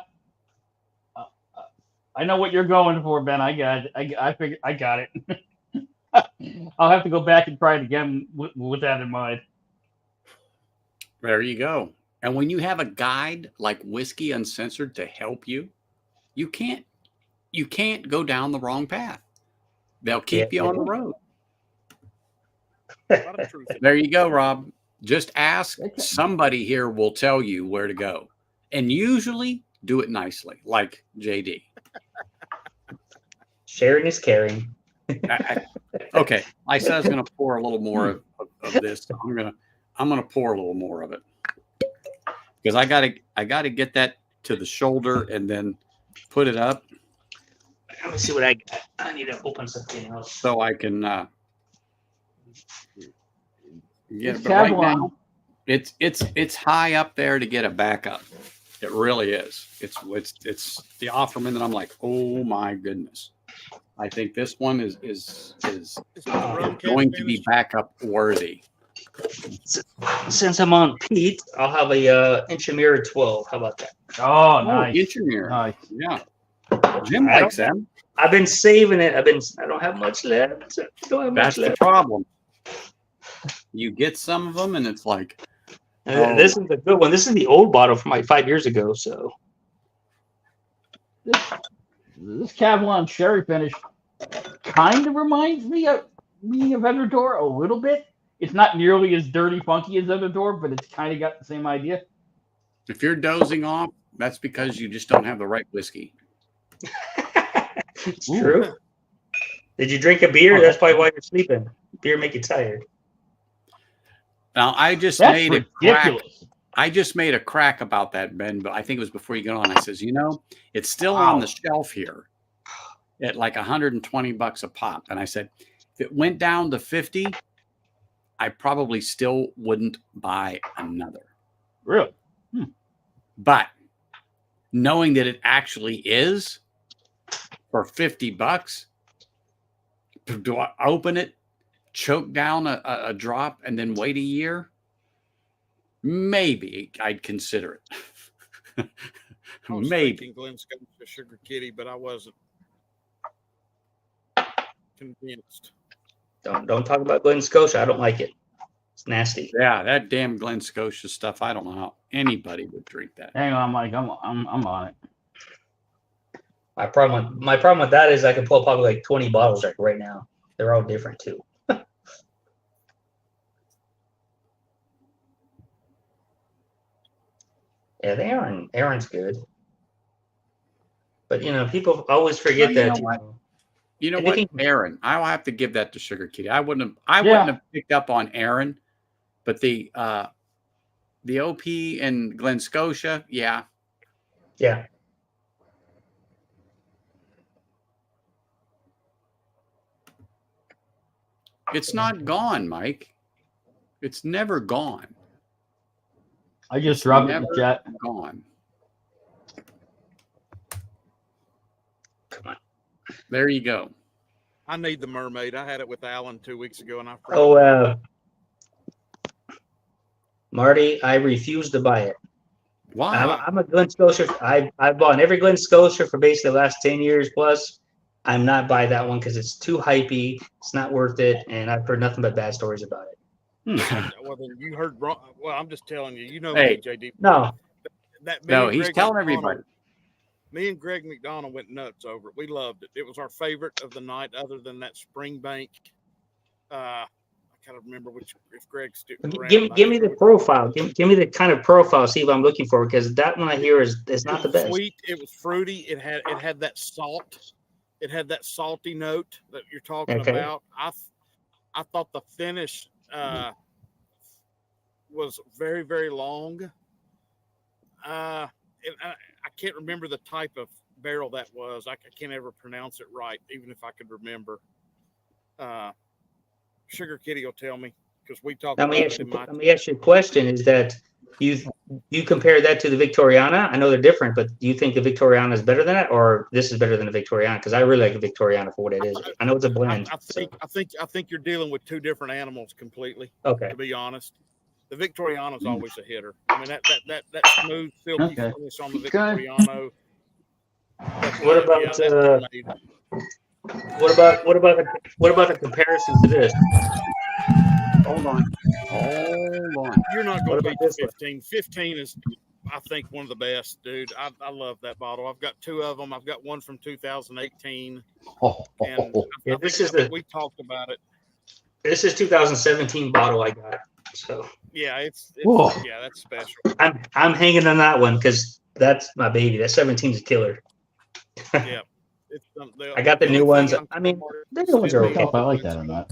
Speaker 2: I know what you're going for, Ben. I got it. I figured I got it. I'll have to go back and try it again with that in mind.
Speaker 1: There you go. And when you have a guide like Whiskey Uncensored to help you, you can't go down the wrong path. They'll keep you on the road.
Speaker 5: A lot of truth in
Speaker 1: There you go, Rob. Just ask. Somebody here will tell you where to go. And usually do it nicely, like JD.
Speaker 4: Sharing is caring.
Speaker 1: Okay. I said I was going to pour a little more of this. So I'm gonna pour a little more of it, because I gotta get that to the shoulder and then put it up
Speaker 4: Let me see what I got. I need to open something else.
Speaker 1: so I can get it. But
Speaker 2: Tab
Speaker 1: right
Speaker 2: on.
Speaker 1: now, it's high up there to get it back up. It really is. It's the Offerman that I'm like, oh my goodness. I think this one is
Speaker 5: Is the rum
Speaker 1: going
Speaker 5: cask
Speaker 1: to be
Speaker 5: finished?
Speaker 1: backup worthy.
Speaker 4: Since I'm on peat, I'll have a Inchimira 12. How about that?
Speaker 2: Oh, nice.
Speaker 1: Inchimira.
Speaker 2: Nice.
Speaker 1: Yeah. Jim
Speaker 4: I
Speaker 1: likes them.
Speaker 4: I've been saving it. I don't have much left. I don't have
Speaker 1: That's
Speaker 4: much
Speaker 1: the
Speaker 4: left.
Speaker 1: problem. You get some of them, and it's like,
Speaker 4: This is the good one. This is the old bottle from like 5 years ago. So
Speaker 2: This Cavallon sherry finish kind of reminds me of Everdor a little bit. It's not nearly as dirty, funky as Everdor, but it's kind of got the same idea.
Speaker 1: if you're dozing off, that's because you just don't have the right whiskey.
Speaker 4: it's true. Did you drink a beer? That's probably why you're sleeping. Beer make you tired.
Speaker 1: Now, I just
Speaker 2: That's
Speaker 1: made a crack.
Speaker 2: ridiculous.
Speaker 1: I just made a crack about that, Ben, but I think it was before you got on. I says, it's still on the shelf here at like $120 a pop. And I said, if it went down to 50, I probably still wouldn't buy another.
Speaker 2: Really?
Speaker 1: But knowing that it actually is for $50, do I open it, choke down a drop, and then wait a year? Maybe I'd consider it.
Speaker 5: I was
Speaker 1: Maybe.
Speaker 5: thinking Glen Scotch or Sugar Kitty, but I wasn't convinced.
Speaker 4: Don't talk about Glen Scotia. I don't like it. It's nasty.
Speaker 1: Yeah, that damn Glen Scotia stuff. I don't know how anybody would drink that.
Speaker 2: Hang on, Mike. I'm on it.
Speaker 4: My problem with that is I can pull probably like 20 bottles like right now. They're all different too. Yeah, the Aaron's good. But people always forget
Speaker 1: Well,
Speaker 4: that.
Speaker 1: You know
Speaker 4: And
Speaker 1: what,
Speaker 4: they can-
Speaker 1: Aaron? I'll have to give that to Sugar Kitty. I wouldn't have picked up on Aaron, but the OP and Glen Scotia, yeah.
Speaker 4: Yeah.
Speaker 1: It's not gone, Mike. It's never gone.
Speaker 2: I just dropped it in
Speaker 1: Never
Speaker 2: the chat.
Speaker 1: gone.
Speaker 4: Come on.
Speaker 1: There you go.
Speaker 5: I need the Mermaid. I had it with Alan 2 weeks ago, and I
Speaker 4: Marty, I refuse to buy it.
Speaker 1: Why?
Speaker 4: I'm a Glen Scotia. I've bought every Glen Scotia for basically the last 10 years plus. I'm not buying that one because it's too hypey. It's not worth it, and I've heard nothing but bad stories about it.
Speaker 5: well, then you heard wrong. Well, I'm just telling you.
Speaker 1: Hey.
Speaker 5: Me, JD.
Speaker 4: No,
Speaker 1: No, he's telling everybody.
Speaker 5: Me and Greg McDonald went nuts over it. We loved it. It was our favorite of the night, other than that Springbank. I kind of remember if Greg still
Speaker 4: give me the profile. Give me the kind of profile. See if I'm looking for, because that one I hear is not the best.
Speaker 5: Sweet. It was fruity. It had that salt. It had that salty note that you're talking about. I thought the finish was very, very long. I can't remember the type of barrel that was. I can't ever pronounce it right, even if I could remember. Sugar Kitty will tell me, because we talked
Speaker 4: Let
Speaker 5: about
Speaker 4: me
Speaker 5: it.
Speaker 4: let me ask you a question. Is that you compare that to the Victoriana? I know they're different, but do you think the Victoriana is better than it, or this is better than the Victoriana? Because I really like the Victoriana for what it is. I know it's a blend.
Speaker 5: I think you're dealing with two different animals completely.
Speaker 4: Okay.
Speaker 5: To be honest, the Victoriano is always a hitter. I mean that smooth, silky finish on the Victoriano.
Speaker 4: What about the comparison to this?
Speaker 1: Hold on.
Speaker 5: You're not going
Speaker 4: What
Speaker 5: to
Speaker 4: about
Speaker 5: beat
Speaker 4: this one?
Speaker 5: 15. 15 is, I think, one of the best, dude. I love that bottle. I've got two of them. I've got one from 2018, and
Speaker 4: Yeah,
Speaker 5: I think we talked about it.
Speaker 4: This is 2017 bottle I got. So
Speaker 5: Yeah, it's that's special.
Speaker 4: I'm hanging on that one because that's my baby. That 17 is killer.
Speaker 5: Yeah,
Speaker 4: I got the new ones. I mean, the new ones are okay.
Speaker 2: I like that or not.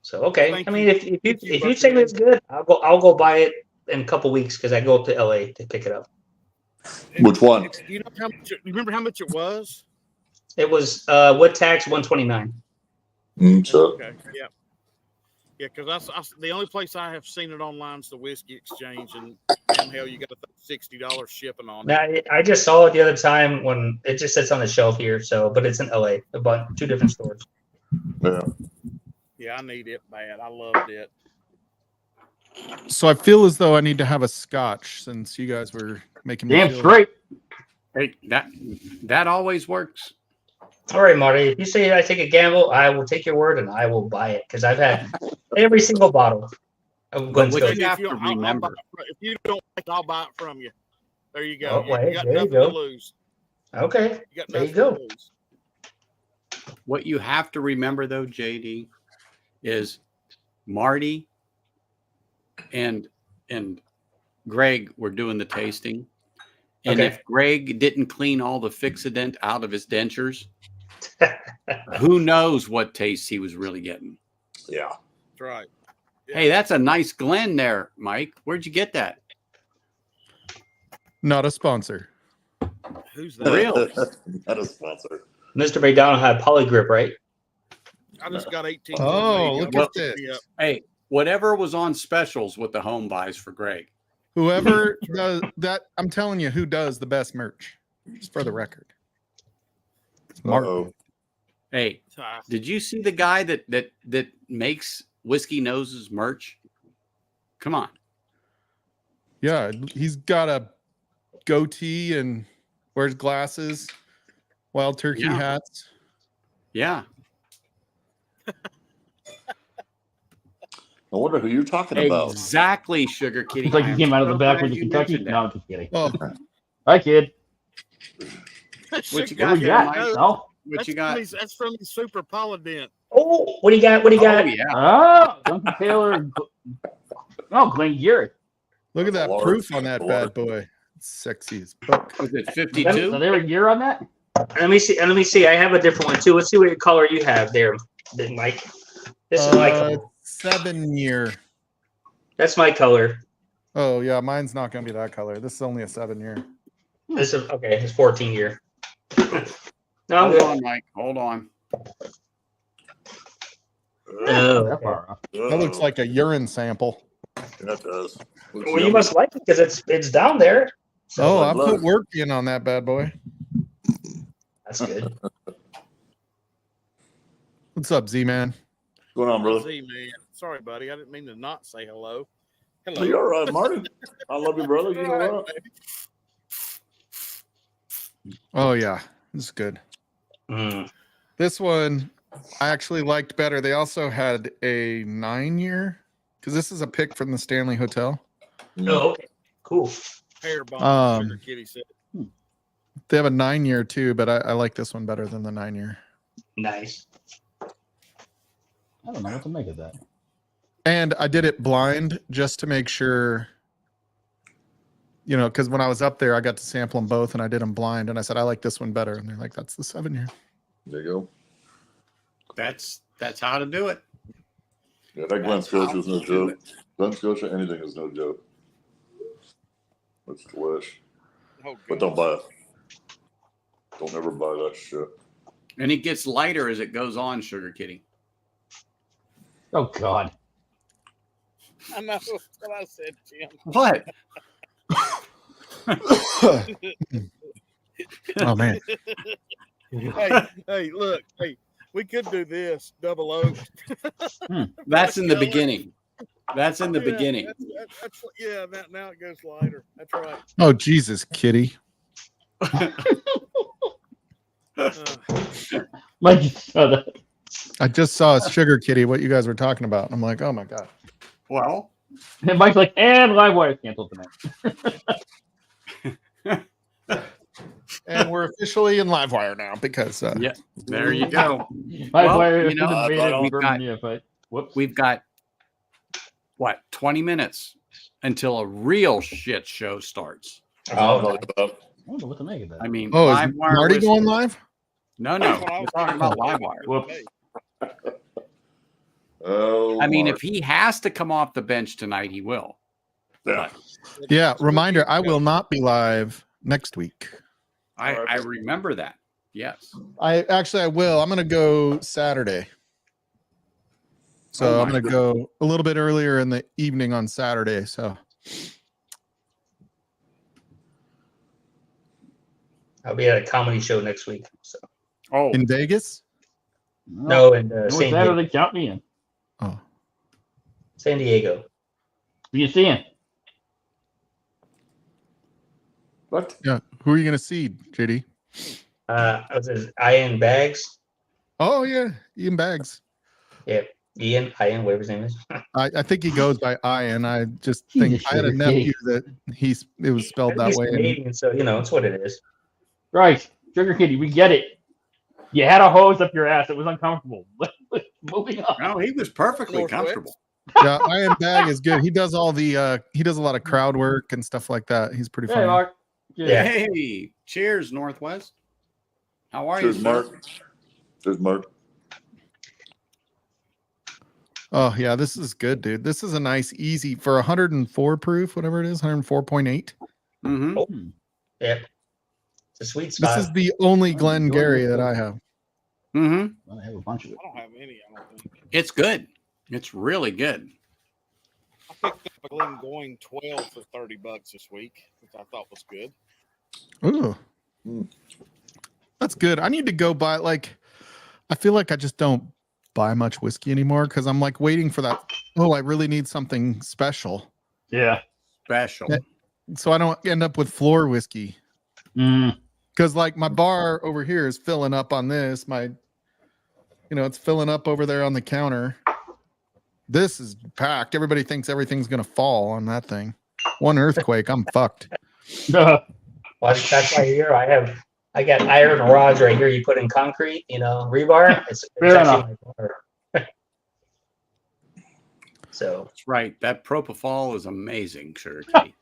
Speaker 4: So okay.
Speaker 5: Thank
Speaker 4: I mean,
Speaker 5: you.
Speaker 4: if you say it's good, I'll go buy it in a couple weeks because I go up to LA to pick it up.
Speaker 6: Which one?
Speaker 5: You know how much? You remember how much it was?
Speaker 4: It was what tax 129.
Speaker 6: So
Speaker 5: Okay, yeah. Yeah, because the only place I have seen it online is the Whiskey Exchange, and hell, you got to $60 shipping on it.
Speaker 4: Now I just saw it the other time when it just sits on the shelf here. So, but it's in LA. I bought two different stores.
Speaker 6: yeah.
Speaker 5: Yeah, I need it bad. I loved it.
Speaker 3: So I feel as though I need to have a scotch since you guys were making me
Speaker 2: Damn
Speaker 3: feel
Speaker 2: straight.
Speaker 1: Hey, that always works.
Speaker 4: All right, Marty. If you say I take a gamble, I will take your word and I will buy it because I've had every single bottle of
Speaker 1: But
Speaker 4: Glen
Speaker 1: what
Speaker 4: Scotch.
Speaker 1: you have
Speaker 5: If you
Speaker 1: to
Speaker 5: don't, I'll buy
Speaker 1: remember,
Speaker 5: it. If you don't like it, I'll buy it from you. There you go.
Speaker 4: Oh, well,
Speaker 5: you got
Speaker 4: there you
Speaker 5: nothing
Speaker 4: go.
Speaker 5: to lose.
Speaker 4: Okay,
Speaker 5: You got
Speaker 4: there you
Speaker 5: nothing
Speaker 4: go.
Speaker 5: to lose.
Speaker 1: what you have to remember though, JD, is Marty and Greg were doing the tasting. And
Speaker 4: Okay.
Speaker 1: if Greg didn't clean all the fixident out of his dentures, who knows what taste he was really getting.
Speaker 6: Yeah.
Speaker 5: That's right. Yeah.
Speaker 1: Hey, that's a nice Glen there, Mike. Where'd you get that?
Speaker 3: Not a sponsor.
Speaker 5: Who's that?
Speaker 1: Really?
Speaker 6: Not a sponsor.
Speaker 4: Mr. McDonald had polygrip, right?
Speaker 5: I just got 18.
Speaker 3: Oh,
Speaker 5: Y'all
Speaker 3: look
Speaker 5: better
Speaker 3: at this.
Speaker 5: pick me up.
Speaker 1: Hey, whatever was on specials with the home buys for Greg.
Speaker 3: Whoever does that, I'm telling you, who does the best merch? Just for the record. It's Martin.
Speaker 6: Uh-oh.
Speaker 1: Hey, did you see the guy that makes Whiskey Noses merch? Come on.
Speaker 3: Yeah, he's got a goatee and wears glasses, wild turkey
Speaker 1: Yeah.
Speaker 3: hats.
Speaker 1: Yeah.
Speaker 6: I wonder who you're talking about.
Speaker 1: Exactly, Sugar Kitty.
Speaker 2: It's like
Speaker 1: I
Speaker 2: he
Speaker 1: am
Speaker 2: came out of the
Speaker 1: so
Speaker 2: back
Speaker 1: glad
Speaker 2: with
Speaker 1: you
Speaker 2: Kentucky.
Speaker 1: mentioned
Speaker 2: No,
Speaker 1: that.
Speaker 2: I'm just kidding.
Speaker 3: Oh,
Speaker 2: Hi, kid.
Speaker 1: What you
Speaker 2: What
Speaker 1: got
Speaker 2: we
Speaker 1: there,
Speaker 2: got?
Speaker 1: Mike?
Speaker 2: No.
Speaker 1: What you got?
Speaker 5: That's from the Super Polydent.
Speaker 4: Oh, what do you got? What do you
Speaker 1: Oh,
Speaker 4: got?
Speaker 1: yeah.
Speaker 2: Oh, Duncan Taylor. Oh, Glenn Garrett.
Speaker 3: look at that
Speaker 6: Large.
Speaker 3: proof on that
Speaker 6: Large.
Speaker 3: bad boy. It's sexy as fuck.
Speaker 1: Was it
Speaker 2: So
Speaker 1: 52?
Speaker 2: there a year on that?
Speaker 4: Let me see. Let me see. I have a different one too. Let's see what color you have there, Mike. This is my color.
Speaker 3: 7 year.
Speaker 4: That's my color.
Speaker 3: Oh yeah, mine's not gonna be that color. This is only a 7 year.
Speaker 4: This is okay. It's 14 year. No, I'm
Speaker 1: Hold
Speaker 4: good.
Speaker 1: on, Mike. Hold on.
Speaker 4: Oh,
Speaker 2: That
Speaker 4: okay.
Speaker 2: far off.
Speaker 3: That looks like a urine sample.
Speaker 6: That does. Looks
Speaker 4: Well, you
Speaker 6: yummy.
Speaker 4: must like it because it's down there. So
Speaker 3: Oh, I
Speaker 6: look.
Speaker 3: put work in on that bad boy.
Speaker 4: that's good.
Speaker 3: What's up, Z man?
Speaker 6: What's going on, brother?
Speaker 5: Z, man. Sorry, buddy. I didn't mean to not say hello.
Speaker 6: Oh,
Speaker 5: Hello.
Speaker 6: you're all right, Marty. I love you, brother. You know
Speaker 5: All right,
Speaker 6: what?
Speaker 5: baby.
Speaker 3: Oh yeah, this is good.
Speaker 4: Mm.
Speaker 3: This one I actually liked better. They also had a 9 year because this is a pick from the Stanley Hotel.
Speaker 4: Oh, okay. Cool.
Speaker 5: Hair bomb, Sugar Kitty said.
Speaker 3: They have a 9 year too, but I like this one better than the 9 year.
Speaker 4: Nice.
Speaker 2: I don't know what to make of that.
Speaker 3: And I did it blind just to make sure, you know, because when I was up there, I got to sample them both and I did them blind. And I said, I like this one better. And they're like, that's the 7 year.
Speaker 6: There you go.
Speaker 1: That's how to do it.
Speaker 6: Yeah, that Glen Scotia is no joke. Glen Scotia, anything is no joke. It's delish.
Speaker 5: Oh,
Speaker 6: But don't buy it. Don't ever buy that shit.
Speaker 1: And it gets lighter as it goes on, Sugar Kitty.
Speaker 2: Oh God.
Speaker 5: I know that's what I said, Jim.
Speaker 1: What?
Speaker 3: Oh, man.
Speaker 5: Hey, look, hey, we could do this double oak.
Speaker 1: That's in the beginning. That's in the beginning.
Speaker 5: That's yeah. Now it goes lighter. That's right.
Speaker 3: Oh, Jesus, kitty.
Speaker 2: Mike, you saw that.
Speaker 3: I just saw a sugar kitty, what you guys were talking about. I'm like, oh my God.
Speaker 1: Well,
Speaker 2: And Mike's like, and Livewire canceled tonight.
Speaker 3: And we're officially in Livewire now because
Speaker 1: yeah, there you go.
Speaker 2: Livewire
Speaker 1: you know,
Speaker 2: is invaded
Speaker 1: we've got-
Speaker 2: neophyte. Whoops.
Speaker 1: We've got what 20 minutes until a real shit show starts.
Speaker 4: Oh,
Speaker 6: Talk
Speaker 4: nice.
Speaker 6: about-
Speaker 2: I wonder what to make of that.
Speaker 1: I mean,
Speaker 3: Oh, is
Speaker 1: Livewire
Speaker 3: Marty
Speaker 1: whiskey-
Speaker 3: going live?
Speaker 1: No,
Speaker 5: That's
Speaker 1: no,
Speaker 5: what I
Speaker 1: we're
Speaker 5: was
Speaker 1: talking about Livewire.
Speaker 2: Whoops.
Speaker 6: Oh,
Speaker 1: I mean,
Speaker 6: Mark.
Speaker 1: if he has to come off the bench tonight, he will.
Speaker 6: Yeah.
Speaker 3: Yeah. Reminder, I will not be live next week.
Speaker 1: I remember that. Yes.
Speaker 3: I will. I'm going to go Saturday. So
Speaker 1: Oh
Speaker 3: I'm
Speaker 1: my
Speaker 3: going to go a little bit earlier in the evening on Saturday. So
Speaker 4: I'll be at a comedy show next week. So
Speaker 1: Oh,
Speaker 3: in Vegas?
Speaker 4: no, in
Speaker 2: No,
Speaker 4: San
Speaker 2: Saturday,
Speaker 4: Diego.
Speaker 2: count me in.
Speaker 3: Oh,
Speaker 4: San Diego.
Speaker 2: Who you seeing?
Speaker 6: What?
Speaker 3: yeah. Who are you going to see, JD?
Speaker 4: Was it Ian Bags?
Speaker 3: Oh yeah, Ian Bags.
Speaker 4: Yeah, Ian, whatever his name is.
Speaker 3: I think he goes by Ian. I just
Speaker 2: He's
Speaker 3: think
Speaker 2: a
Speaker 3: I had a
Speaker 2: sugar
Speaker 3: nephew
Speaker 2: kitty.
Speaker 3: that it was spelled that
Speaker 4: He's
Speaker 3: way. And
Speaker 4: Canadian, so it's what it is.
Speaker 2: Right, sugar kitty, we get it. You had a hose up your ass. It was uncomfortable. Moving on.
Speaker 1: No, he was perfectly
Speaker 5: Northwest.
Speaker 1: comfortable.
Speaker 3: yeah, Ian Bag is good. He does all the he does a lot of crowd work and stuff like that. He's pretty
Speaker 2: Hey,
Speaker 3: funny.
Speaker 2: Mark.
Speaker 4: Yeah.
Speaker 1: Hey, cheers, Northwest. How are
Speaker 6: Cheers,
Speaker 1: you, sir?
Speaker 6: Mark. Cheers, Mark.
Speaker 3: Oh yeah, this is good, dude. This is a nice, easy for 104 proof, whatever it is, 104.8.
Speaker 1: Mm-hmm.
Speaker 4: Yeah. It's a sweet
Speaker 3: This
Speaker 4: spot.
Speaker 3: is the only
Speaker 2: Oh,
Speaker 3: Glen
Speaker 2: enjoy
Speaker 3: Gary
Speaker 2: this
Speaker 3: that
Speaker 2: one.
Speaker 3: I have.
Speaker 1: Mm-hmm.
Speaker 2: I have a bunch of it.
Speaker 5: I don't have any. I don't think.
Speaker 1: It's good. It's really good.
Speaker 5: I picked up a Glen going 12 for $30 this week, which I thought was good.
Speaker 3: Ooh.
Speaker 6: Mm.
Speaker 3: That's good. I need to go buy I feel like I just don't buy much whiskey anymore because I'm like waiting for that. Oh, I really need something special.
Speaker 2: Yeah.
Speaker 1: Special.
Speaker 3: Yeah. So I don't end up with floor whiskey.
Speaker 2: Mm.
Speaker 3: Because like my bar over here is filling up on this. It's filling up over there on the counter. This is packed. Everybody thinks everything's gonna fall on that thing. One earthquake, I'm fucked.
Speaker 4: Well, that's why here I got iron rods right here. You put in concrete, rebar. It's
Speaker 2: Fair
Speaker 4: actually my bar. So
Speaker 1: That's right. That propofol is amazing, Sugar Kitty.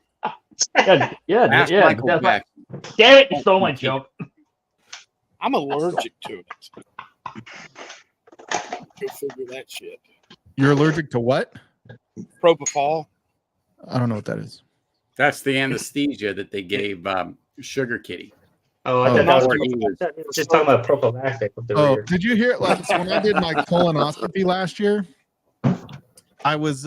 Speaker 2: Yeah.
Speaker 1: Ask Michael
Speaker 2: That's
Speaker 1: Beck.
Speaker 2: Damn it! You stole my joke.
Speaker 5: I'm allergic to it. Go figure that shit.
Speaker 3: You're allergic to what?
Speaker 5: Propofol.
Speaker 3: I don't know what that is.
Speaker 1: That's the anesthesia that they gave Sugar Kitty.
Speaker 4: I
Speaker 3: Oh,
Speaker 4: thought that
Speaker 1: Lord,
Speaker 4: was,
Speaker 1: he was-
Speaker 4: I thought it was just talking about prophylactic with the
Speaker 3: Oh,
Speaker 4: rear.
Speaker 3: did you hear? Like, so when I did my colonoscopy last year, I was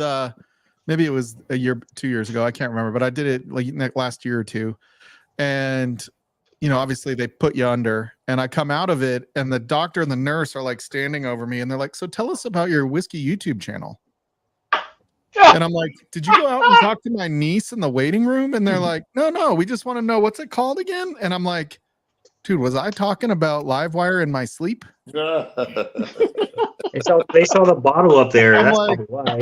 Speaker 3: maybe it was 2 years ago. I can't remember, but I did it like last year or two, and obviously they put you under, and I come out of it, and the doctor and the nurse are like standing over me, and they're like, "So tell us about your whiskey YouTube channel." And I'm like, "Did you go out and talk to my niece in the waiting room?" And they're like, "No, we just want to know what's it called again." And I'm like, "Dude, was I talking about Livewire in my sleep?"
Speaker 4: They saw the bottle up there.
Speaker 3: I'm
Speaker 4: That's
Speaker 3: like-
Speaker 4: probably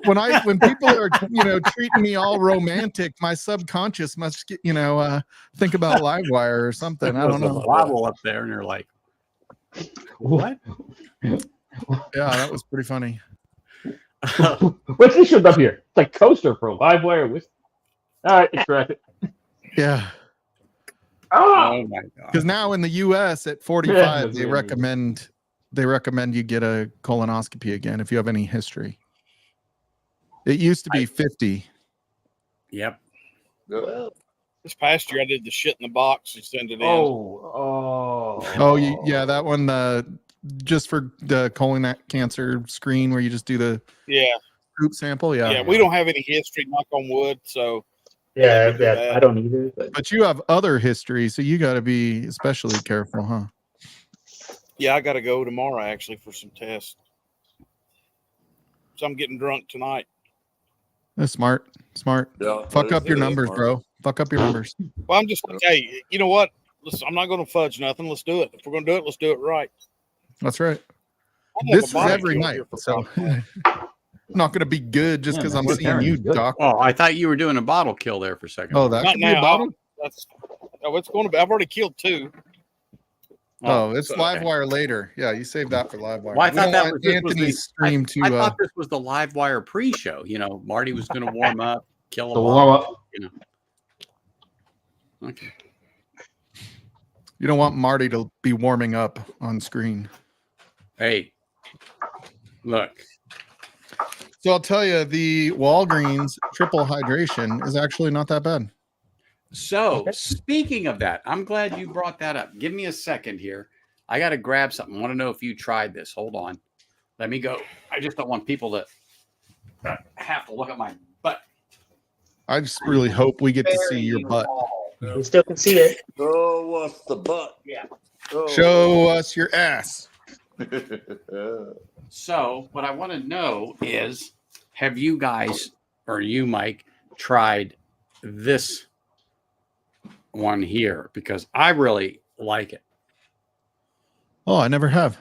Speaker 4: why.
Speaker 3: when people are treating me all romantic, my subconscious must get think about Livewire or something. I don't
Speaker 1: There's a
Speaker 3: know.
Speaker 1: bottle up there, and they're like, "What?"
Speaker 3: Yeah, that was pretty funny.
Speaker 2: What's this shit up here? It's like coaster for a live wire whiskey. All right, extract it.
Speaker 3: Yeah,
Speaker 2: Ah!
Speaker 1: Oh my god!
Speaker 3: because now in the U.S. at 45,
Speaker 2: Yeah,
Speaker 3: they recommend you get a colonoscopy again if you have any history. It used to be 50.
Speaker 1: Yep.
Speaker 4: Well,
Speaker 5: This past year, I did the shit in the box and send it in.
Speaker 3: Oh, yeah, that one. Just for the colon cancer screen where you just do the
Speaker 5: Yeah,
Speaker 3: group sample.
Speaker 5: yeah. We don't have any history, knock on wood. So
Speaker 4: yeah, I don't either.
Speaker 3: But you have other history, so you got to be especially careful, huh?
Speaker 5: yeah, I got to go tomorrow actually for some tests. So I'm getting drunk tonight.
Speaker 3: That's smart.
Speaker 6: Yeah,
Speaker 3: Fuck up your
Speaker 6: it is
Speaker 3: numbers,
Speaker 6: smart.
Speaker 3: bro. Fuck up your numbers.
Speaker 5: Well, I'm just like, hey, you know what? Listen, I'm not going to fudge nothing. Let's do it. If we're going to do it, let's do it right.
Speaker 3: That's right.
Speaker 5: I have
Speaker 3: This
Speaker 5: a
Speaker 3: is
Speaker 5: barbecue
Speaker 3: every night,
Speaker 5: here for
Speaker 3: so
Speaker 5: Friday.
Speaker 3: I'm not going to be good just
Speaker 2: Yeah,
Speaker 3: because
Speaker 2: man,
Speaker 3: I'm
Speaker 2: we're
Speaker 3: seeing
Speaker 2: parents.
Speaker 3: you,
Speaker 2: Good.
Speaker 3: Doc.
Speaker 1: Oh, I thought you were doing a bottle kill there for a second.
Speaker 3: Oh, that
Speaker 5: Not
Speaker 3: could be a
Speaker 5: now.
Speaker 3: bottle.
Speaker 5: It's going to be. I've already killed 2.
Speaker 3: Oh, it's
Speaker 1: okay.
Speaker 3: Livewire later. Yeah, you saved that for Livewire.
Speaker 1: Well, I
Speaker 3: We
Speaker 1: thought
Speaker 3: don't
Speaker 1: that
Speaker 3: want
Speaker 1: was this was
Speaker 3: Anthony's stream to.
Speaker 1: I thought this was the Livewire pre-show. Marty was going to warm up, kill a
Speaker 2: The
Speaker 1: bottle.
Speaker 2: warm up.
Speaker 1: Okay.
Speaker 3: You don't want Marty to be warming up on screen.
Speaker 1: Hey, look.
Speaker 3: So I'll tell you, the Walgreens triple hydration is actually not that bad.
Speaker 1: So speaking of that, I'm glad you brought that up. Give me a second here. I got to grab something. I want to know if you tried this. Hold on. Let me go. I just don't want people to have to look at my butt.
Speaker 3: I just really hope we get to see your butt.
Speaker 4: We still can see it.
Speaker 6: Oh, what's the butt?
Speaker 1: Yeah.
Speaker 6: Oh.
Speaker 3: Show us your ass.
Speaker 1: So what I want to know is, have you guys, or you, Mike, tried this one here? Because I really like it.
Speaker 3: Oh, I never have.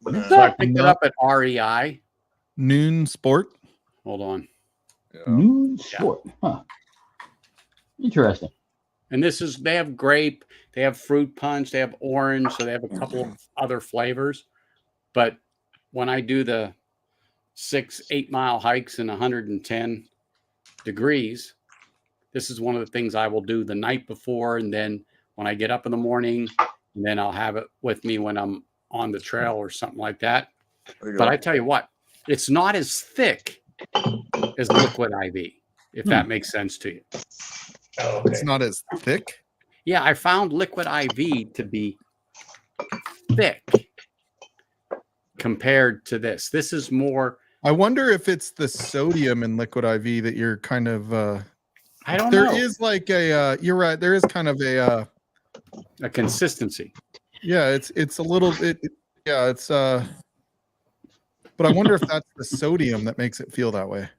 Speaker 2: What is
Speaker 1: So I
Speaker 2: that?
Speaker 1: picked it
Speaker 3: No.
Speaker 1: up at REI.
Speaker 3: Noon Sport.
Speaker 1: Hold on.
Speaker 6: Yeah.
Speaker 2: New sport. Huh. Interesting.
Speaker 1: And they have grape, they have fruit punch, they have orange, so they have a couple of other flavors. But when I do the 6-8 mile hikes in 110 degrees, this is one of the things I will do the night before. And then when I get up in the morning, and then I'll have it with me when I'm on the trail or something like that.
Speaker 6: There you
Speaker 1: But
Speaker 6: go.
Speaker 1: I tell you what, it's not as thick as liquid IV, if that makes sense to you.
Speaker 4: Oh, okay.
Speaker 3: It's not as thick.
Speaker 1: Yeah, I found liquid IV to be thick compared to this. This is more.
Speaker 3: I wonder if it's the sodium in liquid IV that you're kind of.
Speaker 1: I don't
Speaker 3: There
Speaker 1: know.
Speaker 3: is like a. You're right. There is kind of a.
Speaker 1: A consistency.
Speaker 3: Yeah, it's a little bit. Yeah, it's. But I wonder if that's the sodium that makes it feel that way.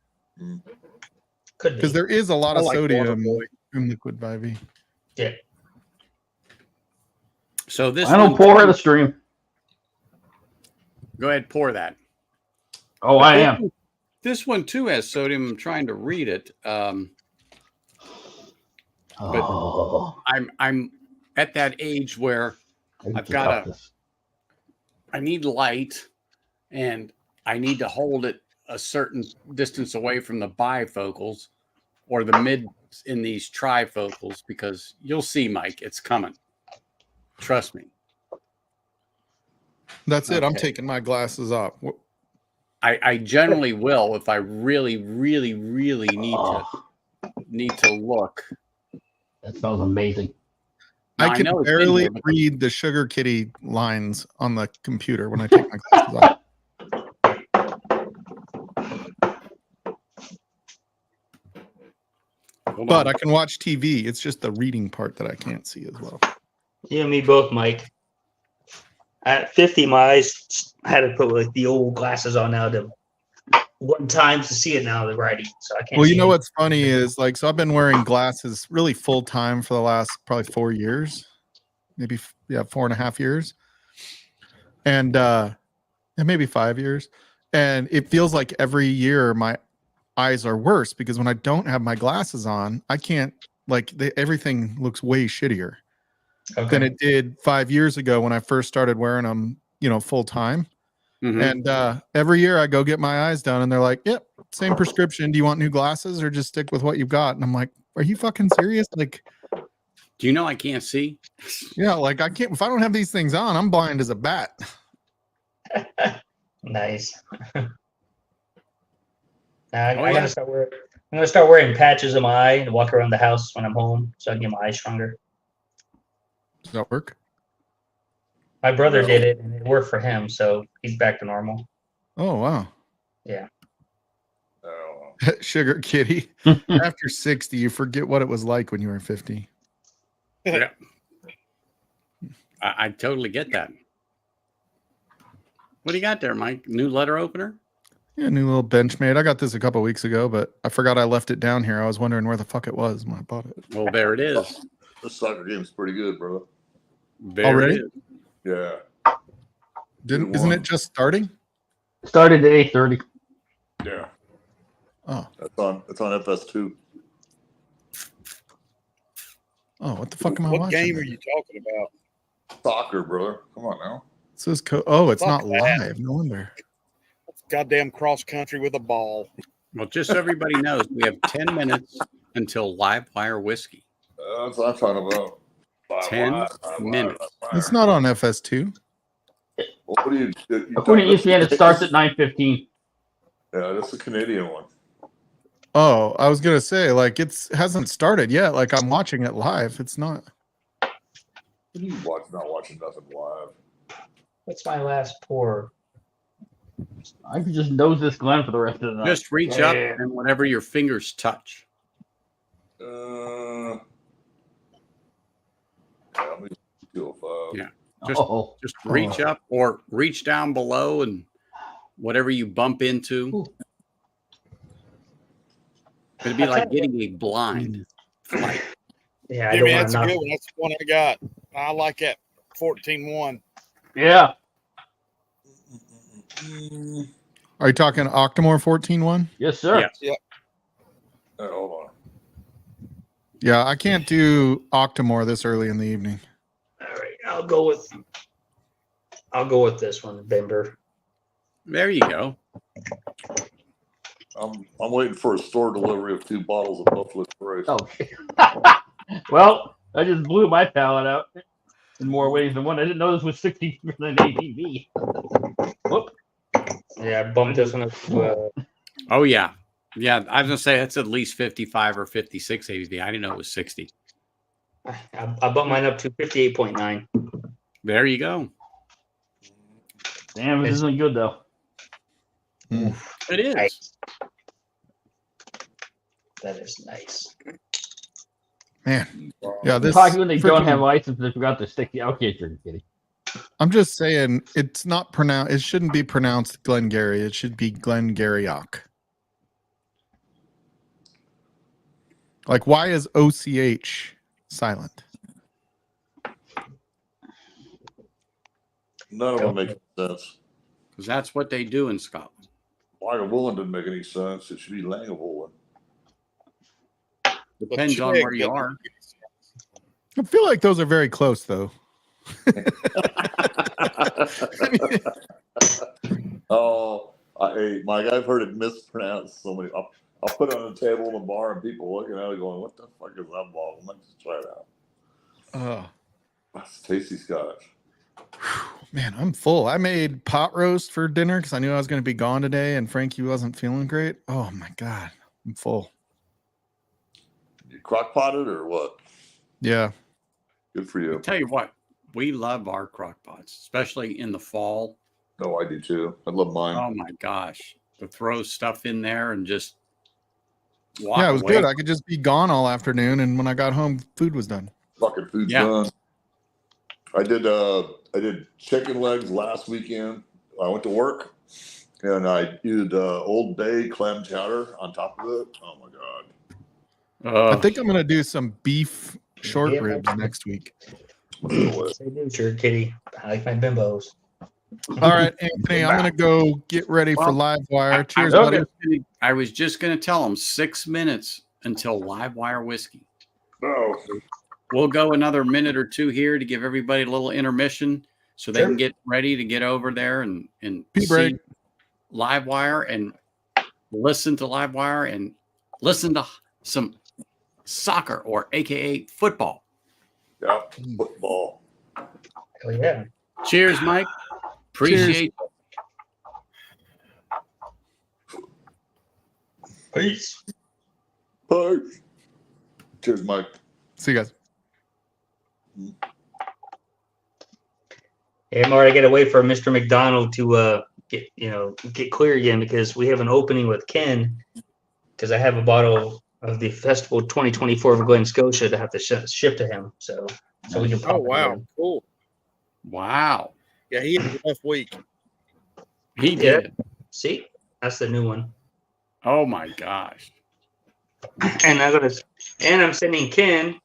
Speaker 4: Could be.
Speaker 3: Because there is a lot
Speaker 5: I
Speaker 3: of
Speaker 5: like
Speaker 3: sodium
Speaker 5: Waterboy.
Speaker 3: in liquid IV.
Speaker 4: Yeah.
Speaker 1: So this
Speaker 2: I don't
Speaker 1: one,
Speaker 2: pour the stream.
Speaker 1: go ahead, pour that.
Speaker 2: Oh, I am.
Speaker 1: This one too has sodium. I'm trying to read it.
Speaker 2: Oh,
Speaker 1: I'm at that age where I've got I need light, and I need to hold it a certain distance away from the bifocals or the mid in these trifocals, because you'll see, Mike, it's coming. Trust me.
Speaker 3: That's it. I'm
Speaker 1: Okay.
Speaker 3: taking my glasses off.
Speaker 1: I generally will if I really, really, really need to look.
Speaker 2: That smells amazing.
Speaker 1: Now,
Speaker 3: I can
Speaker 1: know it's in
Speaker 3: barely
Speaker 1: here, but
Speaker 3: read the Sugar Kitty lines on the computer when I take my glasses off.
Speaker 1: hold
Speaker 3: But
Speaker 1: on.
Speaker 3: I can watch TV. It's just the reading part that I can't see as well.
Speaker 4: You and me both, Mike. At 50, my eyes had to put like the old glasses on now to one time to see it now, the writing. So I can't
Speaker 3: Well,
Speaker 4: see
Speaker 3: you know
Speaker 4: it.
Speaker 3: what's funny is like, so I've been wearing glasses really full time for the last probably 4 years, maybe 4.5 years, and maybe 5 years. And it feels like every year my eyes are worse because when I don't have my glasses on, I can't everything looks way shittier than it did 5 years ago when I first started wearing them, full time.
Speaker 1: Mhm.
Speaker 3: And every year I go get my eyes done and they're like, yep, same prescription. Do you want new glasses or just stick with what you've got? And I'm like, are you fucking serious? Like,
Speaker 1: Do you know I can't see?
Speaker 3: yeah, like I can't, if I don't have these things on, I'm blind as a bat.
Speaker 4: Nice.
Speaker 1: Oh,
Speaker 4: I'm
Speaker 1: yeah.
Speaker 4: gonna start wearing patches in my eye and walk around the house when I'm home so I can get my eyes stronger.
Speaker 3: Does that work?
Speaker 4: My brother did it and it worked for him, so he's back to normal.
Speaker 3: Oh, wow.
Speaker 6: Oh,
Speaker 3: Sugar Kitty. After 60, you forget what it was like when you were 50.
Speaker 1: Yeah. I totally get that. What do you got there, Mike? New letter opener?
Speaker 3: Yeah, new little Benchmade. I got this a couple weeks ago, but I forgot I left it down here. I was wondering where the fuck it was when I bought it.
Speaker 1: Well, there it is.
Speaker 6: this soccer game's pretty good, bro.
Speaker 1: There
Speaker 3: Already?
Speaker 1: it is.
Speaker 6: Yeah.
Speaker 3: Isn't it just starting?
Speaker 2: Started at 8:30.
Speaker 6: Yeah.
Speaker 3: Oh,
Speaker 6: It's on FS2.
Speaker 3: what the fuck am I
Speaker 5: What
Speaker 3: watching?
Speaker 5: game are you talking about?
Speaker 6: Soccer, brother. Come on now.
Speaker 3: It says it's
Speaker 5: Fuck
Speaker 3: not
Speaker 5: that.
Speaker 3: live. No wonder.
Speaker 5: Goddamn cross country with a ball.
Speaker 1: Well, just so everybody knows, we have 10 minutes until live wire whiskey.
Speaker 6: That's what I'm talking about.
Speaker 1: 10 minutes.
Speaker 3: It's not on FS2.
Speaker 6: What do you
Speaker 2: According to ESPN, it starts at 9:15.
Speaker 6: Yeah, that's the Canadian one.
Speaker 3: Oh, I was gonna say like it hasn't started yet. Like I'm watching it live. It's not.
Speaker 6: Not watching nothing live.
Speaker 4: What's my last pour?
Speaker 2: I could just nose this Glen for the rest of the night.
Speaker 1: Just reach up and whatever your fingers touch.
Speaker 6: Let me feel 5.
Speaker 1: Yeah. Just
Speaker 2: Oh,
Speaker 1: reach up or reach down below and whatever you bump into. It'd be like getting a blind flight.
Speaker 4: Yeah, I
Speaker 5: Yeah,
Speaker 4: don't
Speaker 5: man,
Speaker 4: want
Speaker 5: that's
Speaker 4: to
Speaker 5: a
Speaker 4: knock.
Speaker 5: good one. That's the one I got. I like that 14-1.
Speaker 2: Yeah.
Speaker 3: Are you talking Octomore 14-1?
Speaker 2: Yes, sir.
Speaker 1: Yeah.
Speaker 6: Hold on.
Speaker 3: Yeah, I can't do Octomore this early in the evening.
Speaker 4: All right, I'll go with this one, Bember.
Speaker 1: There you go.
Speaker 6: I'm waiting for a store delivery of 2 bottles of Buffalo Trace.
Speaker 2: Oh, well, I just blew my palate out in more ways than one. I didn't know this was 60% ABV. Whoop.
Speaker 4: Yeah, I bumped this one up to
Speaker 1: Oh yeah. Yeah, I was gonna say it's at least 55 or 56 ABV. I didn't know it was 60.
Speaker 4: I bumped mine up to 58.9.
Speaker 1: There you go.
Speaker 2: Damn, this isn't good though.
Speaker 1: It is.
Speaker 4: Nice. That is nice.
Speaker 3: Man, yeah, this
Speaker 2: Talking when they don't
Speaker 3: freaking-
Speaker 2: have license, they forgot to stick the. Okay, sure, kidding.
Speaker 3: I'm just saying it's not pronounced. It shouldn't be pronounced Glengarry. It should be Glengarryock. Like, why is OCH silent?
Speaker 6: None of them make sense.
Speaker 1: Because that's what they do in Scotland.
Speaker 6: Lagavulin didn't make any sense. It should be Lagavulin.
Speaker 1: Depends on where you are.
Speaker 3: I feel like those are very close, though.
Speaker 6: Oh, hey, Mike, I've heard it mispronounced so many. I'll put it on the table in the bar and people looking at it going, what the fuck is that bottle? Let's try it out.
Speaker 3: Oh,
Speaker 6: That's tasty Scotch.
Speaker 3: man, I'm full. I made pot roast for dinner because I knew I was going to be gone today, and Frankie wasn't feeling great. Oh my god, I'm full.
Speaker 6: You crock potted or what?
Speaker 3: Yeah,
Speaker 6: Good for
Speaker 1: I'll
Speaker 6: you.
Speaker 1: tell you what, we love our crock pots, especially in the fall.
Speaker 6: No, I do too. I love mine.
Speaker 1: Oh my gosh. To throw stuff in there and just walk
Speaker 3: yeah, it was
Speaker 1: away.
Speaker 3: good. I could just be gone all afternoon, and when I got home, food was done.
Speaker 6: Fucking food's
Speaker 1: Yeah.
Speaker 6: done. I did chicken legs last weekend. I went to work and I did Old Bay clam chowder on top of it. Oh my god.
Speaker 3: I think I'm going to do some beef short
Speaker 4: Yeah.
Speaker 3: ribs next week.
Speaker 4: Say do, sure, kitty. I like my bimbos.
Speaker 3: All right, Anthony, I'm going to go get ready for
Speaker 1: Well,
Speaker 3: live wire. Cheers,
Speaker 2: okay.
Speaker 3: buddy.
Speaker 1: I was just going to tell them 6 minutes until live wire whiskey.
Speaker 6: No.
Speaker 1: We'll go another minute or two here to give everybody a little intermission so they
Speaker 4: Sure.
Speaker 1: can get ready to get over there and
Speaker 3: Pee
Speaker 1: see
Speaker 3: break.
Speaker 1: live wire and listen to live wire and listen to some soccer or AKA football.
Speaker 6: Yeah. Football.
Speaker 4: Hell yeah.
Speaker 1: Cheers, Mike. Appreciate
Speaker 4: Peace.
Speaker 6: Bye. Cheers, Mike.
Speaker 3: See you guys.
Speaker 4: Hey, Mark, I gotta wait for Mr. McDonald to get clear again because we have an opening with Ken because I have a bottle of the Festival 2024 of Glen Scotia to have to ship to him. So we can.
Speaker 5: Oh
Speaker 4: pop it
Speaker 5: wow,
Speaker 4: in.
Speaker 5: cool.
Speaker 1: Wow.
Speaker 5: Yeah, he had a rough week.
Speaker 1: He
Speaker 4: Yeah.
Speaker 1: did.
Speaker 4: See, that's the new one.
Speaker 1: Oh my gosh.
Speaker 4: And I'm sending Ken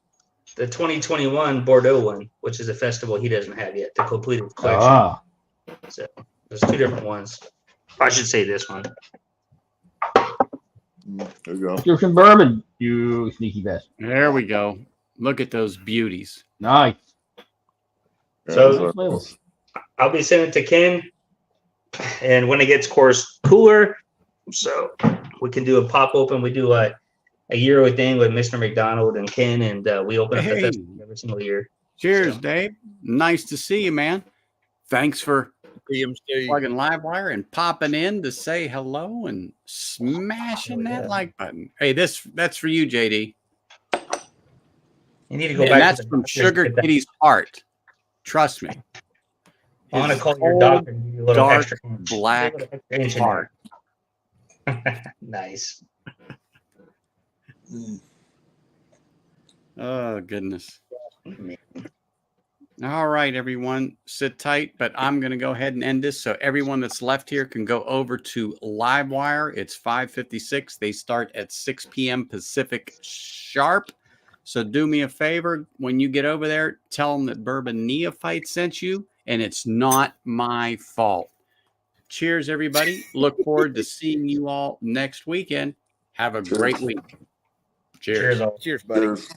Speaker 4: the 2021 Bordeaux one, which is a festival he doesn't have yet, the completed collection.
Speaker 2: Ah,
Speaker 4: So there's 2 different ones. I should say this one.
Speaker 6: There you go.
Speaker 2: you're from bourbon, you sneaky bastard.
Speaker 1: There we go. Look at those beauties.
Speaker 2: Nice.
Speaker 4: So-
Speaker 2: Nice labels.
Speaker 4: I'll be sending it to Ken, and when it gets course cooler, so we can do a pop open. We do a yearly thing with Mr. McDonald and Ken, and we open up the
Speaker 1: Hey.
Speaker 4: festival every single year.
Speaker 1: Cheers,
Speaker 4: So-
Speaker 1: Dave. Nice to see you, man. Thanks for
Speaker 5: PMC.
Speaker 1: plugging Livewire and popping in to say hello and smashing that like button. Hey, that's for you, JD.
Speaker 4: You need to go
Speaker 1: And
Speaker 4: back.
Speaker 1: that's
Speaker 4: to the
Speaker 1: from
Speaker 4: doctor,
Speaker 1: Sugar
Speaker 4: get that-
Speaker 1: Kitty's heart. Trust me.
Speaker 4: I want to
Speaker 1: His
Speaker 4: call your
Speaker 1: cold,
Speaker 4: doctor and give you a little
Speaker 1: dark,
Speaker 4: extra
Speaker 1: black
Speaker 4: give you a little extra inch in there.
Speaker 1: heart.
Speaker 4: Nice.
Speaker 1: Oh, goodness. All right, everyone, sit tight, but I'm going to go ahead and end this so everyone that's left here can go over to Livewire. It's 5:56. They start at 6 p.m. Pacific sharp. So do me a favor. When you get over there, tell them that Bourbon Neophyte sent you and it's not my fault. Cheers, everybody. Look forward to seeing you all next weekend. Have a great week. Cheers.
Speaker 4: Cheers, all.
Speaker 5: Cheers, buddy.
Speaker 6: Cheers.